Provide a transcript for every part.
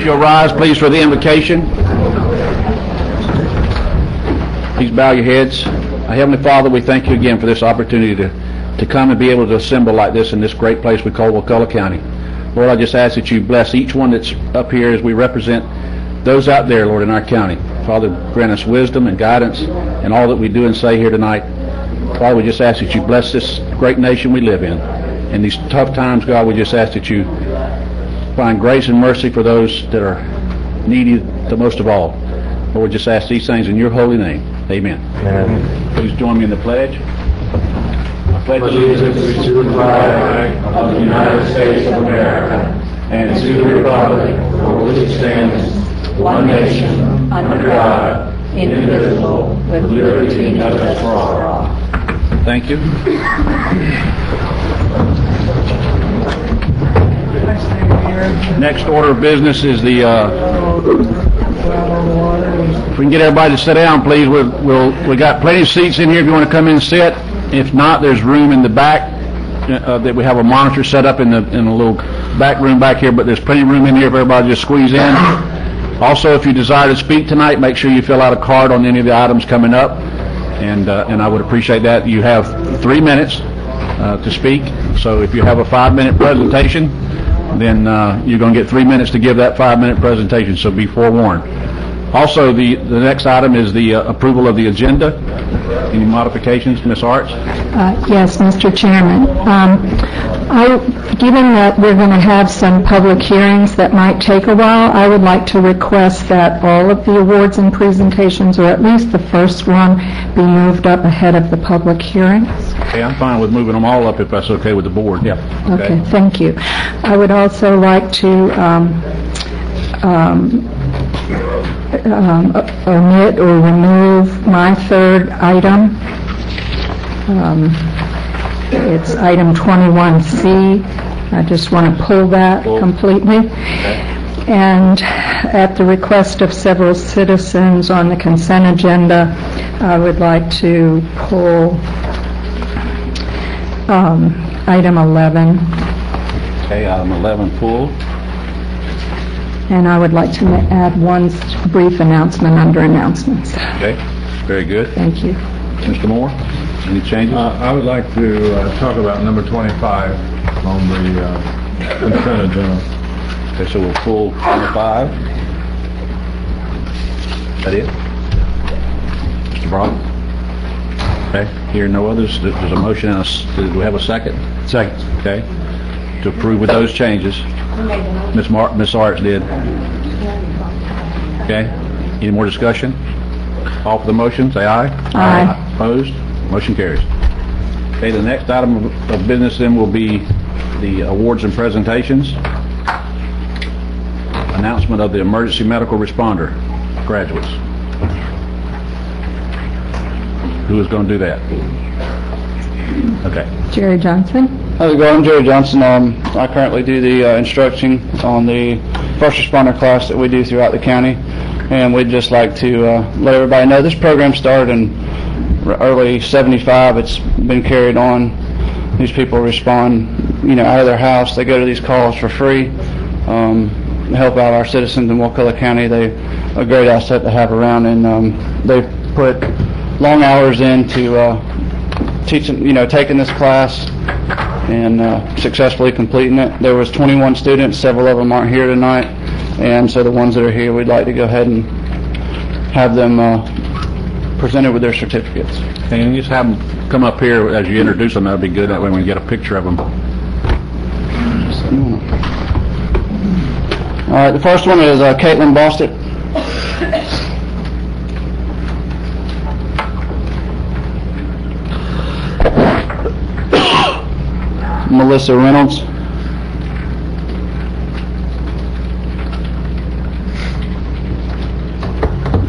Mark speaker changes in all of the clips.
Speaker 1: You'll rise, please, for the invocation. Please bow your heads. Heavenly Father, we thank you again for this opportunity to come and be able to assemble like this in this great place we call Wakulla County. Lord, I just ask that you bless each one that's up here as we represent those out there, Lord, in our county. Father, grant us wisdom and guidance in all that we do and say here tonight. Father, we just ask that you bless this great nation we live in. In these tough times, God, we just ask that you find grace and mercy for those that are needy the most of all. Lord, we just ask these things in your holy name. Amen. Amen. Please join me in the pledge. I pledge allegiance to the flag of the United States of America and to the republic for which it stands, one nation, under God, indivisible, with liberty and justice for all. Thank you. Next order of business is the. If we can get everybody to sit down, please. We got plenty of seats in here if you want to come in and sit. If not, there's room in the back that we have a monitor set up in a little back room back here. But there's plenty of room in here for everybody to just squeeze in. Also, if you desire to speak tonight, make sure you fill out a card on any of the items coming up, and I would appreciate that. You have 3 minutes to speak. So if you have a 5-minute presentation, then you're going to get 3 minutes to give that 5-minute presentation, so be forewarned. Also, the next item is the approval of the agenda. Any modifications, Ms. Arts?
Speaker 2: Yes, Mr. Chairman. Given that we're going to have some public hearings that might take a while, I would like to request that all of the awards and presentations, or at least the first one, be moved up ahead of the public hearings.
Speaker 1: Okay, I'm fine with moving them all up if that's okay with the board. Yeah.
Speaker 2: Okay, thank you. I would also like to omit or remove my third item. It's item 21C. I just want to pull that completely. Okay. And at the request of several citizens on the consent agenda, I would like to pull item 11.
Speaker 1: Okay, item 11 pulled.
Speaker 2: And I would like to add one brief announcement under announcements.
Speaker 1: Okay, very good.
Speaker 2: Thank you.
Speaker 1: Mr. Moore, any changes?
Speaker 3: I would like to talk about number 25 on the consent agenda.
Speaker 1: Okay, so we'll pull number 5. Is that it? Mr. Brock? Okay, here no others. There's a motion and do we have a second?
Speaker 3: Second.
Speaker 1: Okay, to approve with those changes. Ms. Arts did. Okay, any more discussion? All for the motion, say aye.
Speaker 2: Aye.
Speaker 1: Opposed? Motion carries. Okay, the next item of business then will be the awards and presentations. Announcement of the emergency medical responder graduates. Who is going to do that? Okay.
Speaker 2: Jerry Johnson.
Speaker 4: How's it going? I'm Jerry Johnson. I currently do the instruction on the first responder class that we do throughout the county, and we'd just like to let everybody know this program started in early '75. It's been carried on. These people respond, out of their house. They go to these calls for free, help out our citizens in Wakulla County. They're a great asset to have around, and they've put long hours into teaching, taking this class and successfully completing it. There was 21 students. Several of them aren't here tonight, and so the ones that are here, we'd like to go ahead and have them presented with their certificates.
Speaker 1: And you just have them come up here as you introduce them. That'd be good. That way we can get a picture of them.
Speaker 4: All right, the first one is Caitlin Bostic. Melissa Reynolds.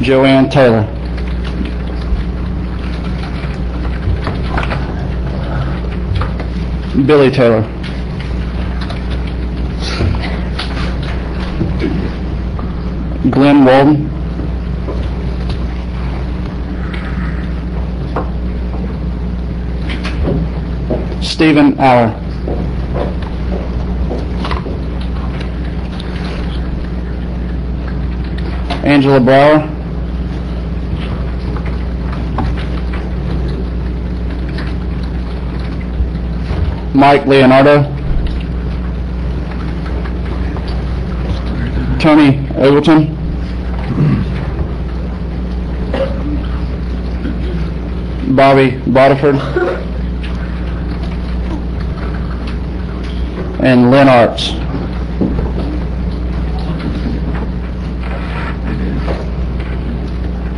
Speaker 4: Joanne Taylor. Billy Taylor. Glenn Walden. Stephen Aller. Angela Brower, Mike Leonardo, Tony Ogleton, Bobby Bodiford, and Lynn Arts.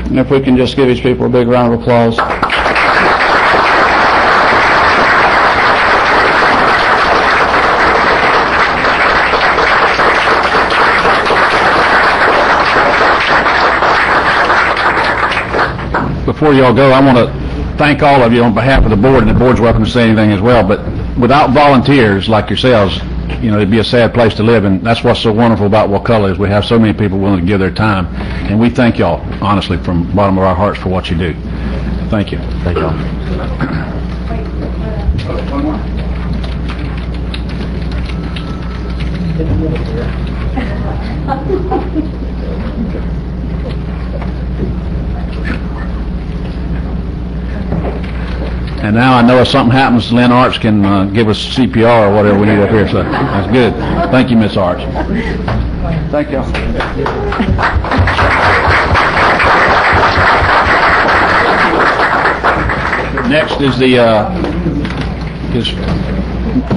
Speaker 4: And if we can just give these people a big round of applause.
Speaker 1: Before y'all go, I want to thank all of you on behalf of the board, and the board's welcome to say anything as well, but without volunteers like yourselves, you know, it'd be a sad place to live, and that's what's so wonderful about Wakulla is we have so many people willing to give their time, and we thank y'all, honestly, from the bottom of our hearts for what you do. Thank you.
Speaker 5: Thank y'all.
Speaker 1: One more. And now I know if something happens, Lynn Arts can give us CPR or whatever we need up here, so that's good. Thank you, Miss Arts.
Speaker 4: Thank you.
Speaker 1: Next is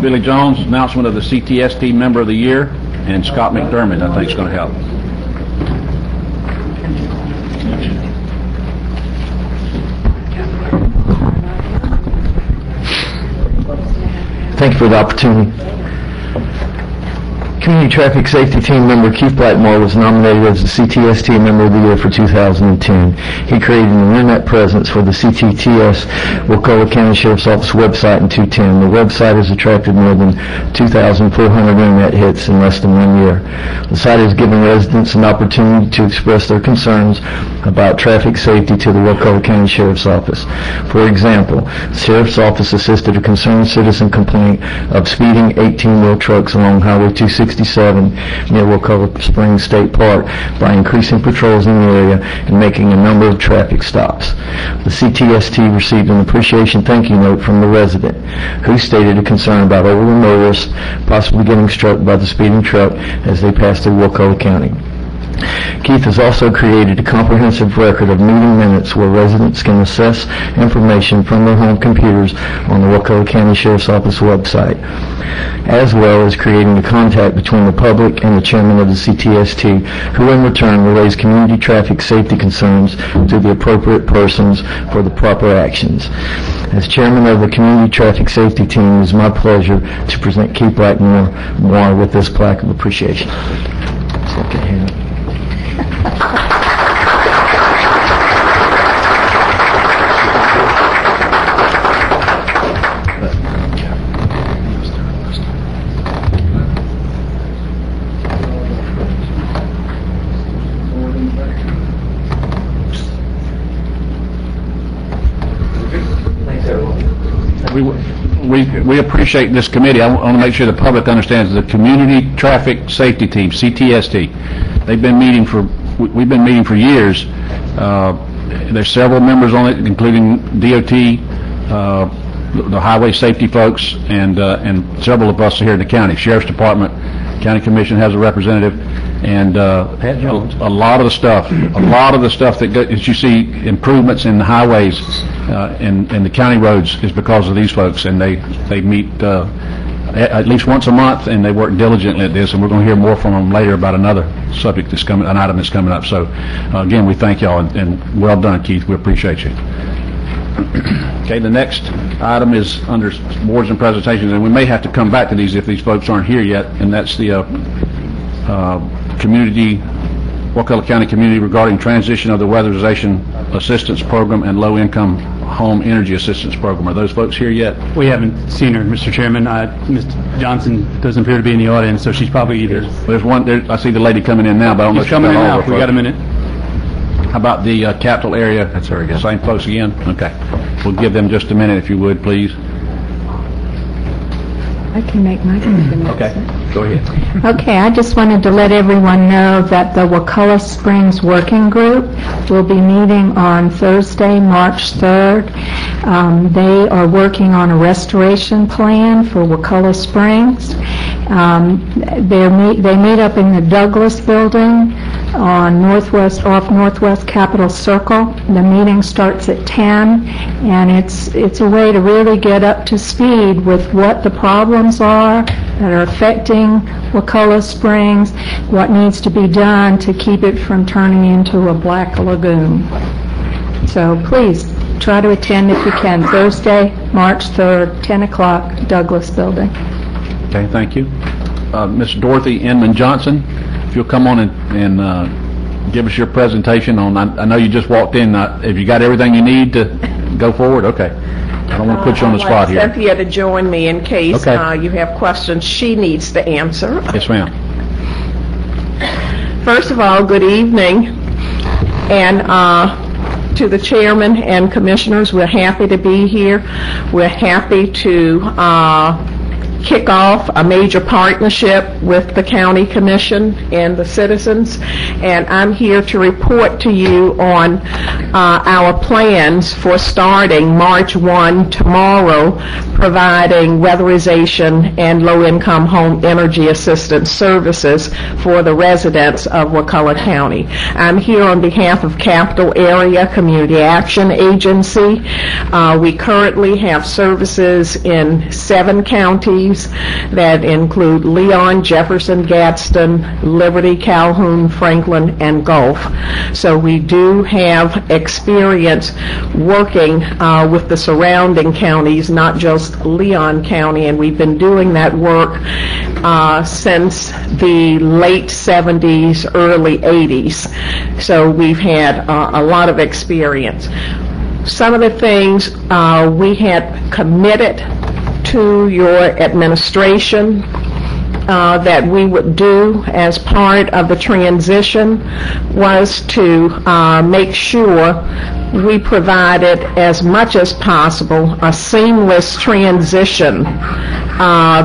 Speaker 1: Billy Jones' announcement of the CTST Member of the Year, and Scott McDermott, I think, is going to help.
Speaker 5: Thank you for the opportunity. Community Traffic Safety Team member Keith Blackmore was nominated as the CTST Member of the Year for 2010. He created an internet presence for the CTTS Wakulla County Sheriff's Office website in 2010. The website has attracted more than 2,400 internet hits in less than 1 year. The site has given residents an opportunity to express their concerns about traffic safety to the Wakulla County Sheriff's Office. For example, the Sheriff's Office assisted a concerned citizen complaint of speeding 18-wheel trucks along Highway 267 near Wakulla Springs State Park by increasing patrols in the area and making a number of traffic stops. The CTST received an appreciation thank you note from the resident, who stated a concern about older motorists possibly getting struck by the speeding truck as they pass through Wakulla County. Keith has also created a comprehensive record of meeting minutes where residents can assess information from their home computers on the Wakulla County Sheriff's Office website, as well as creating a contact between the public and the chairman of the CTST, who in return relays community traffic safety concerns to the appropriate persons for the proper actions. As chairman of the Community Traffic Safety Team, it is my pleasure to present Keith Blackmore with this plaque of appreciation.
Speaker 1: We appreciate this committee. I want to make sure the public understands the Community Traffic Safety Team, CTST. We've been meeting for years. There's several members on it, including DOT, the highway safety folks, and several of us here in the county. Sheriff's Department, County Commission has a representative, and a lot of the stuff that you see improvements in the highways and the county roads is because of these folks, and they meet at least once a month, and they work diligently at this, and we're going to hear more from them later about another subject that's coming, an item that's coming up. So again, we thank y'all, and well done, Keith. We appreciate you. Okay, the next item is under boards and presentations, and we may have to come back to these if these folks aren't here yet, and that's the Wakulla County Community regarding transition of the Weatherization Assistance Program and Low-Income Home Energy Assistance Program. Are those folks here yet?
Speaker 6: We haven't seen her, Mr. Chairman. Ms. Johnson doesn't appear to be in the audience, so she's probably either.
Speaker 1: There's one. I see the lady coming in now, but I don't know if
Speaker 6: She's coming in now. We got a minute.
Speaker 1: How about the capital area?
Speaker 5: That's very good.
Speaker 1: Same folks again? Okay. We'll give them just a minute if you would, please.
Speaker 2: I can make my comments.
Speaker 1: Okay, go ahead.
Speaker 2: Okay, I just wanted to let everyone know that the Wakulla Springs Working Group will be meeting on Thursday, March 3rd. They are working on a restoration plan for Wakulla Springs. They meet up in the Douglas Building on off Northwest Capitol Circle. The meeting starts at 10, and it's a way to really get up to speed with what the problems are that are affecting Wakulla Springs, what needs to be done to keep it from turning into a black lagoon. So please try to attend if you can. Thursday, March 3rd, 10 o'clock, Douglas Building.
Speaker 1: Okay, thank you. Ms. Dorothy Inman Johnson, if you'll come on and give us your presentation on, I know you just walked in, have you got everything you need to go forward? Okay. I don't want to put you on the spot here.
Speaker 7: I'd like Cynthia to join me in case
Speaker 1: Okay.
Speaker 7: you have questions she needs to answer.
Speaker 1: Yes, ma'am.
Speaker 7: First of all, good evening. And to the chairman and commissioners, we're happy to be here. We're happy to kick off a major partnership with the county commission and the citizens, and I'm here to report to you on our plans for starting March 1 tomorrow, providing weatherization and low-income home energy assistance services for the residents of Wakulla County. I'm here on behalf of Capital Area Community Action Agency. We currently have services in 7 counties that include Leon, Jefferson, Gadsden, Liberty, Calhoun, Franklin, and Gulf. So we do have experience working with the surrounding counties, not just Leon County, and we've been doing that work since the late 70s, early 80s. So we've had a lot of experience. Some of the things we had committed to your administration that we would do as part of the transition was to make sure we provided as much as possible a seamless transition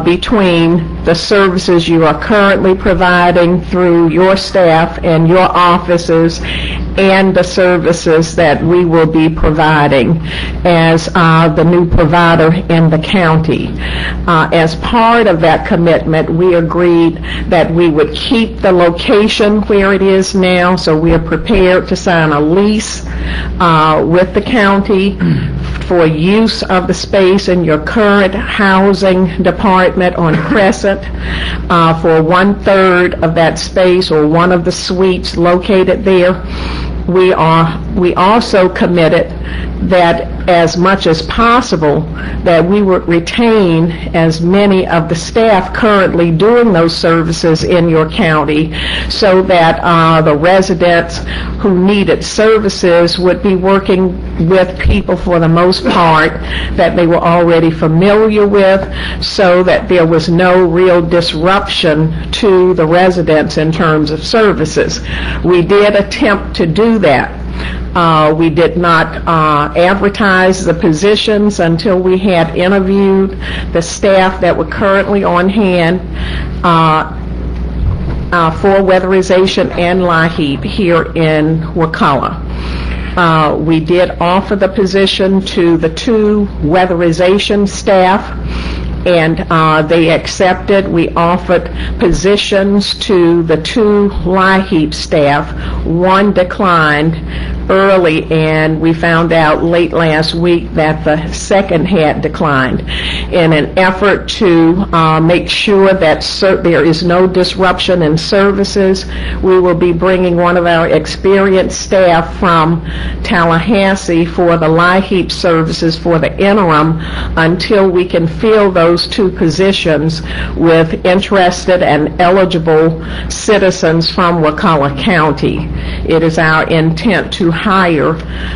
Speaker 7: between the services you are currently providing through your staff and your offices and the services that we will be providing as the new provider in the county. As part of that commitment, we agreed that we would keep the location where it is now, so we are prepared to sign a lease with the county for use of the space in your current housing department on Crescent for 1/3 of that space or one of the suites located there. We also committed that as much as possible that we would retain as many of the staff currently doing those services in your county so that the residents who needed services would be working with people for the most part that they were already familiar with, so that there was no real disruption to the residents in terms of services. We did attempt to do that. We did not advertise the positions until we had interviewed the staff that were currently on hand for weatherization and LIHEAP here in Wakulla. We did offer the position to the 2 weatherization staff, and they accepted. We offered positions to the 2 LIHEAP staff. 1 declined early, and we found out late last week that the second had declined. In an effort to make sure that there is no disruption in services, we will be bringing one of our experienced staff from Tallahassee for the LIHEAP services for the interim until we can fill those 2 positions with interested and eligible citizens from Wakulla County. It is our intent to hire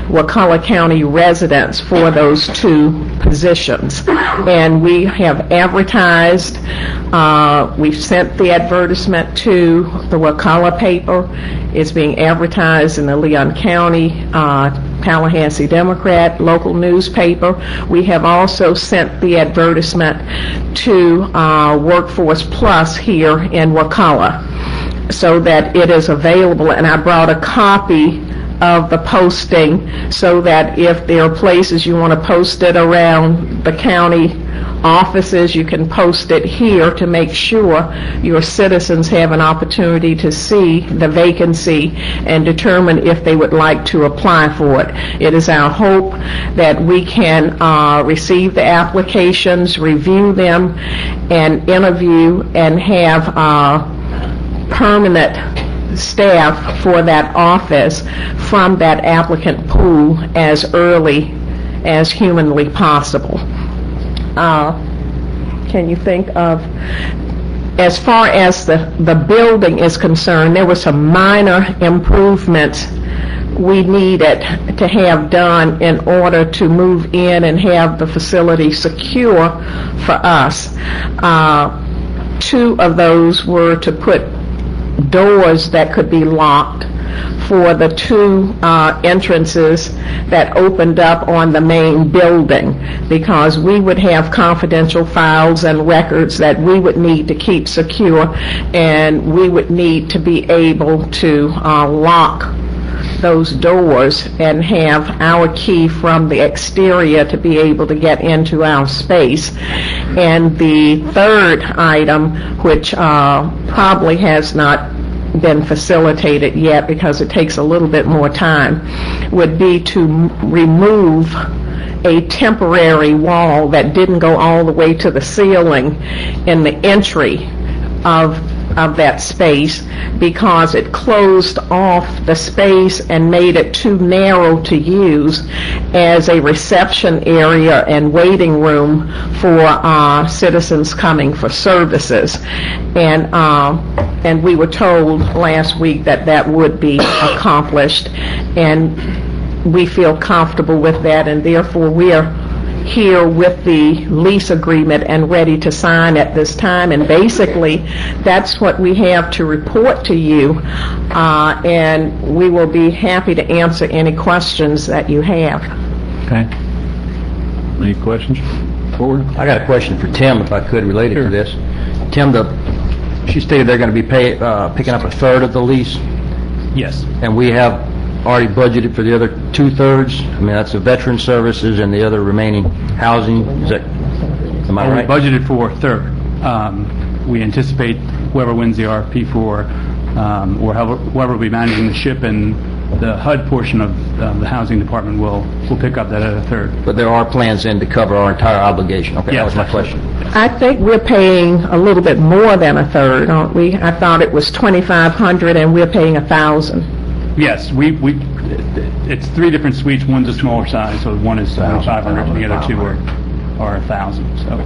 Speaker 7: Wakulla County residents for those 2 positions. And we have advertised, we've sent the advertisement to the Wakulla paper. It's being advertised in the Leon County Tallahassee Democrat, local newspaper. We have also sent the advertisement to Workforce Plus here in Wakulla so that it is available, and I brought a copy of the posting so that if there are places you want to post it around the county offices, you can post it here to make sure your citizens have an opportunity to see the vacancy and determine if they would like to apply for it. It is our hope that we can receive the applications, review them, and interview and have permanent staff for that office from that applicant pool as early as humanly possible. Can you think of, as far as the building is concerned, there were some minor improvements we needed to have done in order to move in and have the facility secure for us. Two of those were to put doors that could be locked for the two entrances that opened up on the main building, because we would have confidential files and records that we would need to keep secure, and we would need to be able to lock those doors and have our key from the exterior to be able to get into our space. And the third item, which probably has not been facilitated yet because it takes a little bit more time, would be to remove a temporary wall that didn't go all the way to the ceiling in the entry of that space, because it closed off the space and made it too narrow to use as a reception area and waiting room for citizens coming for services. And we were told last week that that would be accomplished, and we feel comfortable with that, and therefore we are here with the lease agreement and ready to sign at this time. And basically, that's what we have to report to you, and we will be happy to answer any questions that you have.
Speaker 1: Okay. Any questions? Forward.
Speaker 8: I got a question for Tim, if I could, related to this. Tim, she stated they're going to be picking up a third of the lease,
Speaker 6: Yes.
Speaker 8: and we have already budgeted for the other 2/3. I mean, that's the veteran services and the other remaining housing. Is that, am I
Speaker 6: We
Speaker 8: right?
Speaker 6: budgeted for a third. We anticipate whoever wins the RFP for, or whoever will be managing the ship and the HUD portion of the housing department will pick up that other third.
Speaker 8: But there are plans then to cover our entire obligation. Okay, that
Speaker 6: Yes,
Speaker 8: was my question.
Speaker 7: I think we're paying a little bit more than a third, aren't we? I thought it was $2,500 and we're paying $1,000.
Speaker 6: Yes, it's three different suites. One's a smaller size, so one is 500, and the other two are 1,000. So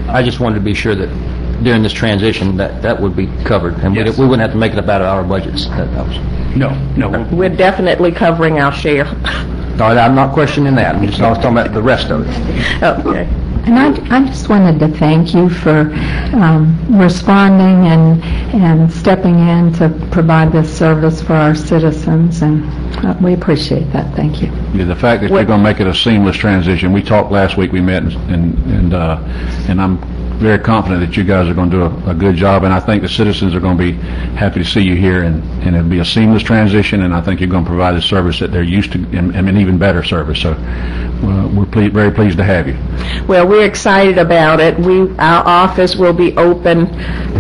Speaker 8: I just wanted to be sure that during this transition that would be covered, and
Speaker 6: Yes.
Speaker 8: we wouldn't have to make it up out of our budgets. That was.
Speaker 6: no,
Speaker 7: We're definitely covering our share.
Speaker 8: No, I'm not questioning that. I was talking about the rest of it.
Speaker 7: Okay.
Speaker 2: And I just wanted to thank you for responding and stepping in to provide this service for our citizens, and we appreciate that. Thank you.
Speaker 1: Yeah, the fact that you're going to make it a seamless transition. We talked last week, we met, and I'm very confident that you guys are going to do a good job, and I think the citizens are going to be happy to see you here, and it'll be a seamless transition, and I think you're going to provide a service that they're used to, and an even better service. So we're very pleased to have you.
Speaker 7: Well, we're excited about it. Our office will be open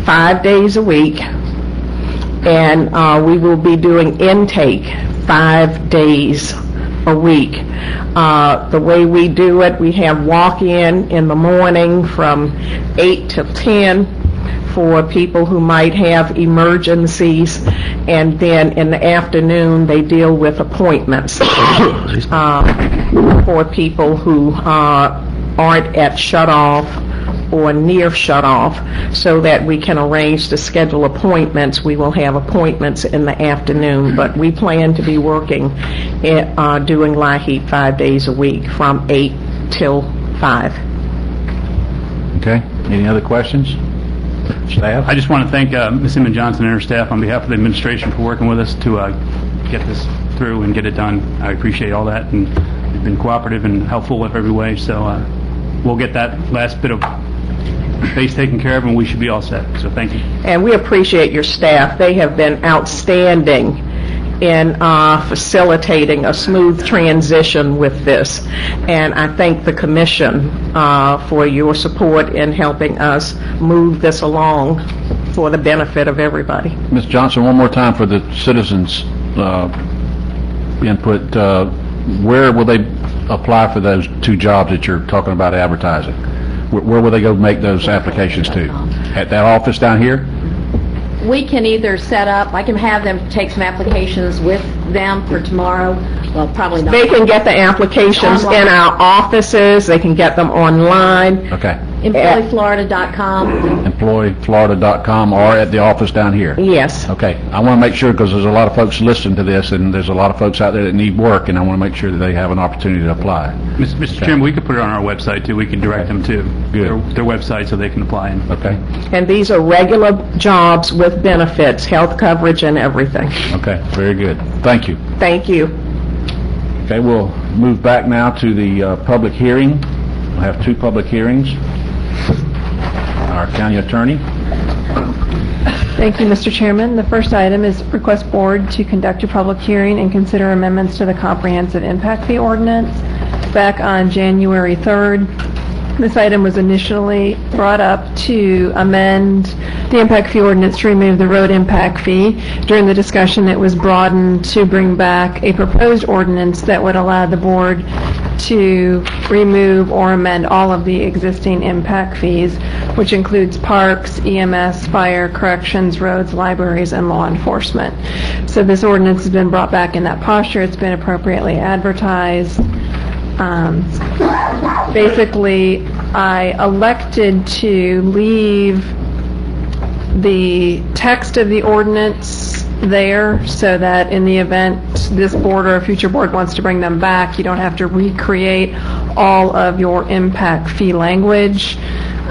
Speaker 7: 5 days a week, and we will be doing intake 5 days a week. The way we do it, we have walk-in in the morning from 8 to 10 for people who might have emergencies, and then in the afternoon they deal with appointments for people who aren't at shut-off or near shut-off, so that we can arrange to schedule appointments. We will have appointments in the afternoon, but we plan to be working doing LIHEAP 5 days a week from 8 till 5.
Speaker 1: Okay? Any other questions? Staff?
Speaker 6: I just want to thank Ms. Emmett Johnson and her staff on behalf of the administration for working with us to get this through and get it done. I appreciate all that, and you've been cooperative and helpful in every way, so we'll get that last bit of base taken care of, and we should be all set. So thank you.
Speaker 7: And we appreciate your staff. They have been outstanding in facilitating a smooth transition with this. And I thank the commission for your support in helping us move this along for the benefit of everybody.
Speaker 1: Ms. Johnson, one more time for the citizens' input. Where will they apply for those 2 jobs that you're talking about advertising? Where will they go make those applications to? At that office down here?
Speaker 9: We can either set up, I can have them take some applications with them for tomorrow. Well, probably not.
Speaker 7: They can get the applications in our offices. They can get them online.
Speaker 1: Okay.
Speaker 9: EmployeeFlorida.com.
Speaker 1: EmployeeFlorida.com or at the office down here?
Speaker 7: Yes.
Speaker 1: Okay. I want to make sure, because there's a lot of folks listening to this, and there's a lot of folks out there that need work, and I want to make sure that they have an opportunity to apply.
Speaker 6: Mr. Chairman, we could put it on our website, too. We can direct them to their website so they can apply.
Speaker 1: Okay.
Speaker 7: And these are regular jobs with benefits, health coverage and everything.
Speaker 1: Okay. Very good. Thank you.
Speaker 7: Thank you.
Speaker 1: Okay, we'll move back now to the public hearing. We'll have 2 public hearings. Our county attorney.
Speaker 10: Thank you, Mr. Chairman. The first item is request board to conduct a public hearing and consider amendments to the comprehensive impact fee ordinance. Back on January 3rd, this item was initially brought up to amend the impact fee ordinance to remove the road impact fee. During the discussion, it was broadened to bring back a proposed ordinance that would allow the board to remove or amend all of the existing impact fees, which includes parks, EMS, fire, corrections, roads, libraries, and law enforcement. So this ordinance has been brought back in that posture. It's been appropriately advertised. Basically, I elected to leave the text of the ordinance there so that in the event this board or a future board wants to bring them back, you don't have to recreate all of your impact fee language.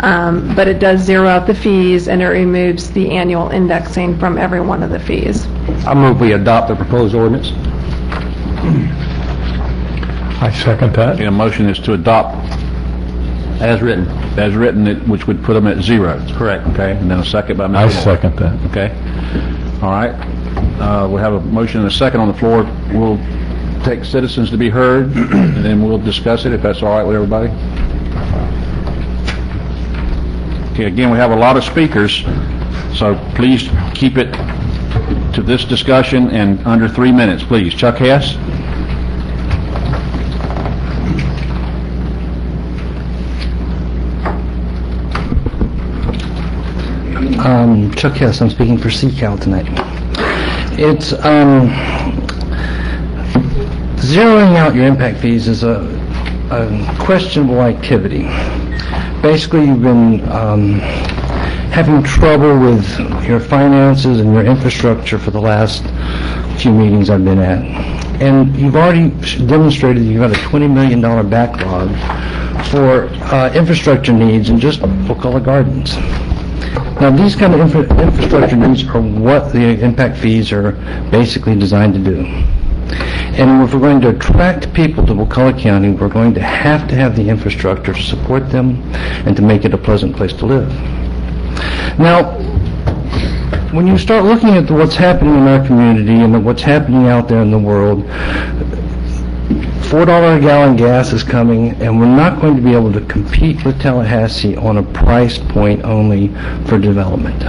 Speaker 10: But it does zero out the fees, and it removes the annual indexing from every one of the fees.
Speaker 8: I move we adopt the proposed ordinance.
Speaker 3: I second that.
Speaker 1: The motion is to adopt
Speaker 8: As written.
Speaker 1: as written, which would put them at 0.
Speaker 8: Correct.
Speaker 1: Okay, and then a second by Mr.
Speaker 3: I
Speaker 1: Moore.
Speaker 3: second that.
Speaker 1: Okay. All right. We have a motion and a second on the floor. We'll take citizens to be heard, and then we'll discuss it, if that's all right with everybody. Okay, again, we have a lot of speakers, so please keep it to this discussion and under 3 minutes, please. Chuck Hess?
Speaker 11: Chuck Hess, I'm speaking for CCAL tonight. It's zeroing out your impact fees is a questionable activity. Basically, you've been having trouble with your finances and your infrastructure for the last few meetings I've been at. And you've already demonstrated you've got a $20 million backlog for infrastructure needs in just Wakulla Gardens. Now, these kind of infrastructure needs are what the impact fees are basically designed to do. And if we're going to attract people to Wakulla County, we're going to have the infrastructure to support them and to make it a pleasant place to live. Now, when you start looking at what's happening in our community and what's happening out there in the world, $4 a gallon gas is coming, and we're not going to be able to compete with Tallahassee on a price point only for development.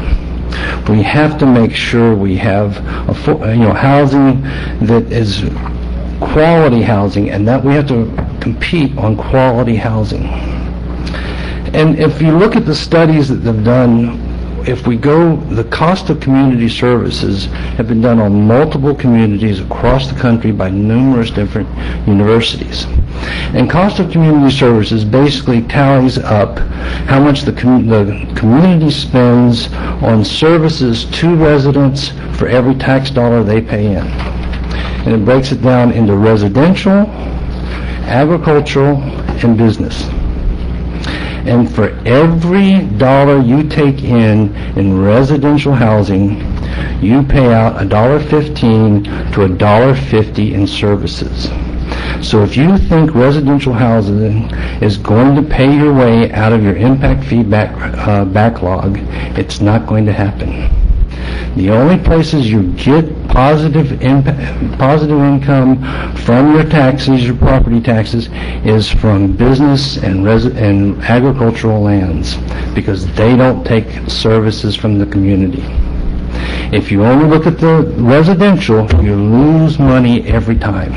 Speaker 11: We have to make sure we have housing that is quality housing, and that we have to compete on quality housing. And if you look at the studies that they've done, if we go, the cost of community services have been done on multiple communities across the country by numerous different universities. And cost of community services basically tallies up how much the community spends on services to residents for every tax dollar they pay in. And it breaks it down into residential, agricultural, and business. And for every dollar you take in residential housing, you pay out $1.15 to $1.50 in services. So if you think residential housing is going to pay your way out of your impact fee backlog, it's not going to happen. The only places you get positive income from your taxes, your property taxes, is from business and agricultural lands, because they don't take services from the community. If you only look at the residential, you lose money every time.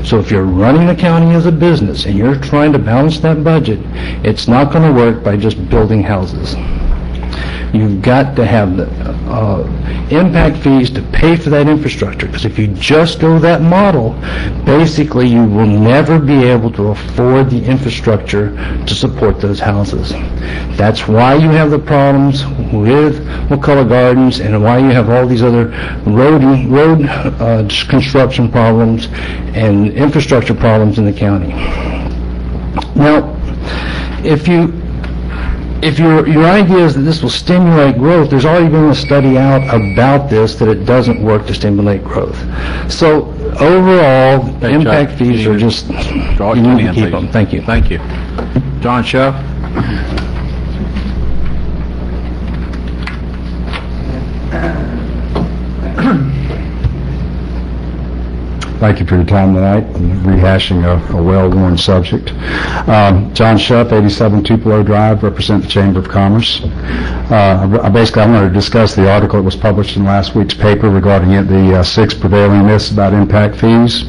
Speaker 11: So if you're running the county as a business and you're trying to balance that budget, it's not going to work by just building houses. You've got to have the impact fees to pay for that infrastructure, because if you just go that model, basically you will never be able to afford the infrastructure to support those houses. That's why you have the problems with Wakulla Gardens and why you have all these other road construction problems and infrastructure problems in the county. Now, if your idea is that this will stimulate growth, there's already been a study out about this, that it doesn't work to stimulate growth. So overall, impact fees are just, you need to keep them. Thank you.
Speaker 1: Thank you. John Shuff?
Speaker 12: Thank you for your time tonight and rehashing a well-worn subject. John Shuff, 87 Tupelo Drive, represent the Chamber of Commerce. I wanted to discuss the article that was published in last week's paper regarding the 6 prevailing myths about impact fees.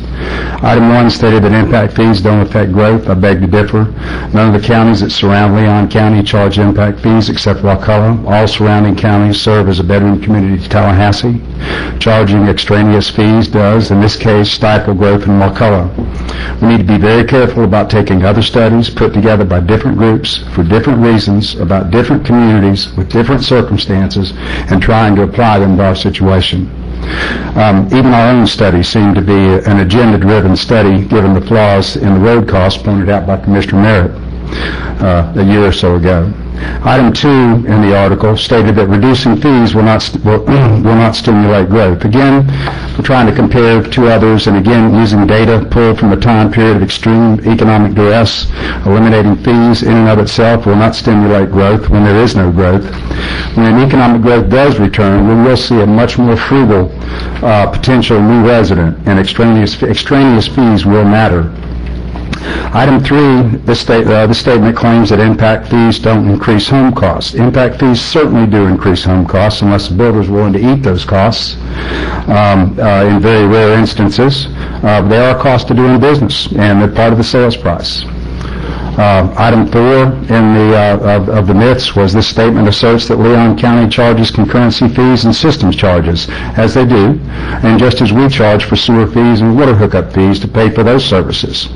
Speaker 12: Item 1 stated that impact fees don't affect growth. I beg to differ. None of the counties that surround Leon County charge impact fees except Wakulla. All surrounding counties serve as a bedroom community to Tallahassee. Charging extraneous fees does, in this case, stifle growth in Wakulla. We need to be very careful about taking other studies put together by different groups for different reasons about different communities with different circumstances and trying to apply them to our situation. Even our own study seemed to be an agenda-driven study, given the flaws in the road costs pointed out by Commissioner Merritt a year or so ago. Item 2 in the article stated that reducing fees will not stimulate growth. Again, we're trying to compare to others, and again, using data pulled from a time period of extreme economic duress. Eliminating fees in and of itself will not stimulate growth when there is no growth. When economic growth does return, we will see a much more frugal potential new resident, and extraneous fees will matter. Item 3, this statement claims that impact fees don't increase home costs. Impact fees certainly do increase home costs, unless the builder is willing to eat those costs in very rare instances. They are a cost to doing business, and they're part of the sales price. Item 4 of the myths was this statement asserts that Leon County charges concurrency fees and systems charges, as they do, and just as we charge for sewer fees and water hookup fees to pay for those services.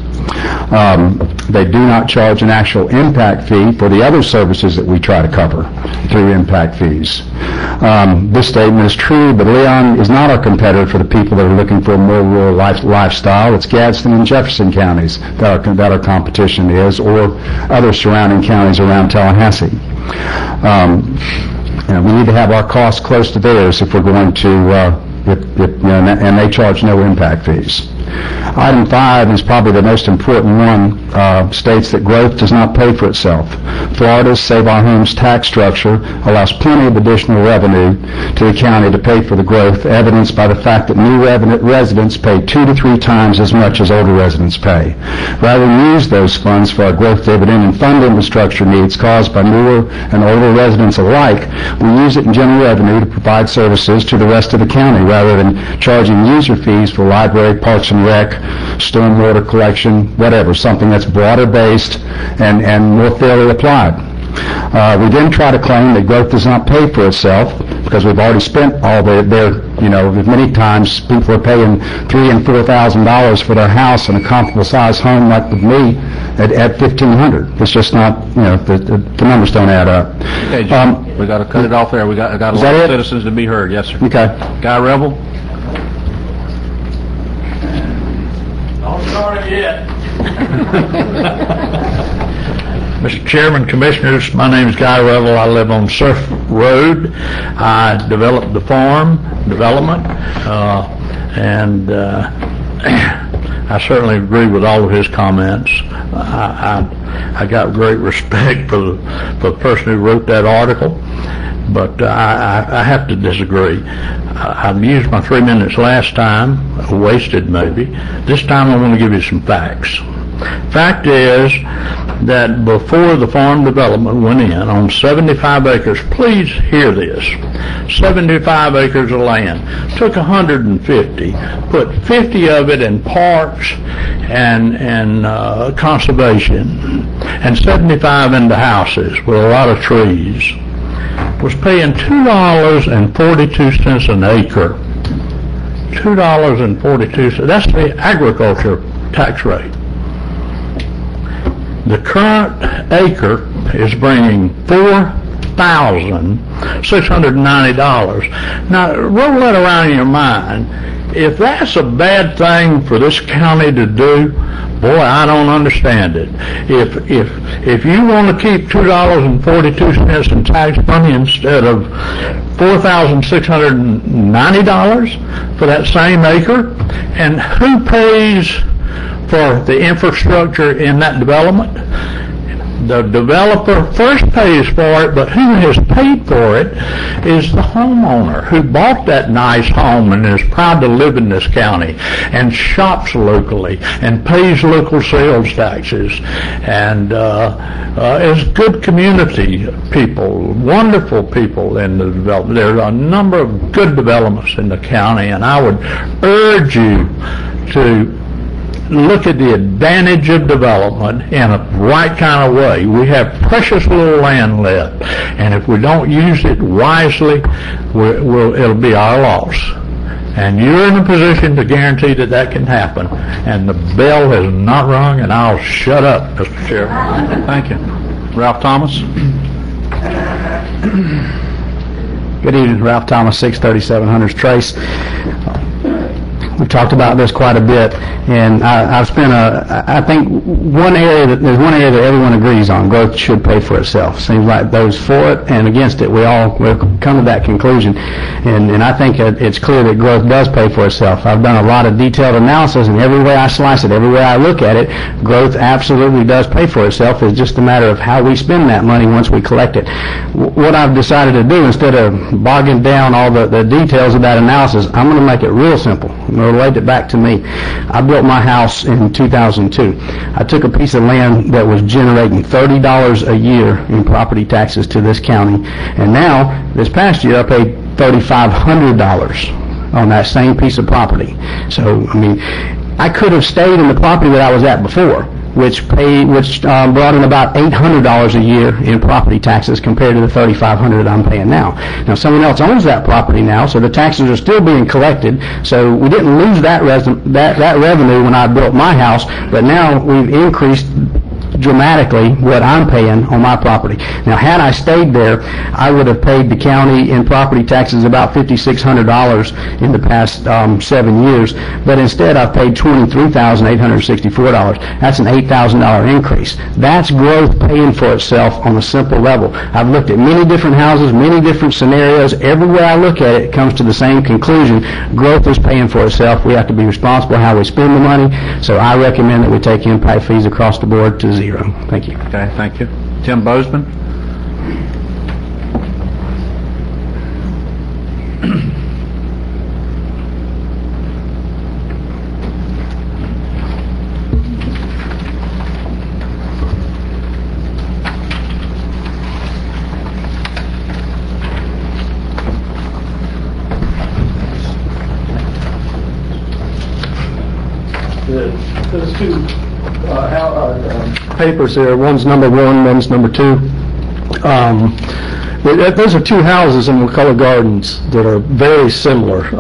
Speaker 12: They do not charge an actual impact fee for the other services that we try to cover through impact fees. This statement is true, but Leon is not our competitor for the people that are looking for a more rural lifestyle. It's Gadsden and Jefferson counties that our competition is, or other surrounding counties around Tallahassee. We need to have our costs close to theirs if we're going to, and they charge no impact fees. Item 5 is probably the most important one, states that growth does not pay for itself. Florida's Save Our Homes tax structure allows plenty of additional revenue to the county to pay for the growth, evidenced by the fact that new residents pay 2 to 3 times as much as older residents pay. Rather than use those funds for our growth dividend and fund infrastructure needs caused by newer and older residents alike, we use it in general revenue to provide services to the rest of the county, rather than charging user fees for library, parks and rec, stormwater collection, whatever, something that's broader based and more fairly applied. We then try to claim that growth does not pay for itself because we've already spent all many times people are paying $3,000 and $4,000 for their house in a comparable size home like with me at $1,500. It's just not, the numbers don't add up.
Speaker 1: Okay, Jim, we got to cut it off there. We got a lot of citizens to be heard. Yes, sir.
Speaker 12: Okay.
Speaker 1: Guy Rebel?
Speaker 13: Don't start it yet. Mr. Chairman, Commissioners, my name is Guy Revel. I live on Surf Road. I developed the farm development, and I certainly agree with all of his comments. I got great respect for the person who wrote that article, but I have to disagree. I've used my 3 minutes last time, wasted maybe. This time I want to give you some facts. Fact is that before the farm development went in on 75 acres, please hear this, 75 acres of land, took 150, put 50 of it in parks and conservation, and 75 into houses with a lot of trees, was paying $2.42 an acre. $2.42, that's the agriculture tax rate. The current acre is bringing $4,690. Now, roll that around in your mind. If that's a bad thing for this county to do, boy, I don't understand it. If you want to keep $2.42 in tax money instead of $4,690 for that same acre, and who pays for the infrastructure in that development? The developer first pays for it, but who has paid for it is the homeowner who bought that nice home and is proud to live in this county and shops locally and pays local sales taxes and is good community people, wonderful people in the development. There are a number of good developments in the county, and I would urge you to look at the advantage of development in a right kind of way. We have precious little land left, and if we don't use it wisely, it'll be our loss. And you're in a position to guarantee that can happen. And the bell has not rung, and I'll shut up, Mr. Chairman.
Speaker 1: Thank you. Ralph Thomas?
Speaker 14: Good evening, Ralph Thomas, 637 Trace. We've talked about this quite a bit, and I've spent I think there's one area that everyone agrees on. Growth should pay for itself. Seems like those for it and against it, we'll come to that conclusion. And I think it's clear that growth does pay for itself. I've done a lot of detailed analysis, and every way I slice it, every way I look at it, growth absolutely does pay for itself. It's just a matter of how we spend that money once we collect it. What I've decided to do, instead of bogging down all the details of that analysis, I'm going to make it real simple. Relate it back to me. I built my house in 2002. I took a piece of land that was generating $30 a year in property taxes to this county, and now, this past year, I paid $3,500 on that same piece of property. So, I mean, I could have stayed in the property that I was at before, which brought in about $800 a year in property taxes compared to the $3,500 that I'm paying now. Now, someone else owns that property now, so the taxes are still being collected. So we didn't lose that revenue when I built my house, but now we've increased dramatically what I'm paying on my property. Now, had I stayed there, I would have paid the county in property taxes about $5,600 in the past 7 years, but instead I've paid $23,864. That's an $8,000 increase. That's growth paying for itself on a simple level. I've looked at many different houses, many different scenarios. Everywhere I look at it, it comes to the same conclusion. Growth is paying for itself. We have to be responsible how we spend the money, so I recommend that we take impact fees across the board to zero. Thank you.
Speaker 1: Okay, thank you. Tim Bozeman?
Speaker 11: There's two papers here. One's number 1, one's number 2. Those are two houses in Wakulla Gardens that are very similar.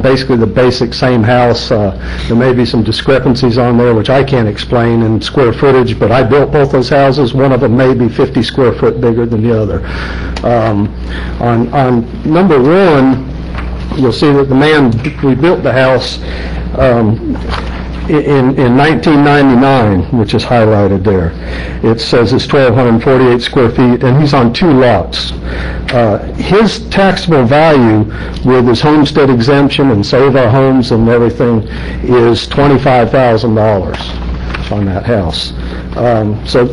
Speaker 11: Basically the basic same house. There may be some discrepancies on there which I can't explain in square footage, but I built both those houses. One of them may be 50 square foot bigger than the other. On number 1, you'll see that the man who built the house
Speaker 15: in 1999, which is highlighted there, it says it's 1,248 square feet, and he's on 2 lots. His taxable value with his homestead exemption and Save Our Homes and everything is $25,000 on that house. So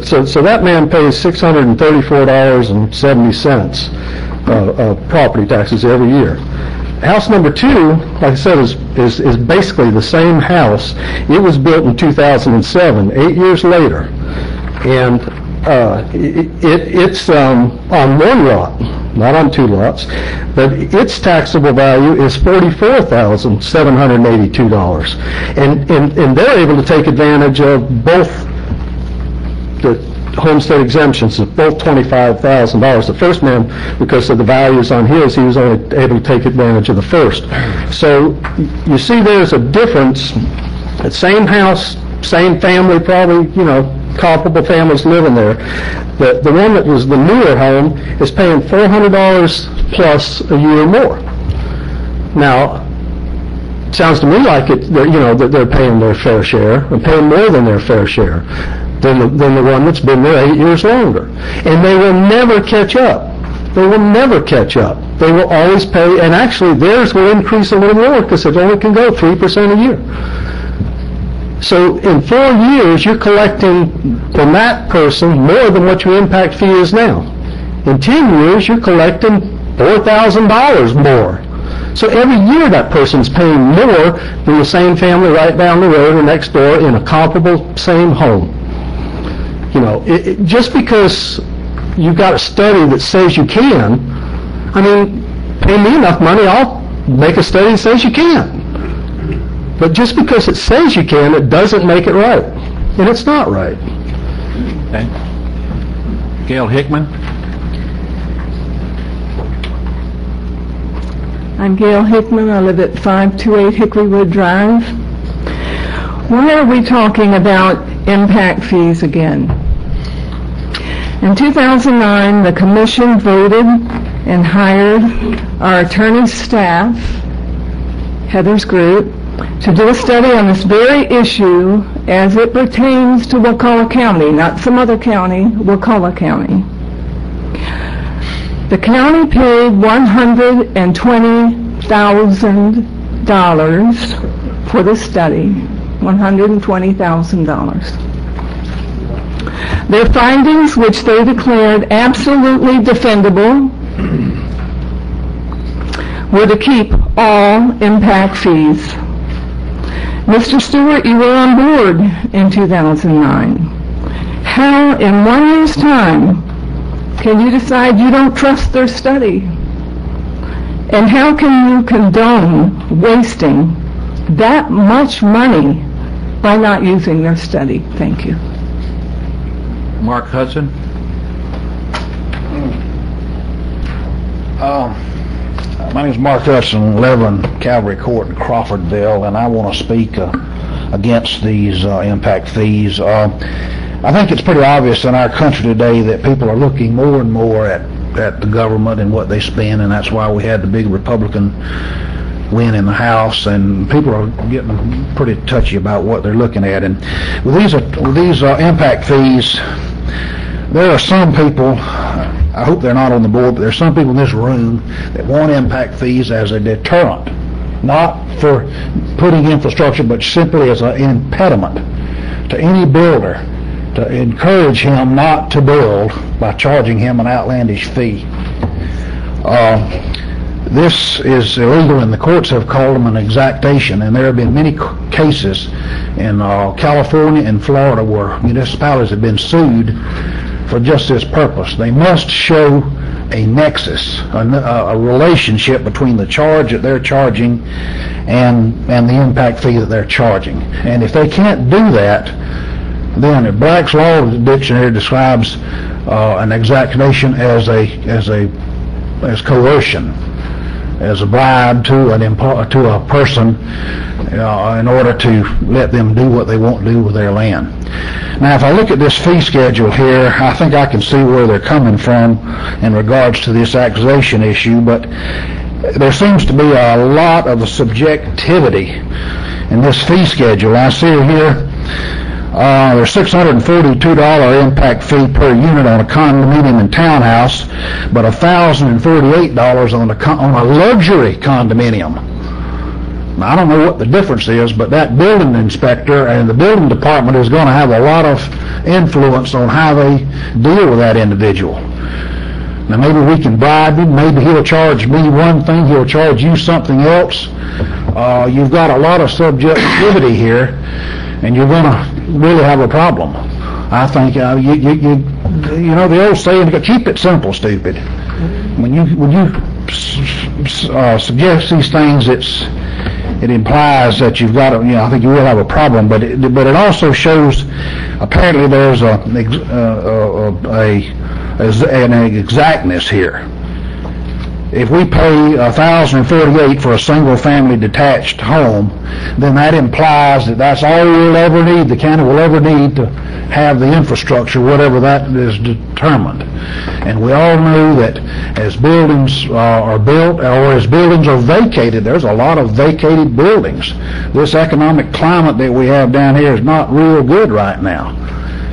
Speaker 15: that man pays $634.70 of property taxes every year. House number 2, like I said, is basically the same house. It was built in 2007, 8 years later, and it's on 1 lot, not on 2 lots, but its taxable value is $44,782, and they're able to take advantage of both the homestead exemptions of both $25,000. The first man, because of the values on his, he was only able to take advantage of the first. So you see there's a difference. The same house, same family, probably, comparable families living there. The one that was the newer home is paying $400 plus a year more. Now, it sounds to me like that they're paying their fair share and paying more than their fair share than the one that's been there 8 years longer. And they will never catch up. They will never catch up. They will always pay, and actually theirs will increase a little more because it only can go 3% a year. So in 4 years, you're collecting from that person more than what your impact fee is now. In 10 years, you're collecting $4,000 more. So every year that person's paying more than the same family right down the road or next door in a comparable same home. Just because you've got a study that says you can, pay me enough money, I'll make a study that says you can. But just because it says you can, it doesn't make it right. And it's not right.
Speaker 1: Okay. Gail Hickman.
Speaker 2: I'm Gail Hickman. I live at 528 Hickorywood Drive. Why are we talking about impact fees again? In 2009, the commission voted and hired our attorney staff, Heather's group, to do a study on this very issue as it pertains to Wakulla County, not some other county, Wakulla County. The county paid $120,000 for the study, $120,000. Their findings, which they declared absolutely defendable, were to keep all impact fees. Mr. Stewart, you were on board in 2009. How, in 1 year's time, can you decide you don't trust their study? And how can you condone wasting that much money by not using their study? Thank you.
Speaker 1: Mark Hudson.
Speaker 16: My name is Mark Hudson, Leveland Cavalry Court in Crawfordville, and I want to speak against these impact fees. I think it's pretty obvious in our country today that people are looking more and more at the government and what they spend, and that's why we had the big Republican win in the House, and people are getting pretty touchy about what they're looking at. And with these impact fees, there are some people, I hope they're not on the board, but there are some people in this room that want impact fees as a deterrent, not for putting infrastructure, but simply as an impediment to any builder, to encourage him not to build by charging him an outlandish fee. This is illegal, and the courts have called them an exactation, and there have been many cases in California and Florida where municipalities have been sued for just this purpose. They must show a nexus, a relationship between the charge that they're charging and the impact fee that they're charging. And if they can't do that, then Black's Law Dictionary describes an exaction as coercion, as a bribe to a person in order to let them do what they want to do with their land. Now, if I look at this fee schedule here, I think I can see where they're coming from in regards to this accusation issue, but there seems to be a lot of subjectivity in this fee schedule. I see here, there's $642 impact fee per unit on a condominium and townhouse, but $1,048 on a luxury condominium. Now, I don't know what the difference is, but that building inspector and the building department is going to have a lot of influence on how they deal with that individual. Now, maybe we can bribe him. Maybe he'll charge me one thing, he'll charge you something else. You've got a lot of subjectivity here, and you're going to really have a problem. I think you know the old saying, keep it simple, stupid. When you suggest these things, it implies that you've got I think you will have a problem, but it also shows apparently there's an exactness here. If we pay $1,048 for a single-family detached home, then that implies that that's all we'll ever need, the county will ever need to have the infrastructure, whatever that is determined. And we all know that as buildings are built or as buildings are vacated, there's a lot of vacated buildings. This economic climate that we have down here is not real good right now.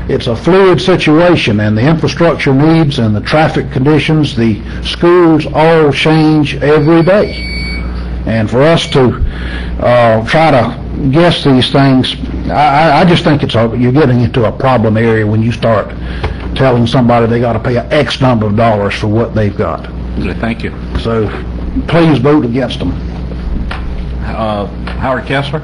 Speaker 16: It's a fluid situation, and the infrastructure needs and the traffic conditions, the schools all change every day. And for us to try to guess these things, I just think you're getting into a problem area when you start telling somebody they got to pay an X number of dollars for what they've got.
Speaker 1: Thank you.
Speaker 16: So please vote against them.
Speaker 1: Howard Kessler?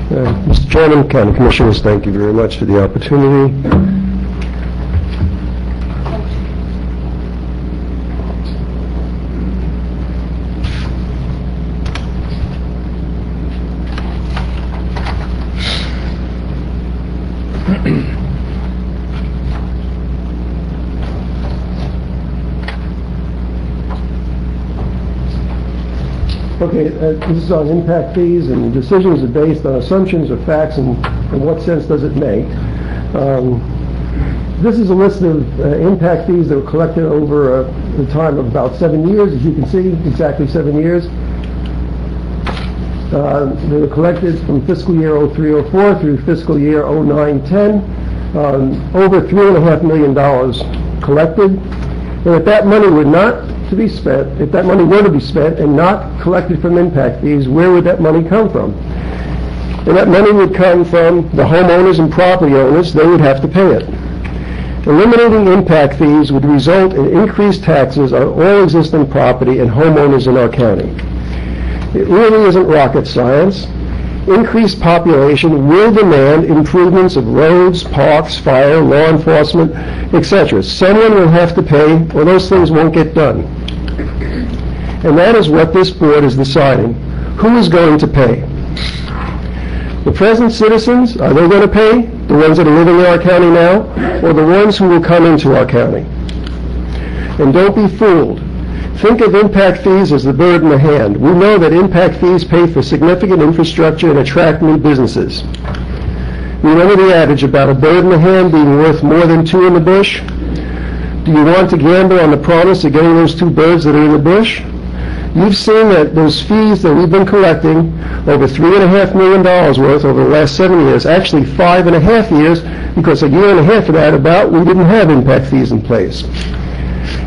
Speaker 15: Mr. Chairman, County Commissioners, thank you very much for the opportunity. Okay, this is on impact fees, and decisions are based on assumptions or facts, and in what sense does it make? This is a list of impact fees that were collected over the time of about 7 years, as you can see, exactly 7 years. They were collected from fiscal year 03-04 through fiscal year 09-10, over $3.5 million collected. And if that money were not to be spent, if that money were to be spent and not collected from impact fees, where would that money come from? And that money would come from the homeowners and property owners. They would have to pay it. Eliminating impact fees would result in increased taxes on all existing property and homeowners in our county. It really isn't rocket science. Increased population will demand improvements of roads, parks, fire, law enforcement, etc. Someone will have to pay, or those things won't get done. And that is what this board is deciding. Who is going to pay? The present citizens, are they going to pay? The ones that are living in our county now? Or the ones who will come into our county? And don't be fooled. Think of impact fees as the bird in the hand. We know that impact fees pay for significant infrastructure and attract new businesses. You remember the adage about a bird in the hand being worth more than two in the bush? Do you want to gamble on the promise of getting those two birds that are in the bush? You've seen that those fees that we've been collecting, over $3.5 million worth over the last 7 years, actually 5.5 years, because a year and a half of that about we didn't have impact fees in place.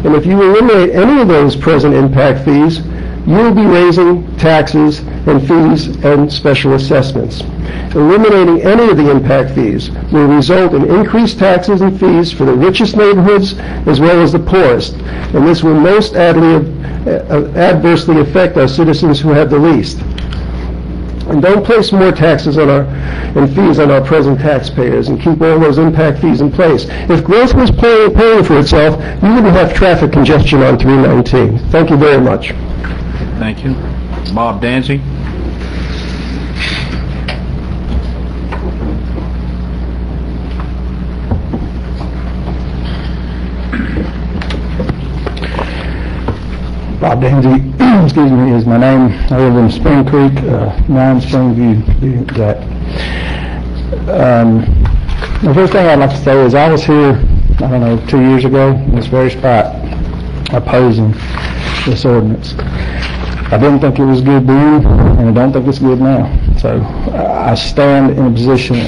Speaker 15: And if you eliminate any of those present impact fees, you'll be raising taxes and fees and special assessments. Eliminating any of the impact fees will result in increased taxes and fees for the richest neighborhoods as well as the poorest, and this will most adversely affect our citizens who have the least. And don't place more taxes on and fees on our present taxpayers, and keep all those impact fees in place. If growth was paying for itself, you wouldn't have traffic congestion on 319. Thank you very much.
Speaker 1: Thank you. Bob Danzy.
Speaker 17: Bob Danzy, excuse me, is my name. I live in Spring Creek, 9 Springview, to be exact. The first thing I'd like to say is I was here, 2 years ago, in this very spot, opposing this ordinance. I didn't think it was good then, and I don't think it's good now. So I stand in a position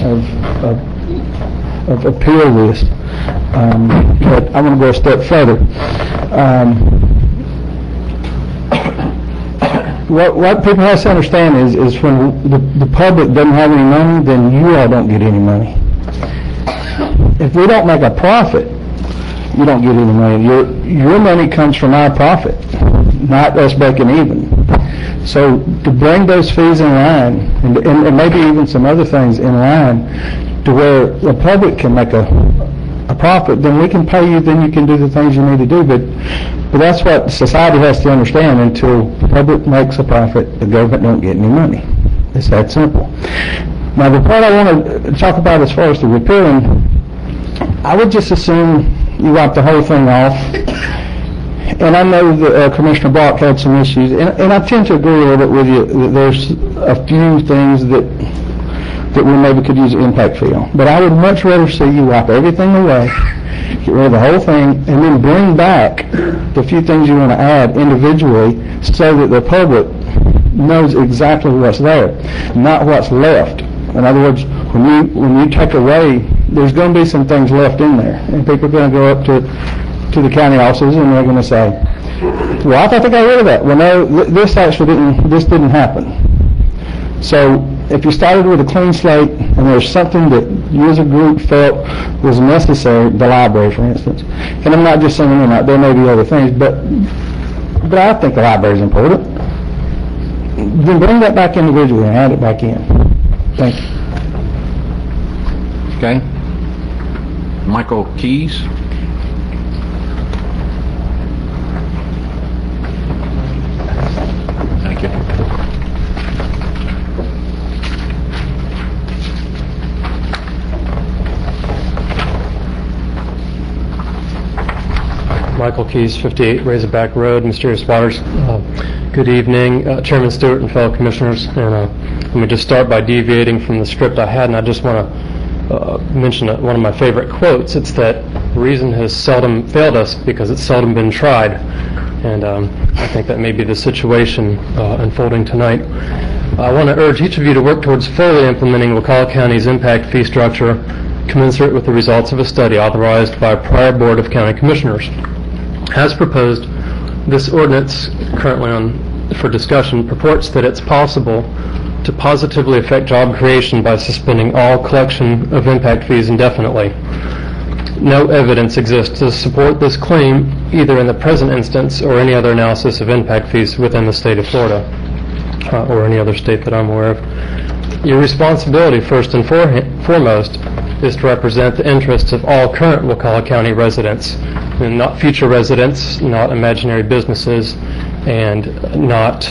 Speaker 17: of appeal this. But I'm going to go a step further. What people have to understand is when the public doesn't have any money, then you all don't get any money. If we don't make a profit, you don't get any money. Your money comes from our profit, not us breaking even. So to bring those fees in line, and maybe even some other things in line, to where the public can make a profit, then we can pay you, then you can do the things you need to do. But that's what society has to understand. Until the public makes a profit, the government don't get any money. It's that simple. Now the part I want to talk about as far as the repealing, I would just assume you wipe the whole thing off. And I know that Commissioner Brock had some issues, and I tend to agree a little bit with you that there's a few things that we maybe could use an impact fee on. But I would much rather see you wipe everything away, get rid of the whole thing, and then bring back the few things you want to add individually so that the public knows exactly what's there, not what's left. In other words, when you take away, there's going to be some things left in there, and people are going to go up to the county offices and they're going to say, well, I thought they got rid of that. Well, no, this didn't happen. So if you started with a clean slate and there's something that you as a group felt was necessary, the library, for instance, and I'm not just saying that, there may be other things, but I think the library is important. Then bring that back individually and add it back in. Thank you.
Speaker 1: Okay. Michael Keys. Thank you.
Speaker 18: Michael Keys, 58 Razorback Road, Mysterious Waters. Good evening, Chairman Stewart and fellow commissioners. And let me just start by deviating from the script I had, and I just want to mention one of my favorite quotes. It's that reason has seldom failed us because it's seldom been tried. And I think that may be the situation unfolding tonight. I want to urge each of you to work towards fully implementing Wakulla County's impact fee structure commensurate with the results of a study authorized by a prior Board of County Commissioners. As proposed, this ordinance currently for discussion purports that it's possible to positively affect job creation by suspending all collection of impact fees indefinitely. No evidence exists to support this claim, either in the present instance or any other analysis of impact fees within the state of Florida, or any other state that I'm aware of. Your responsibility, first and foremost, is to represent the interests of all current Wakulla County residents, and not future residents, not imaginary businesses, and not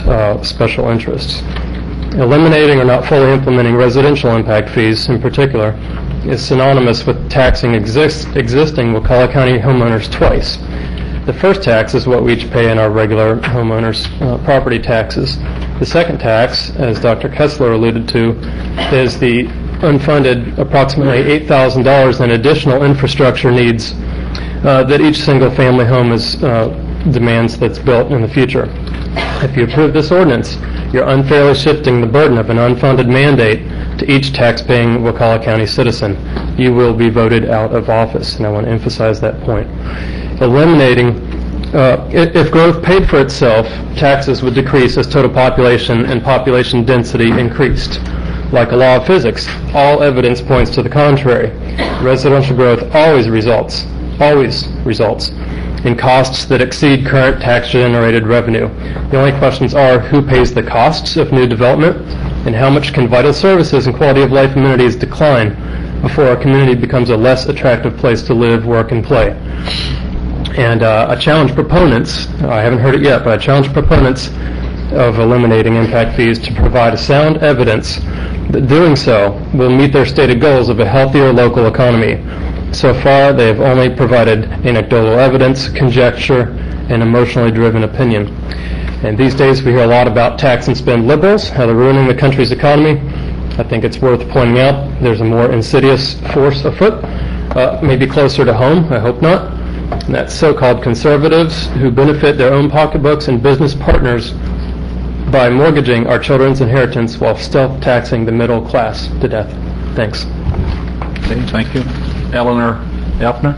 Speaker 18: special interests. Eliminating or not fully implementing residential impact fees, in particular, is synonymous with taxing existing Wakulla County homeowners twice. The first tax is what we each pay in our regular homeowners' property taxes. The second tax, as Dr. Kessler alluded to, is the unfunded approximately $8,000 in additional infrastructure needs that each single-family home demands that's built in the future. If you approve this ordinance, you're unfairly shifting the burden of an unfunded mandate to each tax-paying Wakulla County citizen. You will be voted out of office, and I want to emphasize that point. Eliminating, if growth paid for itself, taxes would decrease as total population and population density increased. Like a law of physics, all evidence points to the contrary. Residential growth always results in costs that exceed current tax-generated revenue. The only questions are who pays the costs of new development and how much can vital services and quality of life amenities decline before a community becomes a less attractive place to live, work, and play. And I challenge proponents, I haven't heard it yet, but I challenge proponents of eliminating impact fees to provide sound evidence that doing so will meet their stated goals of a healthier local economy. So far, they have only provided anecdotal evidence, conjecture, and emotionally driven opinion. And these days we hear a lot about tax and spend liberals, how they're ruining the country's economy. I think it's worth pointing out there's a more insidious force afoot, maybe closer to home, I hope not, and that's so-called conservatives who benefit their own pocketbooks and business partners by mortgaging our children's inheritance while still taxing the middle class to death. Thanks.
Speaker 1: Okay, thank you. Eleanor Elfner?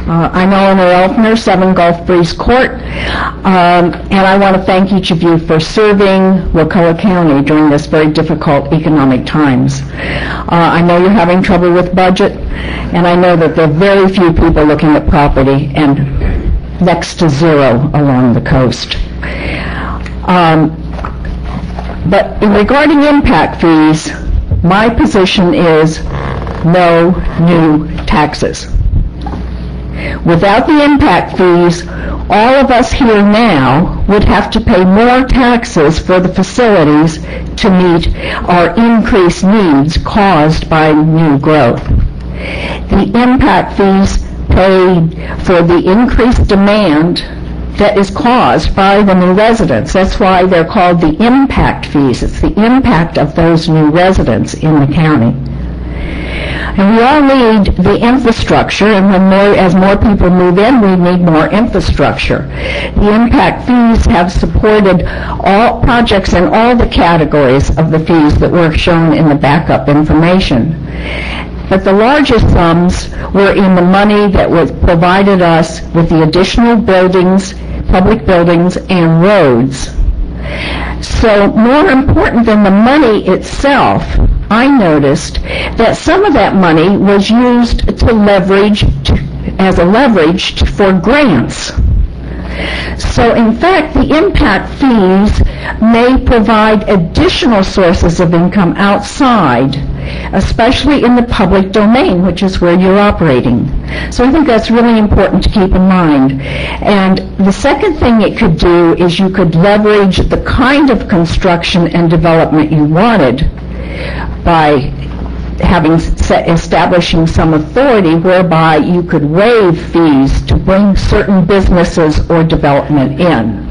Speaker 19: I'm Eleanor Elfner, 7 Gulf Breeze Court, and I want to thank each of you for serving Wakulla County during this very difficult economic times. I know you're having trouble with budget, and I know that there are very few people looking at property, and next to zero along the coast. But regarding impact fees, my position is no new taxes. Without the impact fees, all of us here now would have to pay more taxes for the facilities to meet our increased needs caused by new growth. The impact fees pay for the increased demand that is caused by the new residents. That's why they're called the impact fees. It's the impact of those new residents in the county. And we all need the infrastructure, and as more people move in, we need more infrastructure. The impact fees have supported all projects in all the categories of the fees that were shown in the backup information. But the largest sums were in the money that was provided us with the additional buildings, public buildings, and roads. So more important than the money itself, I noticed that some of that money was used as a leverage for grants. So in fact, the impact fees may provide additional sources of income outside, especially in the public domain, which is where you're operating. So I think that's really important to keep in mind. And the second thing it could do is you could leverage the kind of construction and development you wanted by establishing some authority whereby you could waive fees to bring certain businesses or development in.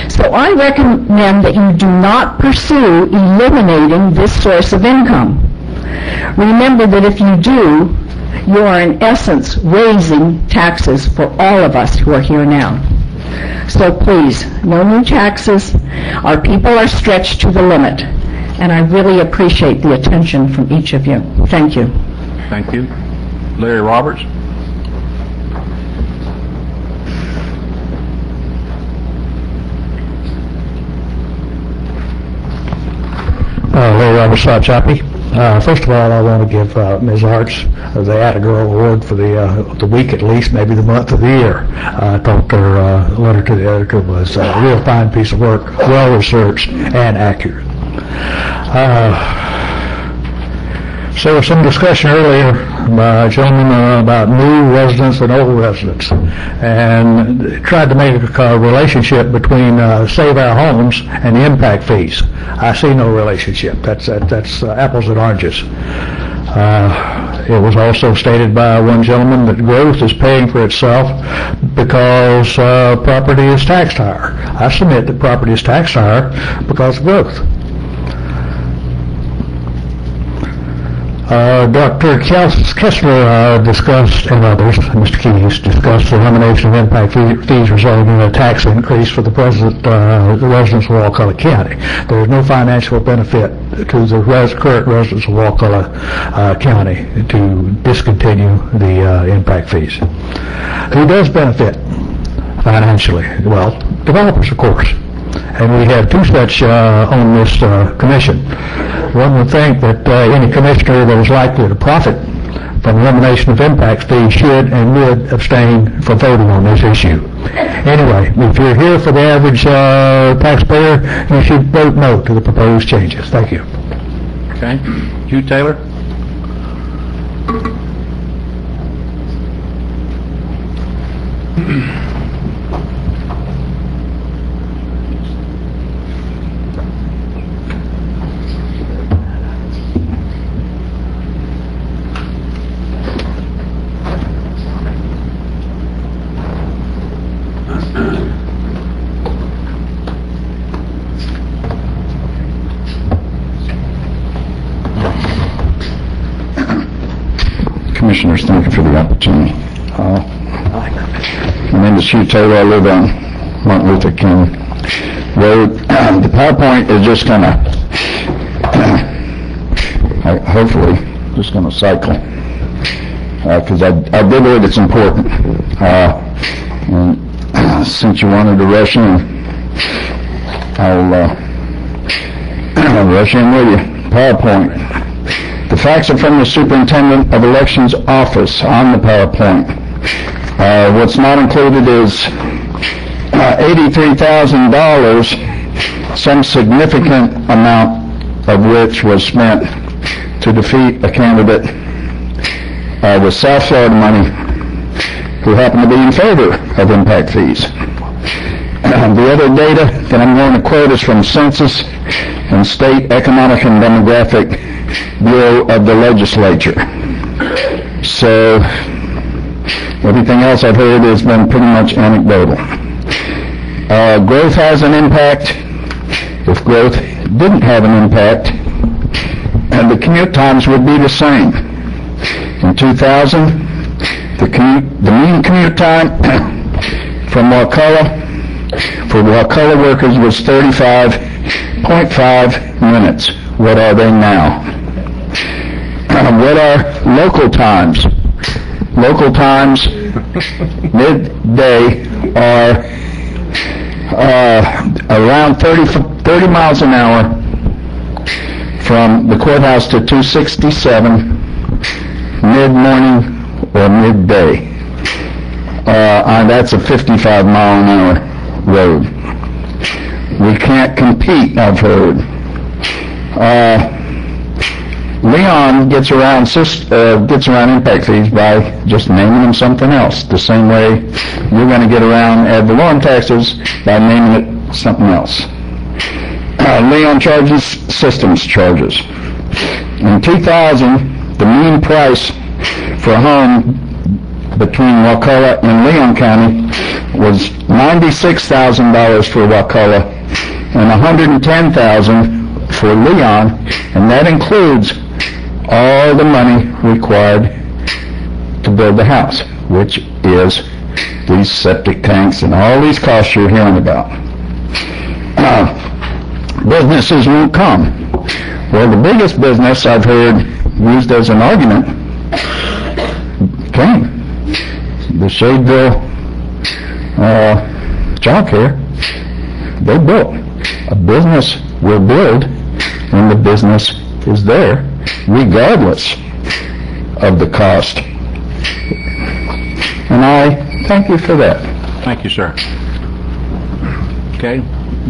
Speaker 19: So I recommend that you do not pursue eliminating this source of income. Remember that if you do, you are in essence raising taxes for all of us who are here now. So please, no new taxes. Our people are stretched to the limit. And I really appreciate the attention from each of you. Thank you.
Speaker 1: Thank you. Larry Roberts?
Speaker 16: Larry Roberts, Choppy. First of all, I want to give Ms. Arts the Atta Girl Award for the week at least, maybe the month of the year. I thought her letter to the editor was a real fine piece of work, well-researched and accurate. So there was some discussion earlier by a gentleman about new residents and old residents, and tried to make a relationship between Save Our Homes and the impact fees. I see no relationship. That's apples and oranges. It was also stated by one gentleman that growth is paying for itself because property is taxed higher. I submit that property is taxed higher because of growth. Dr. Kessler discussed, and others, Mr. Keyes, discussed the elimination of impact fees resulting in a tax increase for the the residents of Wakulla County. There is no financial benefit to the current residents of Wakulla County to discontinue the impact fees. Who does benefit financially? Well, developers, of course. And we have two such on this commission. One would think that any commissioner that is likely to profit from elimination of impact fees should and would abstain from voting on this issue. Anyway, if you're here for the average taxpayer, you should vote no to the proposed changes. Thank you.
Speaker 1: Okay. Hugh Taylor?
Speaker 12: Commissioners. Thank you for the opportunity. And then the shoot Taylor, I live on Martin Luther King Road. The PowerPoint is just going to, hopefully, just going to cycle. Because I do believe it's important. And since you wanted to rush in, I'll rush in with you. PowerPoint. The facts are from the Superintendent of Elections office on the PowerPoint. What's not included is $83,000, some significant amount of which was spent to defeat a candidate with South Florida money who happened to be in favor of impact fees. The other data that I'm going to quote is from Census and State Economic and Demographic Bureau of the Legislature. So everything else I've heard has been pretty much anecdotal. Growth has an impact. If growth didn't have an impact, and the commute times would be the same. In 2000, the mean commute time from Wakulla for Wakulla workers was 35.5 minutes. What are they now? What are local times? Local times midday are around 30 miles an hour from the courthouse to 267 mid-morning or midday. That's a 55-mile-an-hour road. We can't compete, I've heard. Leon gets around impact fees by just naming them something else, the same way you're going to get around ad valorem taxes by naming it something else. Leon charges systems charges. In 2000, the mean price for a home between Wakulla and Leon County was $96,000 for Wakulla and $110,000 for Leon, and that includes all the money required to build the house, which is these septic tanks and all these costs you're hearing about. Businesses won't come. Well, the biggest business I've heard used as an argument came. The Shadeville child care, they built. A business will build when the business is there, regardless of the cost. And I thank you for that.
Speaker 1: Thank you, sir. Okay,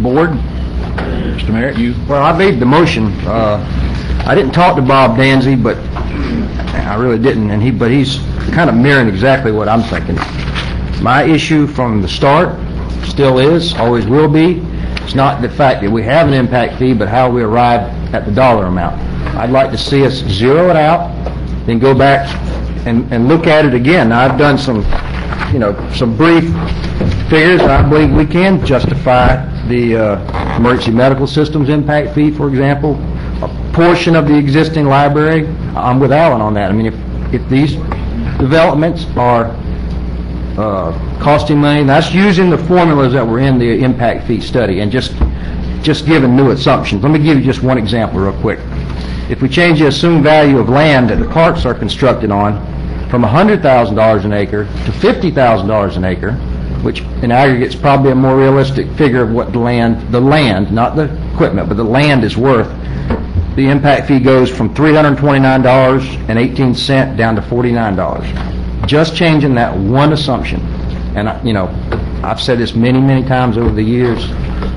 Speaker 1: board. Mr. Merritt, you?
Speaker 8: Well, I made the motion. I didn't talk to Bob Danzy, but I really didn't, but he's kind of mirroring exactly what I'm thinking. My issue from the start still is, always will be, it's not the fact that we have an impact fee, but how we arrive at the dollar amount. I'd like to see us zero it out, then go back and look at it again. Now, I've done some brief figures. I believe we can justify the emergency medical systems impact fee, for example. A portion of the existing library, I'm with Alan on that. I mean, if these developments are costing money, that's using the formulas that were in the impact fee study and just giving new assumptions. Let me give you just one example real quick. If we change the assumed value of land that the parks are constructed on from $100,000 an acre to $50,000 an acre, which in aggregate is probably a more realistic figure of what the land, not the equipment, but the land is worth, the impact fee goes from $329.18 down to $49. Just changing that one assumption. And I've said this many, many times over the years.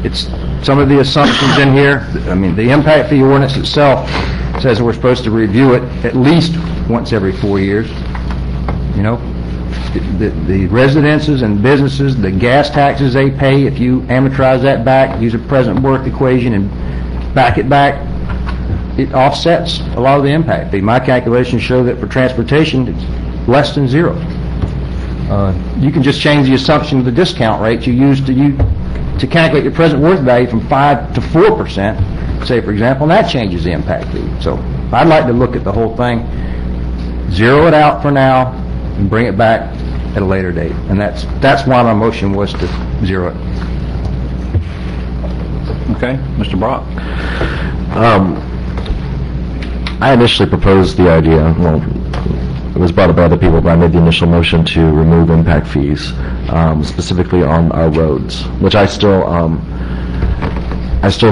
Speaker 8: It's some of the assumptions in here. I mean, the impact fee ordinance itself says that we're supposed to review it at least once every 4 years. The residences and businesses, the gas taxes they pay, if you amortize that back, use a present worth equation and back it back, it offsets a lot of the impact fee. My calculations show that for transportation, it's less than zero. You can just change the assumption of the discount rate you use to calculate your present worth value from 5 to 4%, say, for example, and that changes the impact fee. So I'd like to look at the whole thing. zero it out for now and bring it back at a later date. And that's why my motion was to zero it.
Speaker 1: Okay, Mr. Brock?
Speaker 5: I initially proposed the idea, well, it was brought up by other people, but I made the initial motion to remove impact fees, specifically on our roads, which I still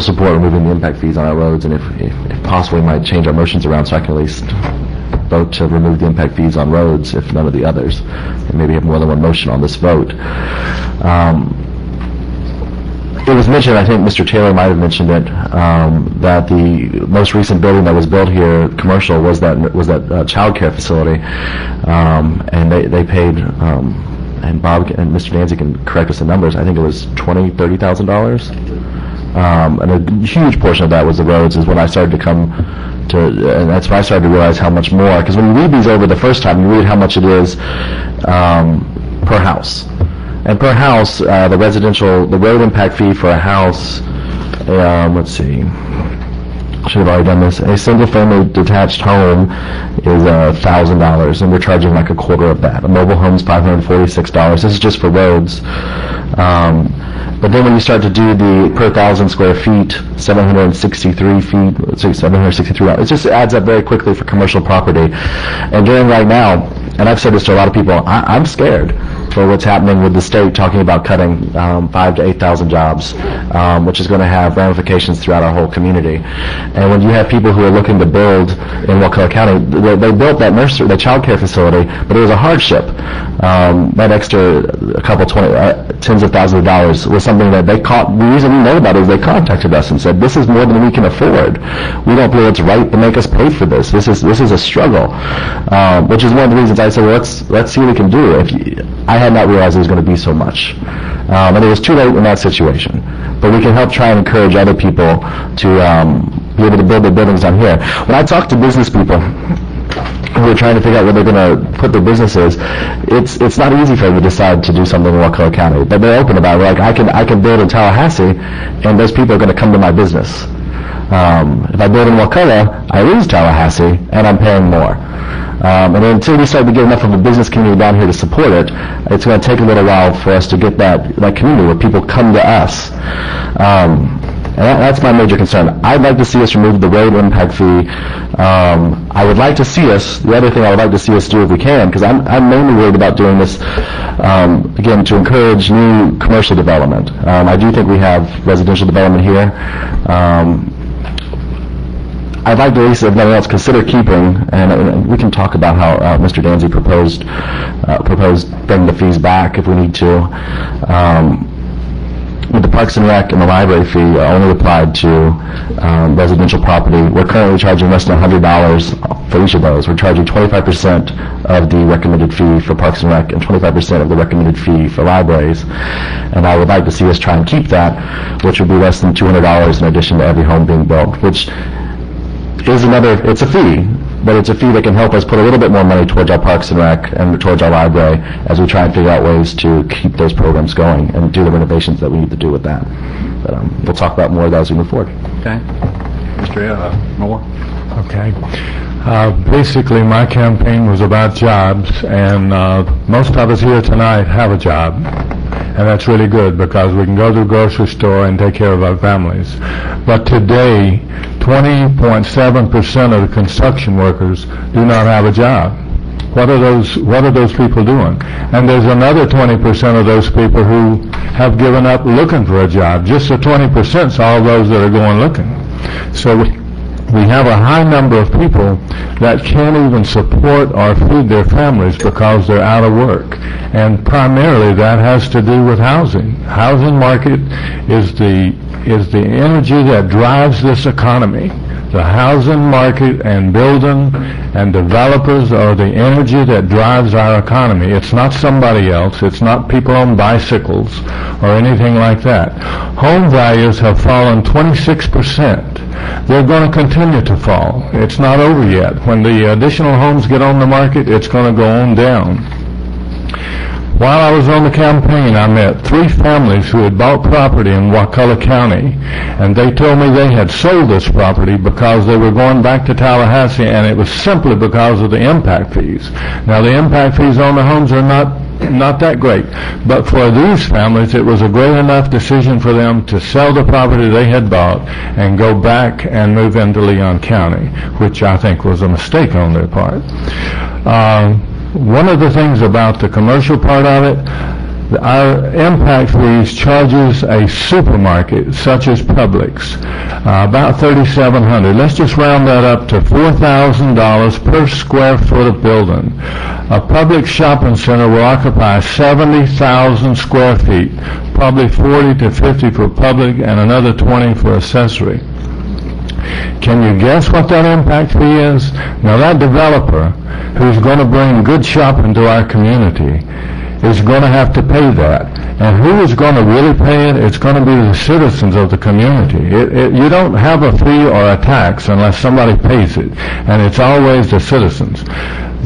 Speaker 5: support removing the impact fees on our roads, and if possible, we might change our motions around so I can at least vote to remove the impact fees on roads, if none of the others, and maybe have more than one motion on this vote. It was mentioned, I think Mr. Taylor might have mentioned it, that the most recent building that was built here, commercial, was that child care facility, and they paid, and Bob and Mr. Danzy can correct us the numbers, I think it was $20,000-$30,000. And a huge portion of that was the roads, is when I started to come to, and that's when I started to realize how much more, because when you read these over the first time, you read how much it is per house. And per house, the road impact fee for a house, let's see, should have already done this. A single-family detached home is $1,000, and we're charging like a quarter of that. A mobile home's $546. This is just for roads. But then when you start to do the per 1,000 square feet, 763 feet, $763, it just adds up very quickly for commercial property. And during right now, and I've said this to a lot of people, I'm scared for what's happening with the state talking about cutting 5,000 to 8,000 jobs, which is going to have ramifications throughout our whole community. And when you have people who are looking to build in Wakulla County, they built that nursery, the child care facility, but it was a hardship. That extra tens of thousands of dollars was something that they caught. The reason we know about it is they contacted us and said, this is more than we can afford. We don't believe it's right to make us pay for this. This is a struggle, which is one of the reasons I said, well, let's see what we can do. I had not realized it was going to be so much. And it was too late in that situation. But we can help try and encourage other people to be able to build their buildings on here. When I talk to business people who are trying to figure out where they're going to put their businesses, it's not easy for them to decide to do something in Wakulla County. But they're open about it. Like, I can build in Tallahassee, and those people are going to come to my business. If I build in Wakulla, I lose Tallahassee, and I'm paying more. And until we start to get enough of a business community down here to support it, it's going to take a little while for us to get that community where people come to us. And that's my major concern. I'd like to see us remove the road impact fee. I would like to see us, the other thing I would like to see us do if we can, because I'm mainly worried about doing this, again, to encourage new commercial development. I do think we have residential development here. I'd like to, at least if nothing else, consider keeping, and we can talk about how Mr. Danzy proposed bringing the fees back if we need to. With the Parks and Rec and the library fee only applied to residential property. We're currently charging less than $100 for each of those. We're charging 25% of the recommended fee for Parks and Rec and 25% of the recommended fee for libraries. And I would like to see us try and keep that, which would be less than $200 in addition to every home being built, which is it's a fee, but it's a fee that can help us put a little bit more money towards our Parks and Rec and towards our library as we try and figure out ways to keep those programs going and do the renovations that we need to do with that. But we'll talk about more of that as we move forward.
Speaker 1: Okay. Mr. Moore?
Speaker 3: Okay. Basically, my campaign was about jobs, and most of us here tonight have a job. And that's really good because we can go to the grocery store and take care of our families. But today, 20.7% of the construction workers do not have a job. What are those people doing? And there's another 20% of those people who have given up looking for a job. Just the 20% is all those that are going looking. So we have a high number of people that can't even support or feed their families because they're out of work. And primarily that has to do with housing. Housing market is the energy that drives this economy. The housing market and building and developers are the energy that drives our economy. It's not somebody else. It's not people on bicycles or anything like that. Home values have fallen 26%. They're going to continue to fall. It's not over yet. When the additional homes get on the market, it's going to go on down. While I was on the campaign, I met 3 families who had bought property in Wakulla County, and they told me they had sold this property because they were going back to Tallahassee, and it was simply because of the impact fees. Now, the impact fees on the homes are not that great, but for these families, it was a great enough decision for them to sell the property they had bought and go back and move into Leon County, which I think was a mistake on their part. One of the things about the commercial part of it, our impact fees charges a supermarket such as Publix about $3,700. Let's just round that up to $4,000 per square foot of building. A Publix shopping center will occupy 70,000 square feet, probably 40 to 50 for public and another 20 for accessory. Can you guess what that impact fee is? Now, that developer who's going to bring good shopping to our community is going to have to pay that. And who is going to really pay it? It's going to be the citizens of the community. You don't have a fee or a tax unless somebody pays it, and it's always the citizens.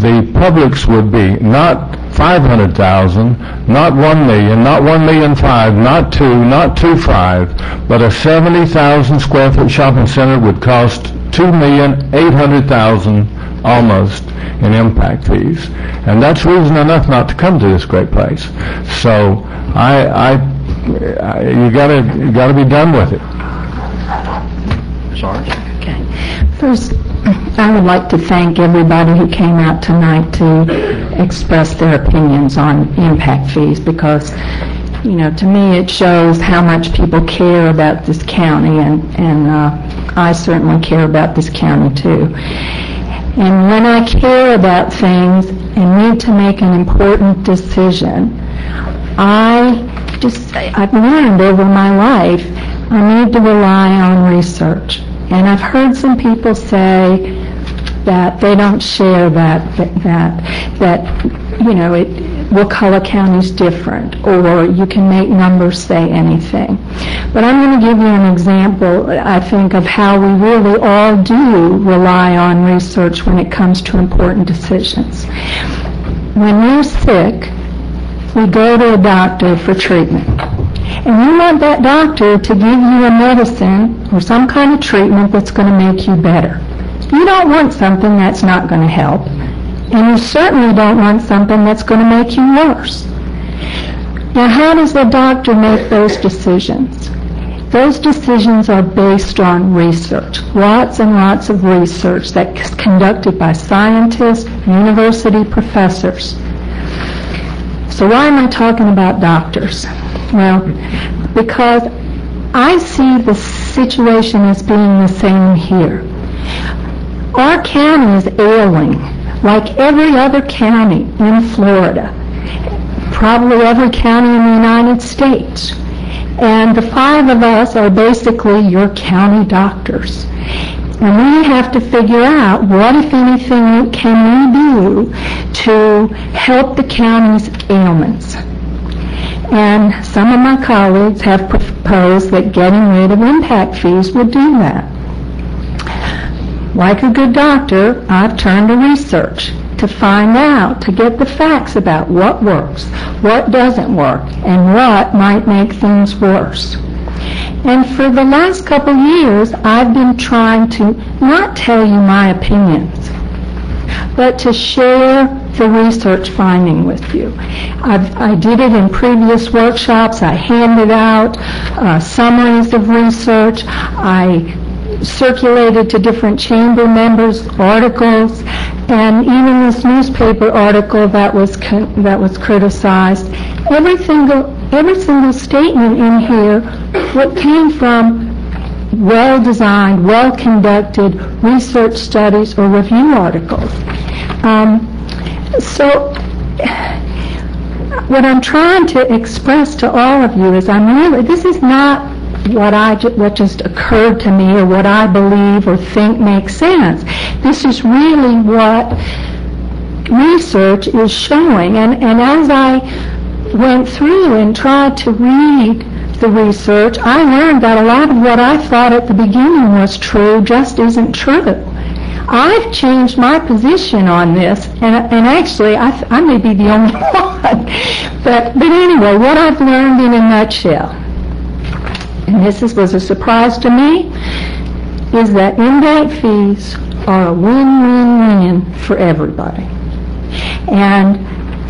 Speaker 3: The Publix would be not 500,000, not 1 million, not 1,000,005, not 2, not 2.5, but a 70,000 square foot shopping center would cost 2,800,000 almost in impact fees, and that's reason enough not to come to this great place. So you gotta be done with it.
Speaker 8: Sorry.
Speaker 2: Okay. First, I would like to thank everybody who came out tonight to express their opinions on impact fees, because, you know, to me it shows how much people care about this county, and I certainly care about this county too. And when I care about things and need to make an important decision, I've learned over my life I need to rely on research. And I've heard some people say that they don't share that you know, Wakulla County's different, or you can make numbers say anything. But I'm going to give you an example, I think, of how we really all do rely on research when it comes to important decisions. When we're sick, we go to a doctor for treatment. And you want that doctor to give you a medicine or some kind of treatment that's going to make you better. You don't want something that's not going to help. And you certainly don't want something that's going to make you worse. Now, how does the doctor make those decisions? Those decisions are based on research, lots and lots of research that's conducted by scientists, university professors. So why am I talking about doctors? Well, because I see the situation as being the same here. Our county is ailing, like every other county in Florida, probably every county in the United States. And the 5 of us are basically your county doctors. And we have to figure out what, if anything, can we do to help the county's ailments. And some of my colleagues have proposed that getting rid of impact fees would do that. Like a good doctor, I've turned to research to find out, to get the facts about what works, what doesn't work, and what might make things worse. And for the last couple years, I've been trying to not tell you my opinions, but to share the research finding with you. I did it in previous workshops. I handed out summaries of research. I circulated to different chamber members articles, and even this newspaper article that was criticized. Every single statement in here, what came from well-designed, well-conducted research studies or review articles. So what I'm trying to express to all of you is this is not what just occurred to me or what I believe or think makes sense. This is really what research is showing. And as I went through and tried to read the research, I learned that a lot of what I thought at the beginning was true just isn't true. I've changed my position on this, and actually, I may be the only one. But anyway, what I've learned in a nutshell, and this was a surprise to me, is that impact fees are a win-win-win for everybody. And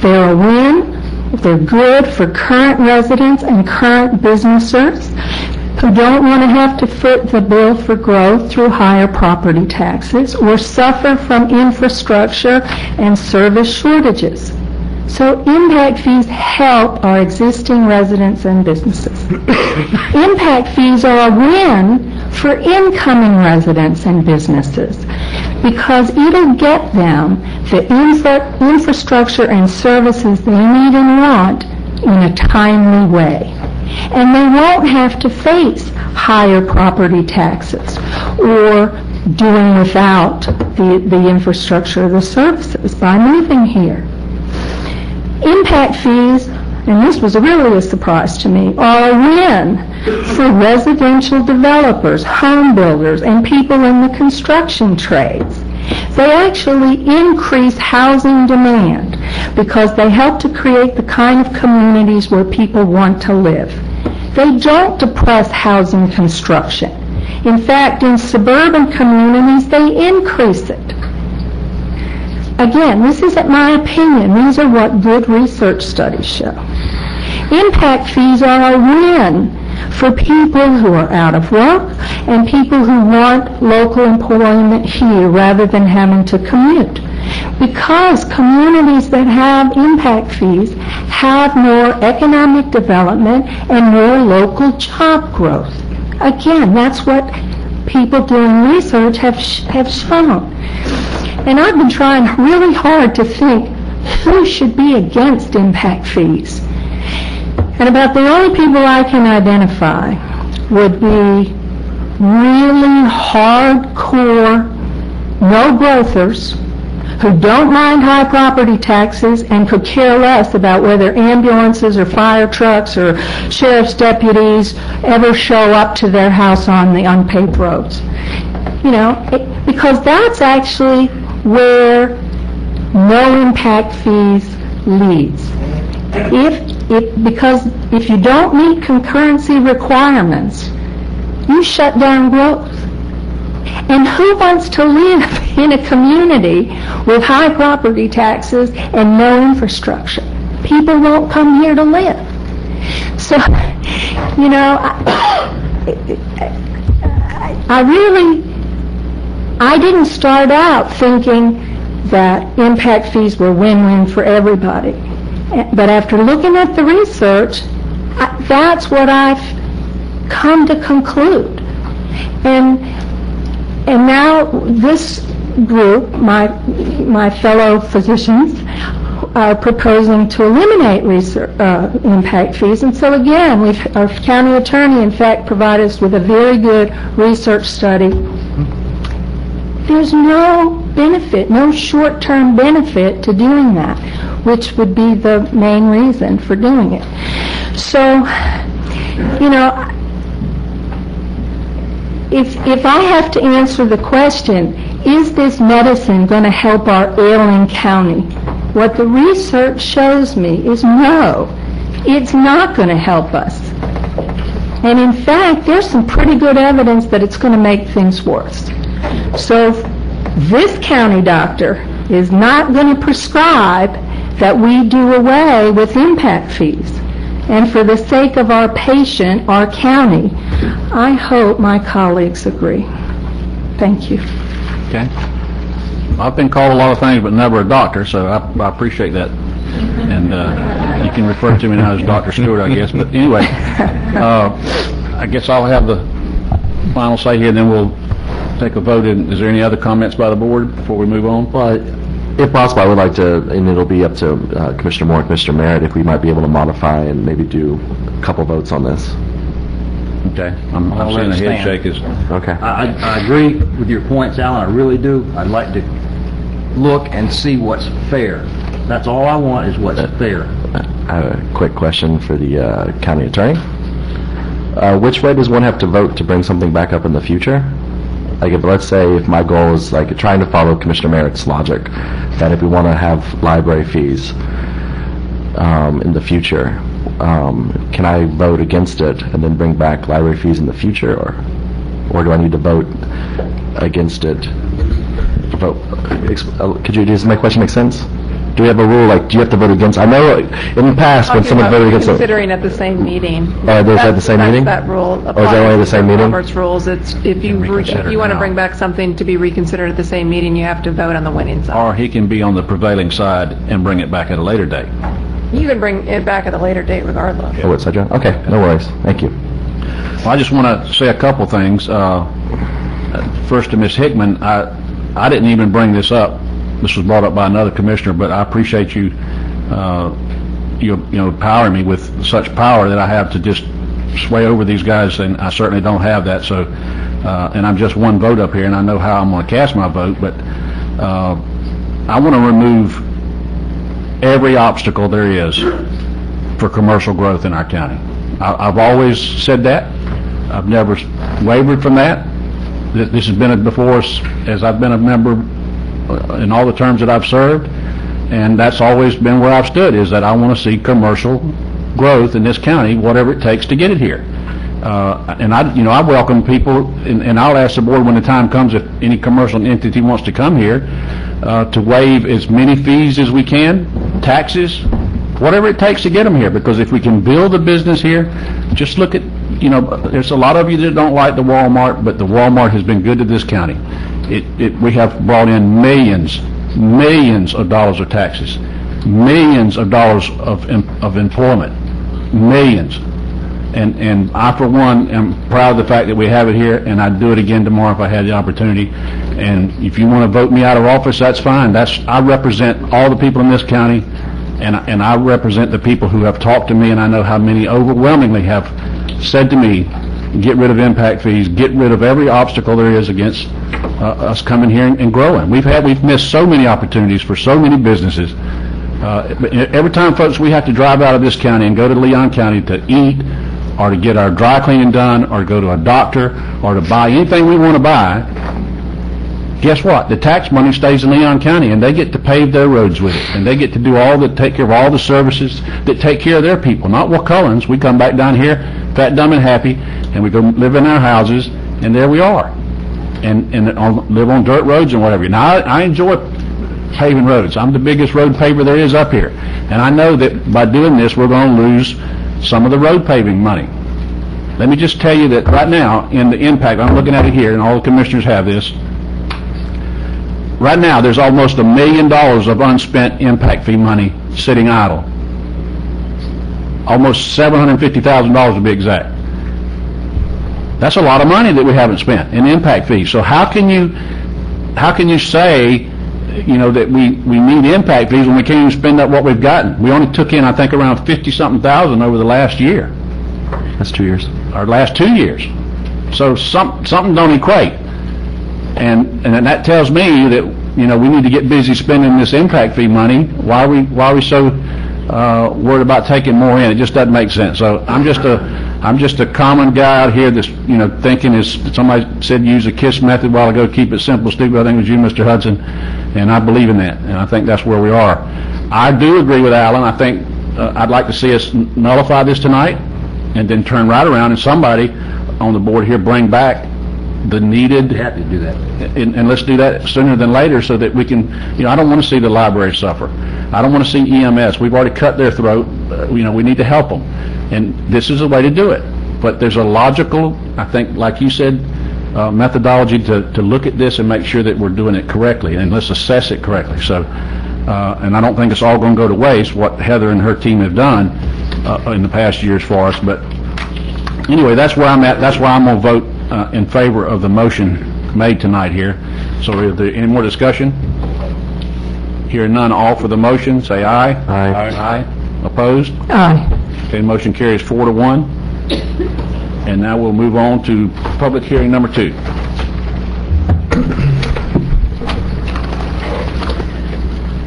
Speaker 2: they're a win, they're good for current residents and current businesses who don't want to have to foot the bill for growth through higher property taxes or suffer from infrastructure and service shortages. So impact fees help our existing residents and businesses. Impact fees are a win for incoming residents and businesses because it'll get them the infrastructure and services they need and want in a timely way. And they won't have to face higher property taxes or doing without the infrastructure or the services by moving here. Impact fees, and this was really a surprise to me, are a win for residential developers, home builders, and people in the construction trades. They actually increase housing demand because they help to create the kind of communities where people want to live. They don't depress housing construction. In fact, in suburban communities, they increase it. Again, this isn't my opinion. These are what good research studies show. Impact fees are a win for people who are out of work and people who want local employment here rather than having to commute. Because communities that have impact fees have more economic development and more local job growth. Again, that's what people doing research have shown. And I've been trying really hard to think who should be against impact fees. And about the only people I can identify would be really hardcore no-growthers who don't mind high property taxes and could care less about whether ambulances or fire trucks or sheriff's deputies ever show up to their house on the unpaved roads. You know, because that's actually where no impact fees leads. Because if you don't meet concurrency requirements, you shut down growth. And who wants to live in a community with high property taxes and no infrastructure? People won't come here to live. So, you know, I didn't start out thinking that impact fees were win-win for everybody. But after looking at the research, that's what I've come to conclude. And now this group, my fellow physicians, are proposing to eliminate impact fees. And so again, our county attorney, in fact, provided us with a very good research study. There's no benefit, no short-term benefit to doing that, which would be the main reason for doing it. So, you know, if I have to answer the question, is this medicine going to help our ailing county? What the research shows me is no, it's not going to help us. And in fact, there's some pretty good evidence that it's going to make things worse. So this county doctor is not going to prescribe that we do away with impact fees. And for the sake of our patient, our county, I hope my colleagues agree. Thank you.
Speaker 1: Okay. I've been called a lot of things, but never a doctor, so I appreciate that. And you can refer to me now as Dr. Stewart, I guess. But anyway, I guess I'll have the final say here, and then we'll take a vote. Is there any other comments by the board before we move on?
Speaker 20: Well, if possible, I would like to, and it'll be up to Commissioner Moore and Commissioner Merritt, if we might be able to modify and maybe do a couple votes on this.
Speaker 1: Okay. I'm seeing a head shake.
Speaker 20: Okay.
Speaker 8: I agree with your points, Alan. I really do. I'd like to look and see what's fair. That's all I want is what's fair.
Speaker 20: I have a quick question for the county attorney. Which way does one have to vote to bring something back up in the future? like, if, let's say, if my goal is, like, trying to follow Commissioner Merritt's logic, that if we want to have library fees in the future, can I vote against it and then bring back library fees in the future, or do I need to vote against it? Does my question make sense? Do we have a rule, like, do you have to vote against? I know in the past when someone voted against it.
Speaker 10: Considering at the same meeting.
Speaker 20: There's at the same meeting?
Speaker 10: That's that rule.
Speaker 20: Oh, is that only the same meeting?
Speaker 10: Robert's rules, it's, if you want to bring back something to be reconsidered at the same meeting, you have to vote on the winning side.
Speaker 1: Or he can be on the prevailing side and bring it back at a later date.
Speaker 10: You can bring it back at a later date regardless.
Speaker 20: Oh, what's that, John? Okay, no worries. Thank you.
Speaker 1: Well, I just want to say a couple things. First to Ms. Hickman, I didn't even bring this up. This was brought up by another commissioner, but I appreciate you, empowering me with such power that I have to just sway over these guys, and I certainly don't have that. So, and I'm just one vote up here, and I know how I'm going to cast my vote, but I want to remove every obstacle there is for commercial growth in our county. I've always said that. I've never wavered from that. This has been before us as I've been a member in all the terms that I've served, and that's always been where I've stood, is that I want to see commercial growth in this county, whatever it takes to get it here. And I welcome people, and I'll ask the board when the time comes, if any commercial entity wants to come here, to waive as many fees as we can, taxes, whatever it takes to get them here, because if we can build a business here, just look at, there's a lot of you that don't like the Walmart, but the Walmart has been good to this county. We have brought in millions of dollars of taxes, millions of dollars of employment, millions. And I, for one, am proud of the fact that we have it here, and I'd do it again tomorrow if I had the opportunity. And if you want to vote me out of office, that's fine. I represent all the people in this county, and I represent the people who have talked to me, and I know how many overwhelmingly have said to me, get rid of impact fees, get rid of every obstacle there is against us coming here and growing. We've missed so many opportunities for so many businesses. Every time, folks, we have to drive out of this county and go to Leon County to eat, or to get our dry cleaning done, or go to a doctor, or to buy anything we want to buy, guess what? The tax money stays in Leon County, and they get to pave their roads with it, and they get to do take care of all the services that take care of their people, not Wakullans. We come back down here, fat, dumb, and happy, and we go live in our houses, and there we are, and live on dirt roads and whatever. Now, I enjoy paving roads. I'm the biggest road paver there is up here, and I know that by doing this, we're going to lose some of the road paving money. Let me just tell you that right now, in the impact, I'm looking at it here, and all the commissioners have this. Right now, there's almost $1 million of unspent impact fee money sitting idle. Almost $750,000 to be exact. That's a lot of money that we haven't spent in impact fees. So how can you say, that we need impact fees when we can't even spend up what we've gotten? We only took in, I think, around 50-something thousand over the last year.
Speaker 20: That's 2 years.
Speaker 1: Our last 2 years. So something don't equate. And that tells me that, we need to get busy spending this impact fee money. Why are we so worried about taking more in? It just doesn't make sense. So I'm just a common guy out here that's, thinking, as somebody said, use the KISS method a while ago, keep it simple, stupid. I think it was you, Mr. Hudson, and I believe in that, and I think that's where we are. I do agree with Alan. I think I'd like to see us nullify this tonight and then turn right around and somebody on the board here bring back the needed.
Speaker 20: Happy to do that.
Speaker 1: And let's do that sooner than later so that we can, I don't want to see the library suffer. I don't want to see EMS. We've already cut their throat. We need to help them. And this is a way to do it. But there's a logical, I think, like you said, methodology to look at this and make sure that we're doing it correctly, and let's assess it correctly. So, and I don't think it's all going to go to waste, what Heather and her team have done in the past years for us. But anyway, that's where I'm at. That's why I'm going to vote in favor of the motion made tonight here. So is there any more discussion? Hearing none, all for the motion, say aye.
Speaker 20: Aye.
Speaker 1: Aye. Opposed?
Speaker 2: Aye.
Speaker 1: Okay, motion carries 4-1. And now we'll move on to public hearing number 2.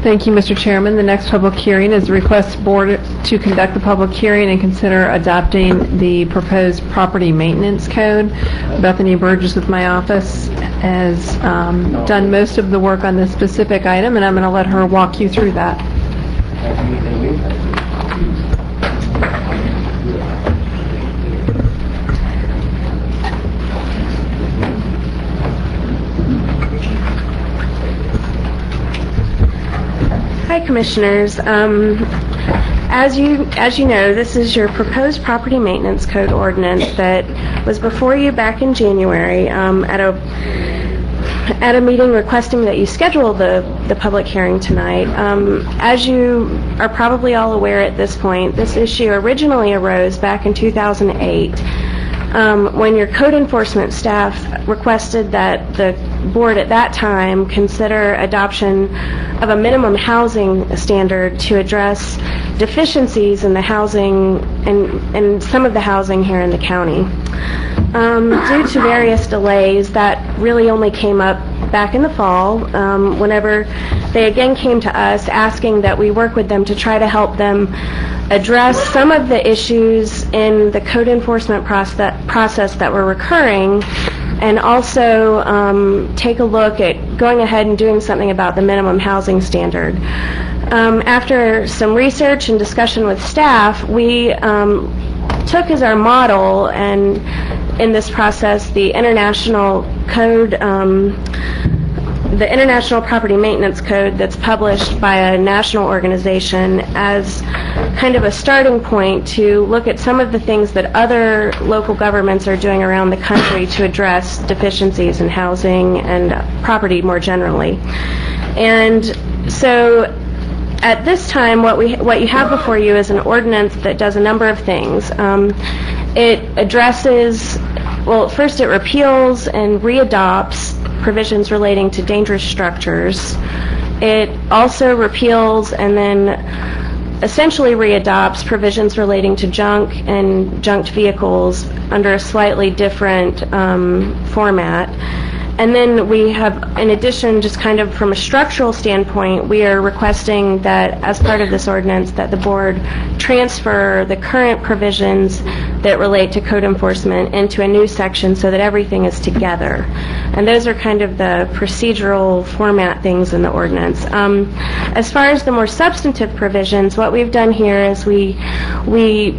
Speaker 10: Thank you, Mr. Chairman. The next public hearing is the request board to conduct the public hearing and consider adopting the proposed property maintenance code. Bethany Burgess with my office has done most of the work on this specific item, and I'm going to let her walk you through that.
Speaker 21: Hi, Commissioners. As you know, this is your proposed property maintenance code ordinance that was before you back in January at a meeting requesting that you schedule the public hearing tonight. As you are probably all aware at this point, this issue originally arose back in 2008 when your code enforcement staff requested that the board at that time consider adoption of a minimum housing standard to address deficiencies in the housing and some of the housing here in the county. Due to various delays, that really only came up back in the fall, whenever they again came to us asking that we work with them to try to help them address some of the issues in the code enforcement process that were recurring, and also take a look at going ahead and doing something about the minimum housing standard. After some research and discussion with staff, we took as our model, and in this process, the international code, the International Property Maintenance Code that's published by a national organization, as kind of a starting point to look at some of the things that other local governments are doing around the country to address deficiencies in housing and property more generally. And so at this time, what you have before you is an ordinance that does a number of things. It addresses, well, first it repeals and readopts provisions relating to dangerous structures. It also repeals and then essentially readopts provisions relating to junk and junked vehicles under a slightly different format. And then we have, in addition, just kind of from a structural standpoint, we are requesting that as part of this ordinance that the board transfer the current provisions that relate to code enforcement into a new section so that everything is together. And those are kind of the procedural format things in the ordinance. As far as the more substantive provisions, what we've done here is we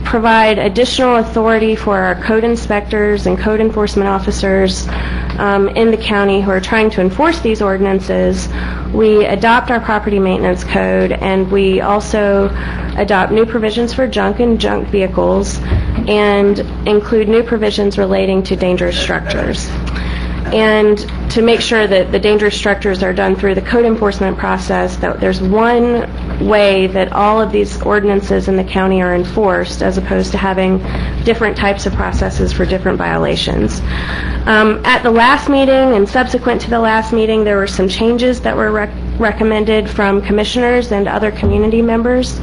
Speaker 21: provide additional authority for our code inspectors and code enforcement officers in the county who are trying to enforce these ordinances. We adopt our property maintenance code, and we also adopt new provisions for junk and junk vehicles and include new provisions relating to dangerous structures. And to make sure that the dangerous structures are done through the code enforcement process, that there's one way that all of these ordinances in the county are enforced, as opposed to having different types of processes for different violations. At the last meeting and subsequent to the last meeting, there were some changes that were recommended from commissioners and other community members.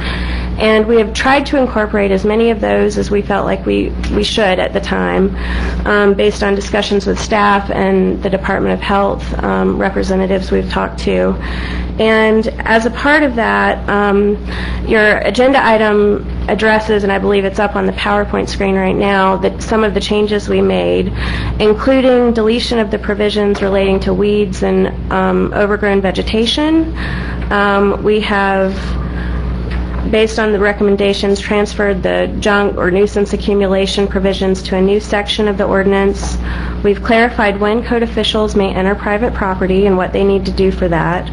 Speaker 21: And we have tried to incorporate as many of those as we felt like we should at the time, based on discussions with staff and the Department of Health representatives we've talked to. And as a part of that, your agenda item addresses, and I believe it's up on the PowerPoint screen right now, that some of the changes we made, including deletion of the provisions relating to weeds and overgrown vegetation. We have, based on the recommendations, transferred the junk or nuisance accumulation provisions to a new section of the ordinance. We've clarified when code officials may enter private property and what they need to do for that.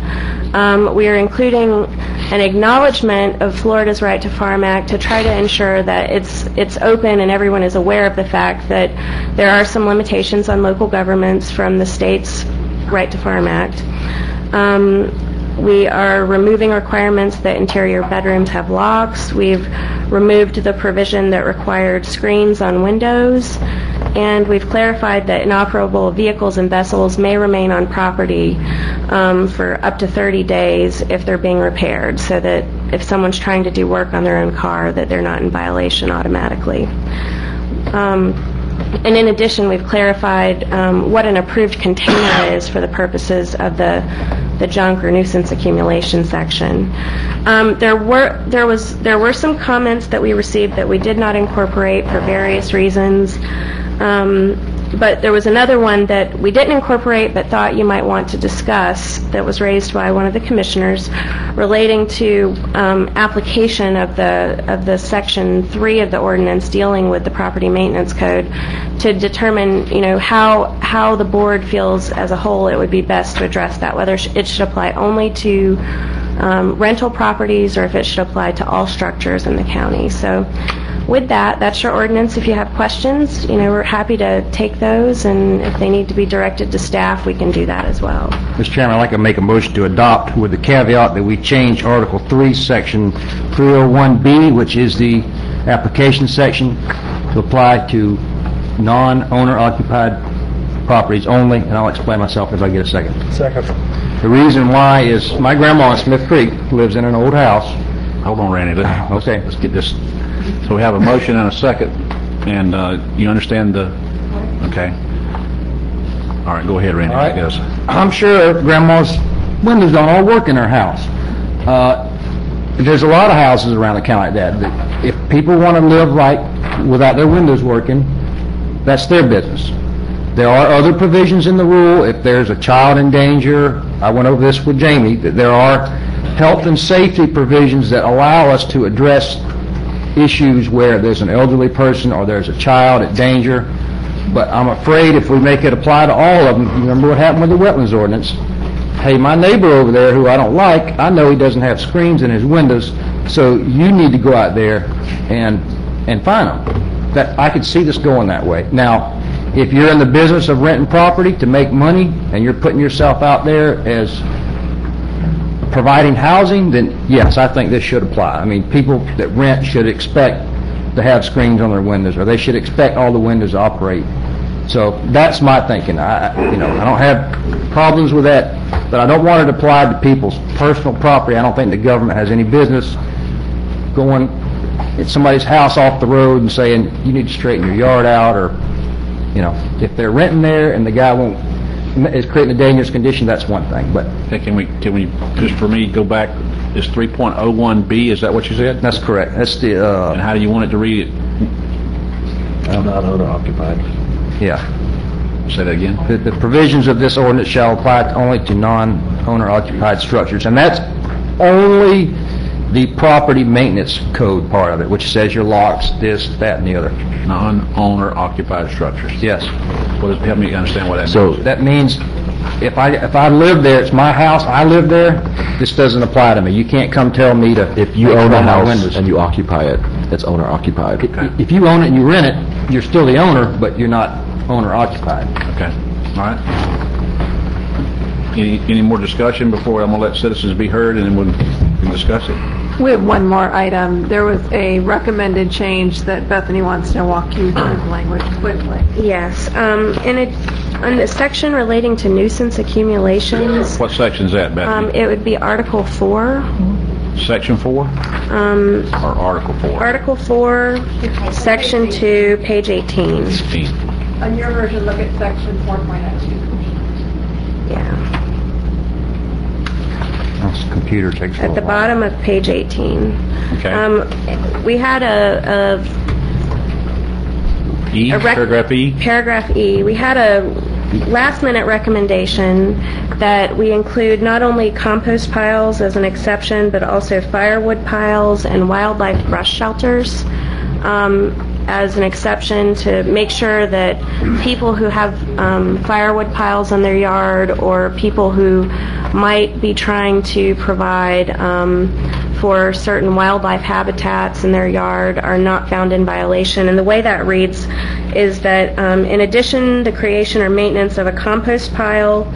Speaker 21: We are including an acknowledgement of Florida's Right to Farm Act to try to ensure that it's open and everyone is aware of the fact that there are some limitations on local governments from the state's Right to Farm Act. We are removing requirements that interior bedrooms have locks. We've removed the provision that required screens on windows. And we've clarified that inoperable vehicles and vessels may remain on property for up to 30 days if they're being repaired, so that if someone's trying to do work on their own car, that they're not in violation automatically. And in addition, we've clarified what an approved container is for the purposes of the the junk or nuisance accumulation section. There were some comments that we received that we did not incorporate for various reasons. But there was another one that we didn't incorporate but thought you might want to discuss that was raised by one of the commissioners relating to application of the section 3 of the ordinance dealing with the property maintenance code to determine, how the board feels as a whole it would be best to address that, whether it should apply only to rental properties or if it should apply to all structures in the county. So with that, that's your ordinance. If you have questions, we're happy to take those, and if they need to be directed to staff, we can do that as well.
Speaker 8: Mr. Chairman, I'd like to make a motion to adopt with the caveat that we change Article 3, Section 301B, which is the application section, to apply to non-owner occupied properties only, and I'll explain myself as I get a second.
Speaker 16: Second.
Speaker 8: The reason why is my grandma in Smith Creek lives in an old house.
Speaker 1: Hold on, Randy. Let's get this. So we have a motion and a second, and you understand the, okay. All right, go ahead, Randy, I guess.
Speaker 8: I'm sure Grandma's windows don't all work in her house. There's a lot of houses around the county like that if people want to live right without their windows working, that's their business. There are other provisions in the rule. If there's a child in danger, I went over this with Jamie, that there are health and safety provisions that allow us to address issues where there's an elderly person or there's a child at danger. But I'm afraid if we make it apply to all of them, you remember what happened with the wetlands ordinance? Hey, my neighbor over there who I don't like, I know he doesn't have screens in his windows, so you need to go out there and find them. That I could see this going that way. Now, if you're in the business of renting property to make money and you're putting yourself out there as providing housing, then yes, I think this should apply. I mean, people that rent should expect to have screens on their windows, or they should expect all the windows to operate. So that's my thinking. I don't have problems with that, but I don't want it applied to people's personal property. I don't think the government has any business going at somebody's house off the road and saying you need to straighten your yard out, or if they're renting there and the guy is creating a dangerous condition, that's one thing. But
Speaker 1: can we just for me go back? Is 3.01B? Is that what you said?
Speaker 8: That's correct. That's the.
Speaker 1: And how do you want it to read it?
Speaker 8: Not owner occupied. Yeah.
Speaker 1: Say that again.
Speaker 8: The provisions of this ordinance shall apply only to non-owner occupied structures, and that's only the property maintenance code part of it, which says your locks, this, that, and the other.
Speaker 1: Non-owner occupied structures.
Speaker 8: Yes.
Speaker 1: Help me understand what that means.
Speaker 8: So that means if I live there, it's my house, I live there, this doesn't apply to me. You can't come tell me to.
Speaker 20: If you own a house and you occupy it, it's owner occupied.
Speaker 8: If you own it and you rent it, you're still the owner, but you're not owner occupied.
Speaker 1: Okay. All right. Any more discussion before I'm going to let citizens be heard, and then we can discuss it?
Speaker 10: We have one more item. There was a recommended change that Bethany wants to walk you through the language quickly.
Speaker 21: Yes. On the section relating to nuisance accumulations.
Speaker 1: What section is that, Bethany?
Speaker 21: It would be Article 4.
Speaker 1: Section 4? Or Article 4?
Speaker 21: Article 4, Section 2, page 18.
Speaker 1: 18.
Speaker 10: On your version, look at section 4.02.
Speaker 21: Yeah.
Speaker 8: Computer takes
Speaker 21: At the bottom of page 18.
Speaker 1: Okay.
Speaker 21: We had
Speaker 1: paragraph E?
Speaker 21: Paragraph E. We had a last-minute recommendation that we include not only compost piles as an exception, but also firewood piles and wildlife brush shelters as an exception, to make sure that people who have firewood piles in their yard, or people who might be trying to provide for certain wildlife habitats in their yard are not found in violation. And the way that reads is that in addition, the creation or maintenance of a compost pile,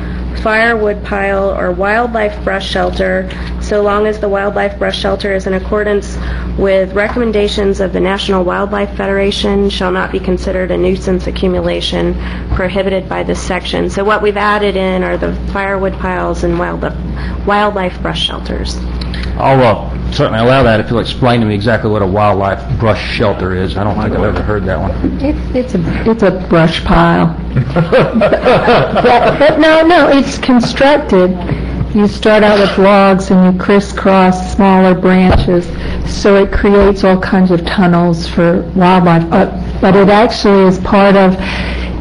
Speaker 21: firewood pile, or wildlife brush shelter, so long as the wildlife brush shelter is in accordance with recommendations of the National Wildlife Federation, shall not be considered a nuisance accumulation prohibited by this section. So what we've added in are the firewood piles and wildlife brush shelters.
Speaker 8: I'll certainly allow that if you'll explain to me exactly what a wildlife brush shelter is. I don't think I've ever heard that one.
Speaker 2: It's a brush pile. but no, it's constructed you start out with logs and you crisscross smaller branches, so it creates all kinds of tunnels for wildlife. But it actually is part of,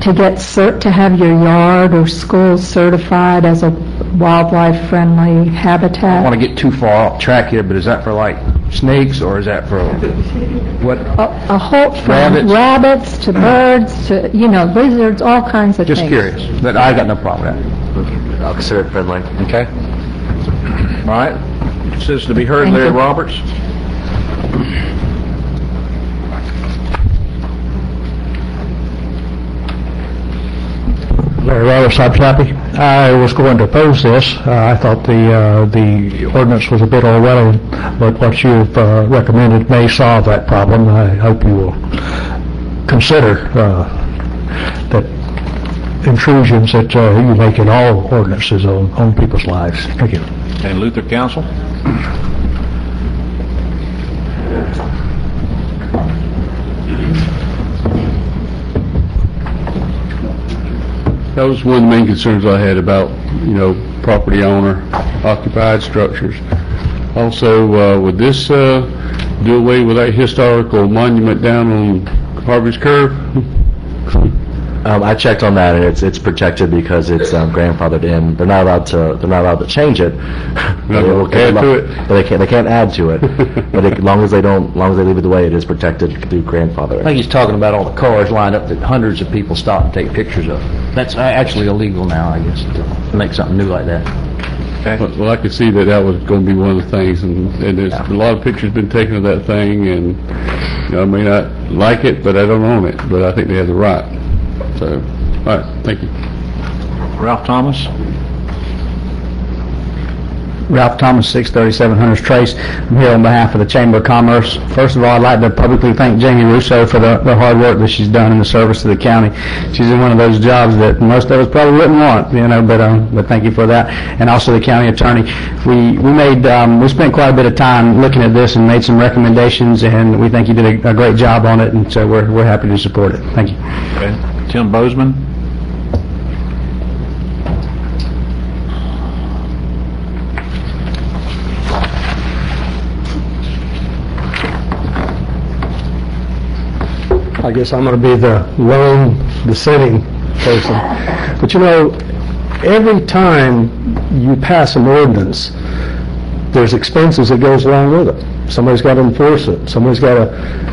Speaker 2: to get to have your yard or school certified as a wildlife-friendly habitat.
Speaker 8: I don't want to get too far off track here, but is that for like snakes or is that for what?
Speaker 2: A whole, from rabbits to birds to, lizards, all kinds of
Speaker 8: Just
Speaker 2: things.
Speaker 8: curious, but I got no problem with that.
Speaker 20: I'll consider it friendly.
Speaker 8: Okay.
Speaker 1: All right. Citizens to be heard,
Speaker 2: Thank
Speaker 1: Larry
Speaker 2: you.
Speaker 1: Roberts.
Speaker 13: Larry Roberts, Happy. I was going to oppose this. I thought the ordinance was a bit Orwellian, but what you've recommended may solve that problem. I hope you will consider that intrusions that you make in all ordinances on people's lives. Thank you.
Speaker 1: And Luther Council.
Speaker 4: That was one of the main concerns I had about, property owner occupied structures. Also, would this do away with that historical monument down on Harvey's Curve?
Speaker 20: I checked on that, and it's protected because it's grandfathered in. They're not allowed to change it.
Speaker 4: Add to it.
Speaker 20: But they can't add to it. But as long as they leave it the way it is protected through grandfathering.
Speaker 8: I think he's talking about all the cars lined up that hundreds of people stop and take pictures of. That's actually illegal now, I guess, to make something new like that.
Speaker 4: Okay. Well, I could see that was going to be one of the things, and there's a lot of pictures been taken of that thing, and I may not like it, but I don't own it, but I think they have the right. So, all right, thank you.
Speaker 1: Ralph Thomas.
Speaker 14: Ralph Thomas, 637 Hunters Trace. I'm here on behalf of the Chamber of Commerce. First of all, I'd like to publicly thank Jamie Russo for the hard work that she's done in the service to the county. She's in one of those jobs that most of us probably wouldn't want, but thank you for that. And also the county attorney. We spent quite a bit of time looking at this and made some recommendations, and we think you did a great job on it, and so we're happy to support it. Thank you.
Speaker 1: Okay. Tim Bozeman.
Speaker 15: I guess I'm going to be the lone dissenting person. But every time you pass an ordinance, there's expenses that goes along with it. Somebody's got to enforce it. Somebody's got to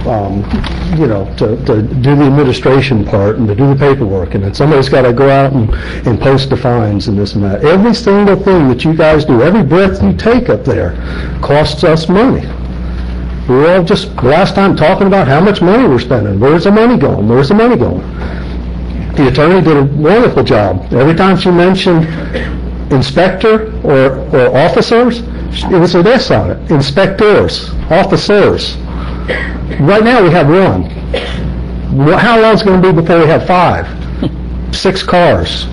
Speaker 15: to do the administration part and to do the paperwork, and then somebody's got to go out and post the fines and this and that. Every single thing that you guys do, every breath you take up there, costs us money. We were all just last time talking about how much money we're spending. Where's the money going? Where's the money going? The attorney did a wonderful job. Every time she mentioned inspector or officers, it was an S on it. Inspectors, officers. Right now we have one. How long is it going to be before we have 5, 6 cars?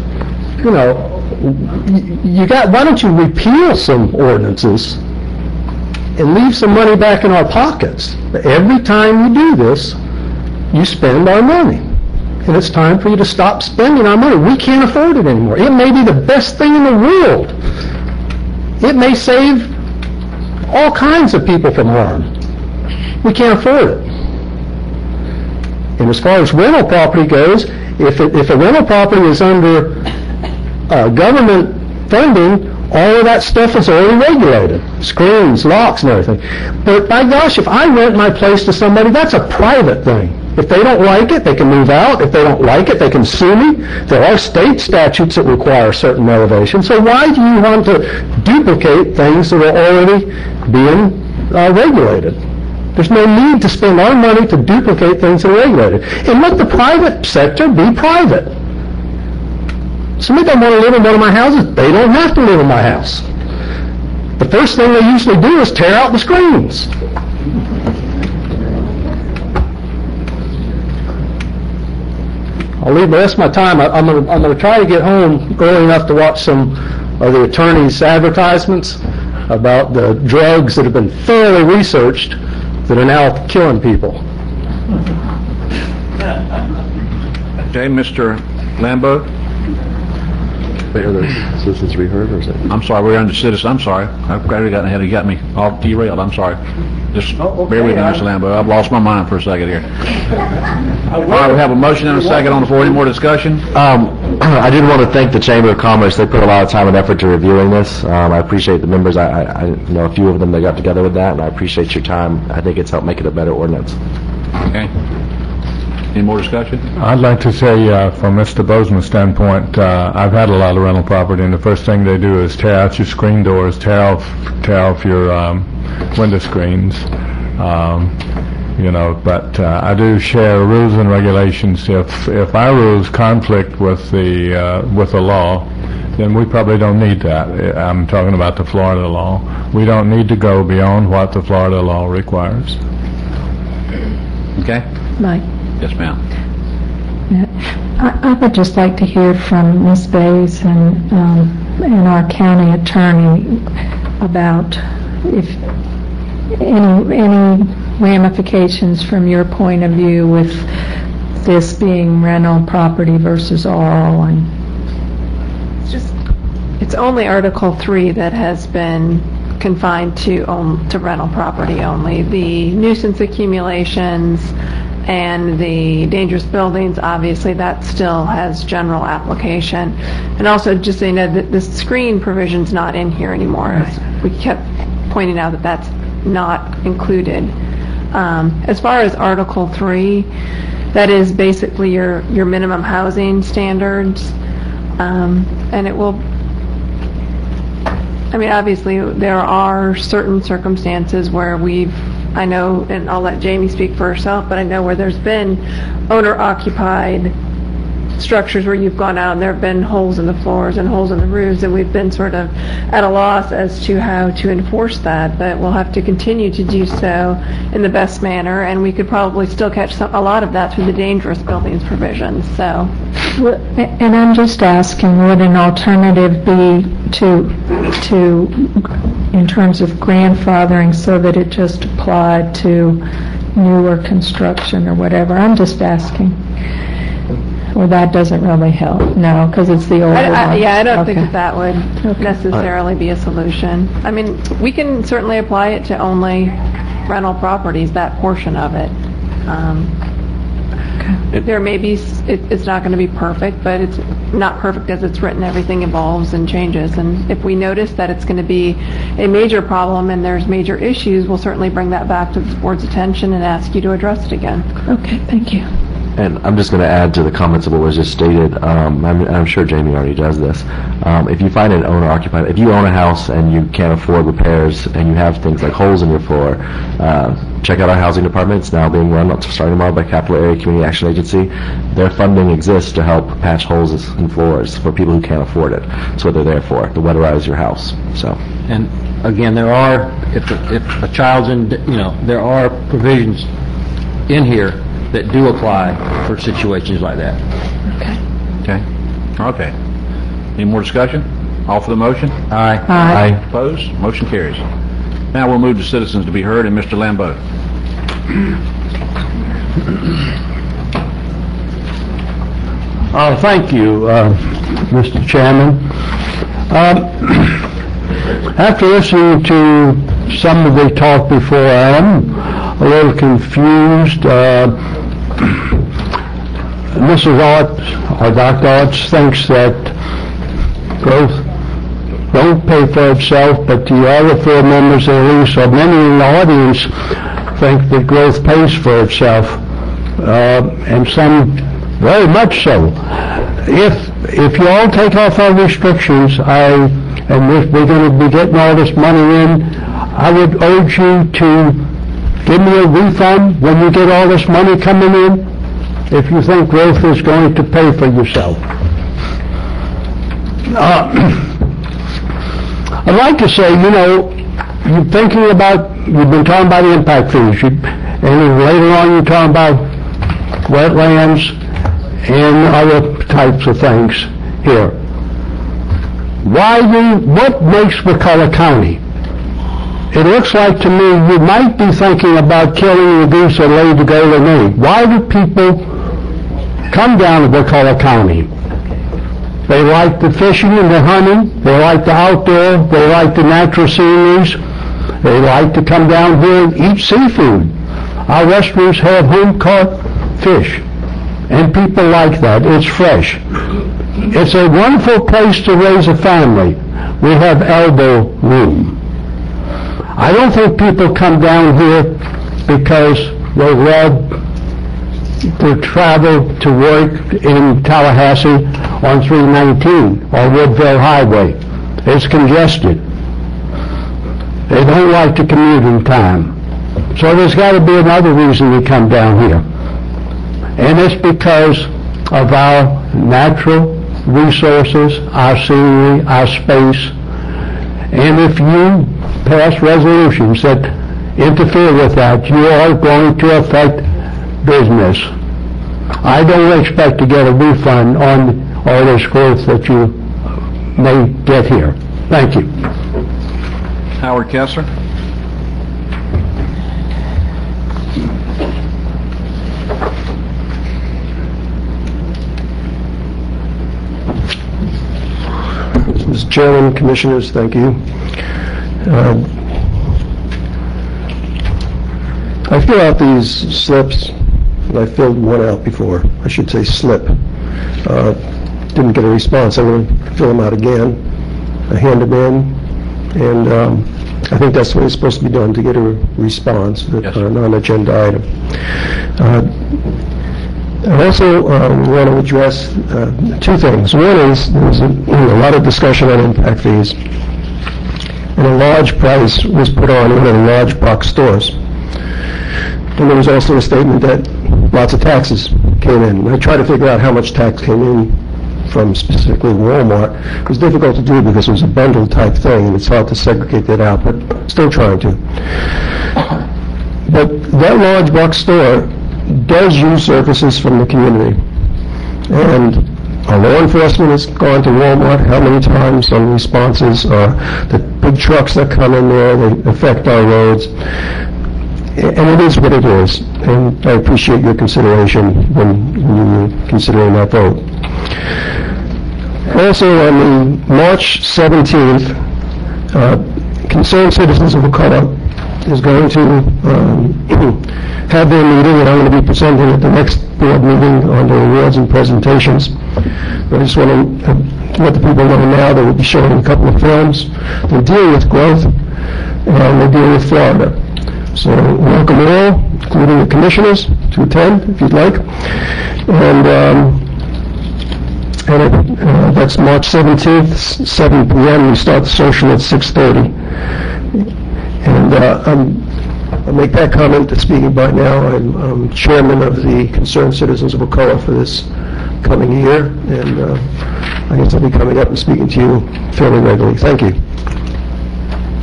Speaker 15: Why don't you repeal some ordinances and leave some money back in our pockets? Every time you do this, you spend our money. And it's time for you to stop spending our money. We can't afford it anymore. It may be the best thing in the world. It may save all kinds of people from harm. We can't afford it. And as far as rental property goes, if a rental property is under government funding, all of that stuff is already regulated. Screens, locks, and everything. But by gosh, if I rent my place to somebody, that's a private thing. If they don't like it, they can move out. If they don't like it, they can sue me. There are state statutes that require certain renovation. So why do you want to duplicate things that are already being regulated? There's no need to spend our money to duplicate things that are regulated. And let the private sector be private. Somebody doesn't want to live in one of my houses, they don't have to live in my house. The first thing they usually do is tear out the screens. I'll leave the rest of my time. I'm going to try to get home early enough to watch some of the attorney's advertisements about the drugs that have been thoroughly researched that are now killing people.
Speaker 1: Okay, Mr. Lambeau.
Speaker 20: Wait, are the citizens to be heard, or is it?
Speaker 1: I'm sorry, we're under citizen, I'm sorry. I've already gotten ahead, you got me all derailed, I'm sorry. Just bear with me, Mr. Lambo, I've lost my mind for a second here. All right, we have a motion and a second on the floor. Any more discussion?
Speaker 20: I did want to thank the Chamber of Commerce. They put a lot of time and effort to reviewing this. I appreciate the members. I know a few of them that got together with that, and I appreciate your time. I think it's helped make it a better ordinance.
Speaker 1: Okay. Any more discussion?
Speaker 3: I'd like to say, from Mr. Bozeman's standpoint, I've had a lot of rental property, and the first thing they do is tear out your screen doors, tear off your window screens. But I do share rules and regulations. If our rules conflict with the law, then we probably don't need that. I'm talking about the Florida law. We don't need to go beyond what the Florida law requires.
Speaker 1: Okay.
Speaker 2: Mike?
Speaker 1: Yes, ma'am.
Speaker 2: I would just like to hear from Ms. Bays and our county attorney about if any ramifications from your point of view with this being rental property versus all, and
Speaker 10: It's only Article 3 that has been confined to rental property only. The nuisance accumulations and the dangerous buildings, obviously, that still has general application. And also, just so you know, the screen provision's not in here anymore.
Speaker 2: Right.
Speaker 10: We kept pointing out that that's not included. As far as Article 3, that is basically your minimum housing standards. And it will, I mean, obviously, there are certain circumstances where I know, and I'll let Jamie speak for herself, but I know where there's been owner-occupied structures where you've gone out and there have been holes in the floors and holes in the roofs, and we've been sort of at a loss as to how to enforce that, but we'll have to continue to do so in the best manner, and we could probably still catch a lot of that through the dangerous buildings provisions, so.
Speaker 2: And I'm just asking, would an alternative be to in terms of grandfathering so that it just applied to newer construction or whatever? I'm just asking. Well, that doesn't really help, no, because it's the older one.
Speaker 10: Yeah, I don't think that would necessarily be a solution. I mean, we can certainly apply it to only rental properties, that portion of it. There may be, it's not going to be perfect, but it's not perfect as it's written. Everything evolves and changes, and if we notice that it's going to be a major problem and there's major issues, we'll certainly bring that back to the board's attention and ask you to address it again.
Speaker 2: Okay, thank you.
Speaker 20: And I'm just going to add to the comments of what was just stated. I'm sure Jamie already does this. If you find an owner-occupied, if you own a house and you can't afford repairs and you have things like holes in your floor, check out our housing department. It's now being run starting tomorrow by Capital Area Community Action Agency. Their funding exists to help patch holes in floors for people who can't afford it. That's what they're there for, to weatherize your house. So.
Speaker 8: And again, there are, if a child's in, there are provisions in here that do apply for situations like that.
Speaker 1: Okay. Any more discussion? All for the motion?
Speaker 8: Aye.
Speaker 2: Aye.
Speaker 1: Opposed? Motion carries. Now we'll move to citizens to be heard, and Mr. Lambeau.
Speaker 15: Thank you, Mr. Chairman. After listening to some of the talk before, I am a little confused. Mrs. Arts, or Dr. Arts, thinks that growth don't pay for itself, but the other four members, at least, or many in the audience, think that growth pays for itself, and some very much so. If you all take off our restrictions, and we're going to be getting all this money in, I would urge you to give me a refund when you get all this money coming in, if you think growth is going to pay for yourself. I'd like to say, you've been talking about the impact fees, and later on you're talking about wetlands and other types of things here. What makes Wakulla County? It looks like to me you might be thinking about killing the goose that laid the golden egg. Why do people come down to Wakulla County?
Speaker 13: They like the fishing and the hunting. They like the outdoor. They like the natural sceneries. They like to come down here and eat seafood. Our restaurants have home-caught fish, and people like that. It's fresh. It's a wonderful place to raise a family. We have elbow room. I don't think people come down here because they love to travel to work in Tallahassee on 319 or Woodville Highway. It's congested. They don't like to commute in time. So there's got to be another reason we come down here. And it's because of our natural resources, our scenery, our space. And if you pass resolutions that interfere with that, you are going to affect business. I don't expect to get a refund on all this growth that you may get here. Thank you.
Speaker 1: Howard Kessler.
Speaker 15: Mr. Chairman, Commissioners, thank you. I fill out these slips, and I filled one out before. I should say slip. Didn't get a response. I'm going to fill them out again. I hand them in, and I think that's the way it's supposed to be done, to get a response for a non-agenda item. I also want to address two things. One is there's a lot of discussion on impact fees, and a large price was put on one of the large box stores. And there was also a statement that lots of taxes came in. I tried to figure out how much tax came in from specifically Walmart. It was difficult to do because it was a bundle type thing, and it's hard to segregate that out, but still trying to. But that large box store does use services from the community. And our law enforcement has gone to Walmart how many times? Some responses are the big trucks that come in there, they affect our roads. And it is what it is. And I appreciate your consideration when you're considering that vote. Also, on the March 17th, Concerned Citizens of Wakulla is going to have their meeting, and I'm going to be presenting at the next board meeting on the awards and presentations. I just want to let the people know now that we'll be showing a couple of films. They deal with growth, and they deal with Florida. So welcome all, including the commissioners, to attend if you'd like. And that's March 17th, 7 p.m. We start the social at 6:30. And I'll make that comment that speaking right now. I'm chairman of the Concerned Citizens of Wakulla for this coming year, and I guess I'll be coming up and speaking to you fairly regularly. Thank you.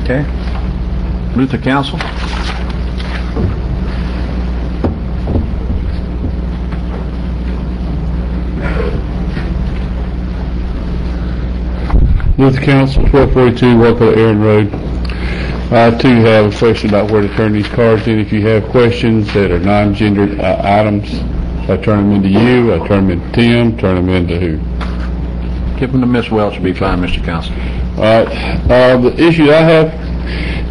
Speaker 1: Okay. Move to council.
Speaker 4: Move to council, 1242 Wakulla Aaron Road. I too have a question about where to turn these cards in. If you have questions that are non-gendered items, I turn them into you, I turn them into Tim, turn them into who?
Speaker 1: Give them to Ms. Welch, be fine, Mr. Council.
Speaker 4: All right. The issue I have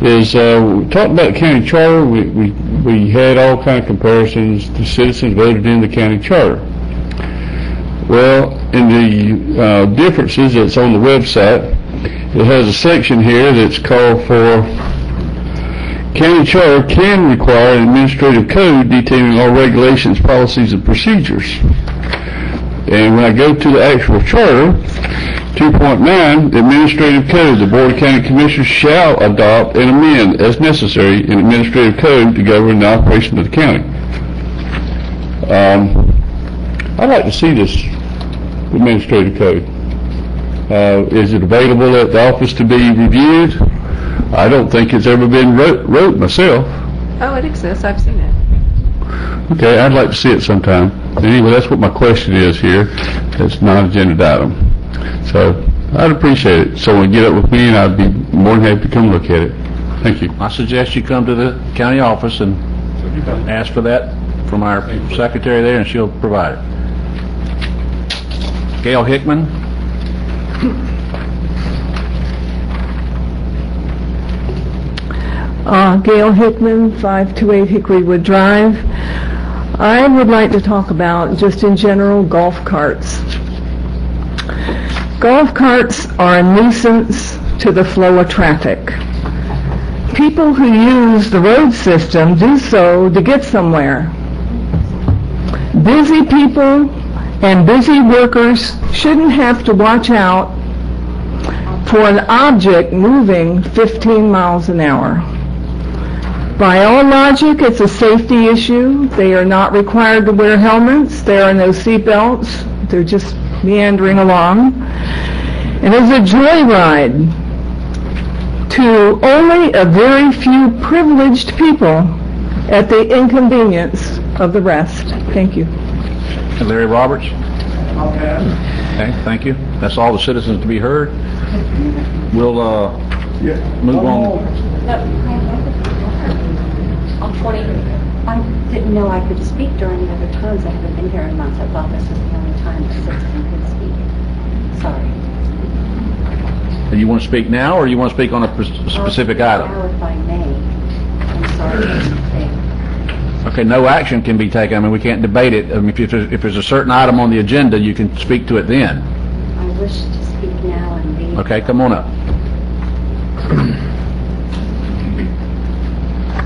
Speaker 4: is we talked about the county charter. We had all kind of comparisons. The citizens voted in the county charter. Well, in the differences that's on the website, it has a section here that's called for county charter can require an administrative code detailing all regulations, policies, and procedures. And when I go to the actual charter, 2.9, the administrative code, the Board of County Commissioners shall adopt and amend as necessary an administrative code to govern the operation of the county. I'd like to see this administrative code. Is it available at the office to be reviewed? I don't think it's ever been wrote myself.
Speaker 10: Oh, it exists. I've seen it.
Speaker 4: Okay, I'd like to see it sometime. Anyway, that's what my question is here. It's not an agenda item. So I'd appreciate it. So when you get up with me, and I'd be more than happy to come look at it. Thank you.
Speaker 1: I suggest you come to the county office and ask for that from our secretary there, and she'll provide it. Gail Hickman.
Speaker 9: Gail Hickman, 528 Hickorywood Drive. I would like to talk about, just in general, golf carts. Golf carts are a nuisance to the flow of traffic. People who use the road system do so to get somewhere. Busy people and busy workers shouldn't have to watch out for an object moving 15 miles an hour. By all logic, it's a safety issue. They are not required to wear helmets. There are no seat belts. They're just meandering along. And it's a joyride to only a very few privileged people at the inconvenience of the rest. Thank you.
Speaker 1: And Larry Roberts? Okay, thank you. That's all the citizens to be heard. We'll move on.
Speaker 22: On 20, I didn't know I could speak during the other times. I haven't been here in months. I thought this was the only time a citizen could speak. Sorry.
Speaker 1: Do you want to speak now, or you want to speak on a specific item?
Speaker 22: Now, if I may. I'm sorry.
Speaker 1: Okay, no action can be taken. I mean, we can't debate it. I mean, if there's a certain item on the agenda, you can speak to it then.
Speaker 22: I wish to speak now and be...
Speaker 1: Okay, come on up.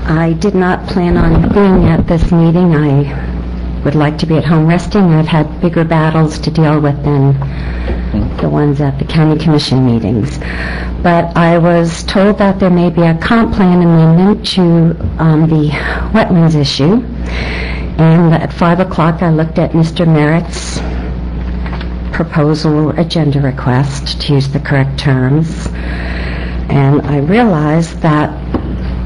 Speaker 22: I did not plan on being at this meeting. I would like to be at home resting. I've had bigger battles to deal with than the ones at the county commission meetings. But I was told that there may be a comp plan amendment to the wetlands issue. And at 5 o'clock I looked at Mr. Merritt's proposal or agenda request, to use the correct terms. And I realized that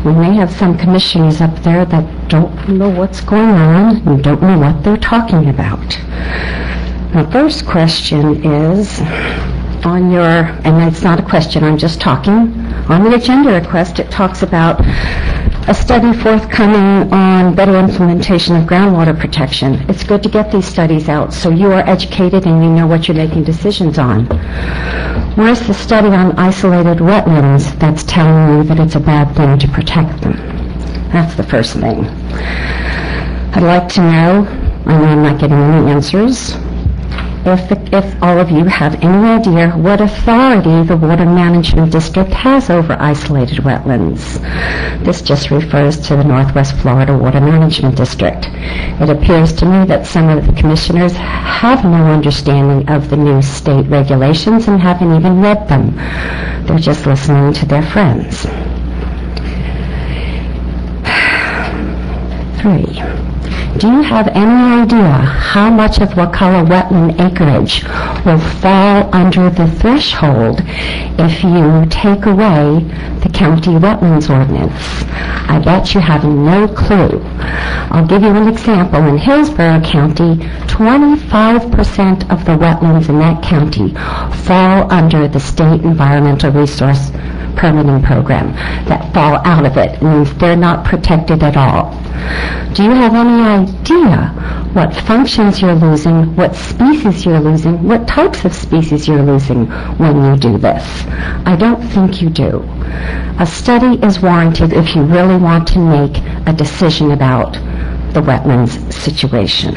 Speaker 22: we may have some commissioners up there that don't know what's going on and don't know what they're talking about. My first question is on your, and it's not a question, I'm just talking, on the agenda request it talks about a study forthcoming on better implementation of groundwater protection. It's good to get these studies out so you are educated and you know what you're making decisions on. Where's the study on isolated wetlands that's telling you that it's a bad thing to protect them? That's the first thing. I'd like to know, I know I'm not getting any answers, if all of you have any idea what authority the Water Management District has over isolated wetlands. This just refers to the Northwest Florida Water Management District. It appears to me that some of the commissioners have no understanding of the new state regulations and haven't even read them. They're just listening to their friends. 3. Do you have any idea how much of Wakulla wetland acreage will fall under the threshold if you take away the county wetlands ordinance? I bet you have no clue. I'll give you an example. In Hillsborough County, 25% of the wetlands in that county fall under the State Environmental Resource Permitting Program. That fall out of it means they're not protected at all. Do you have any idea what functions you're losing, what species you're losing, what types of species you're losing when you do this? I don't think you do. A study is warranted if you really want to make a decision about the wetlands situation.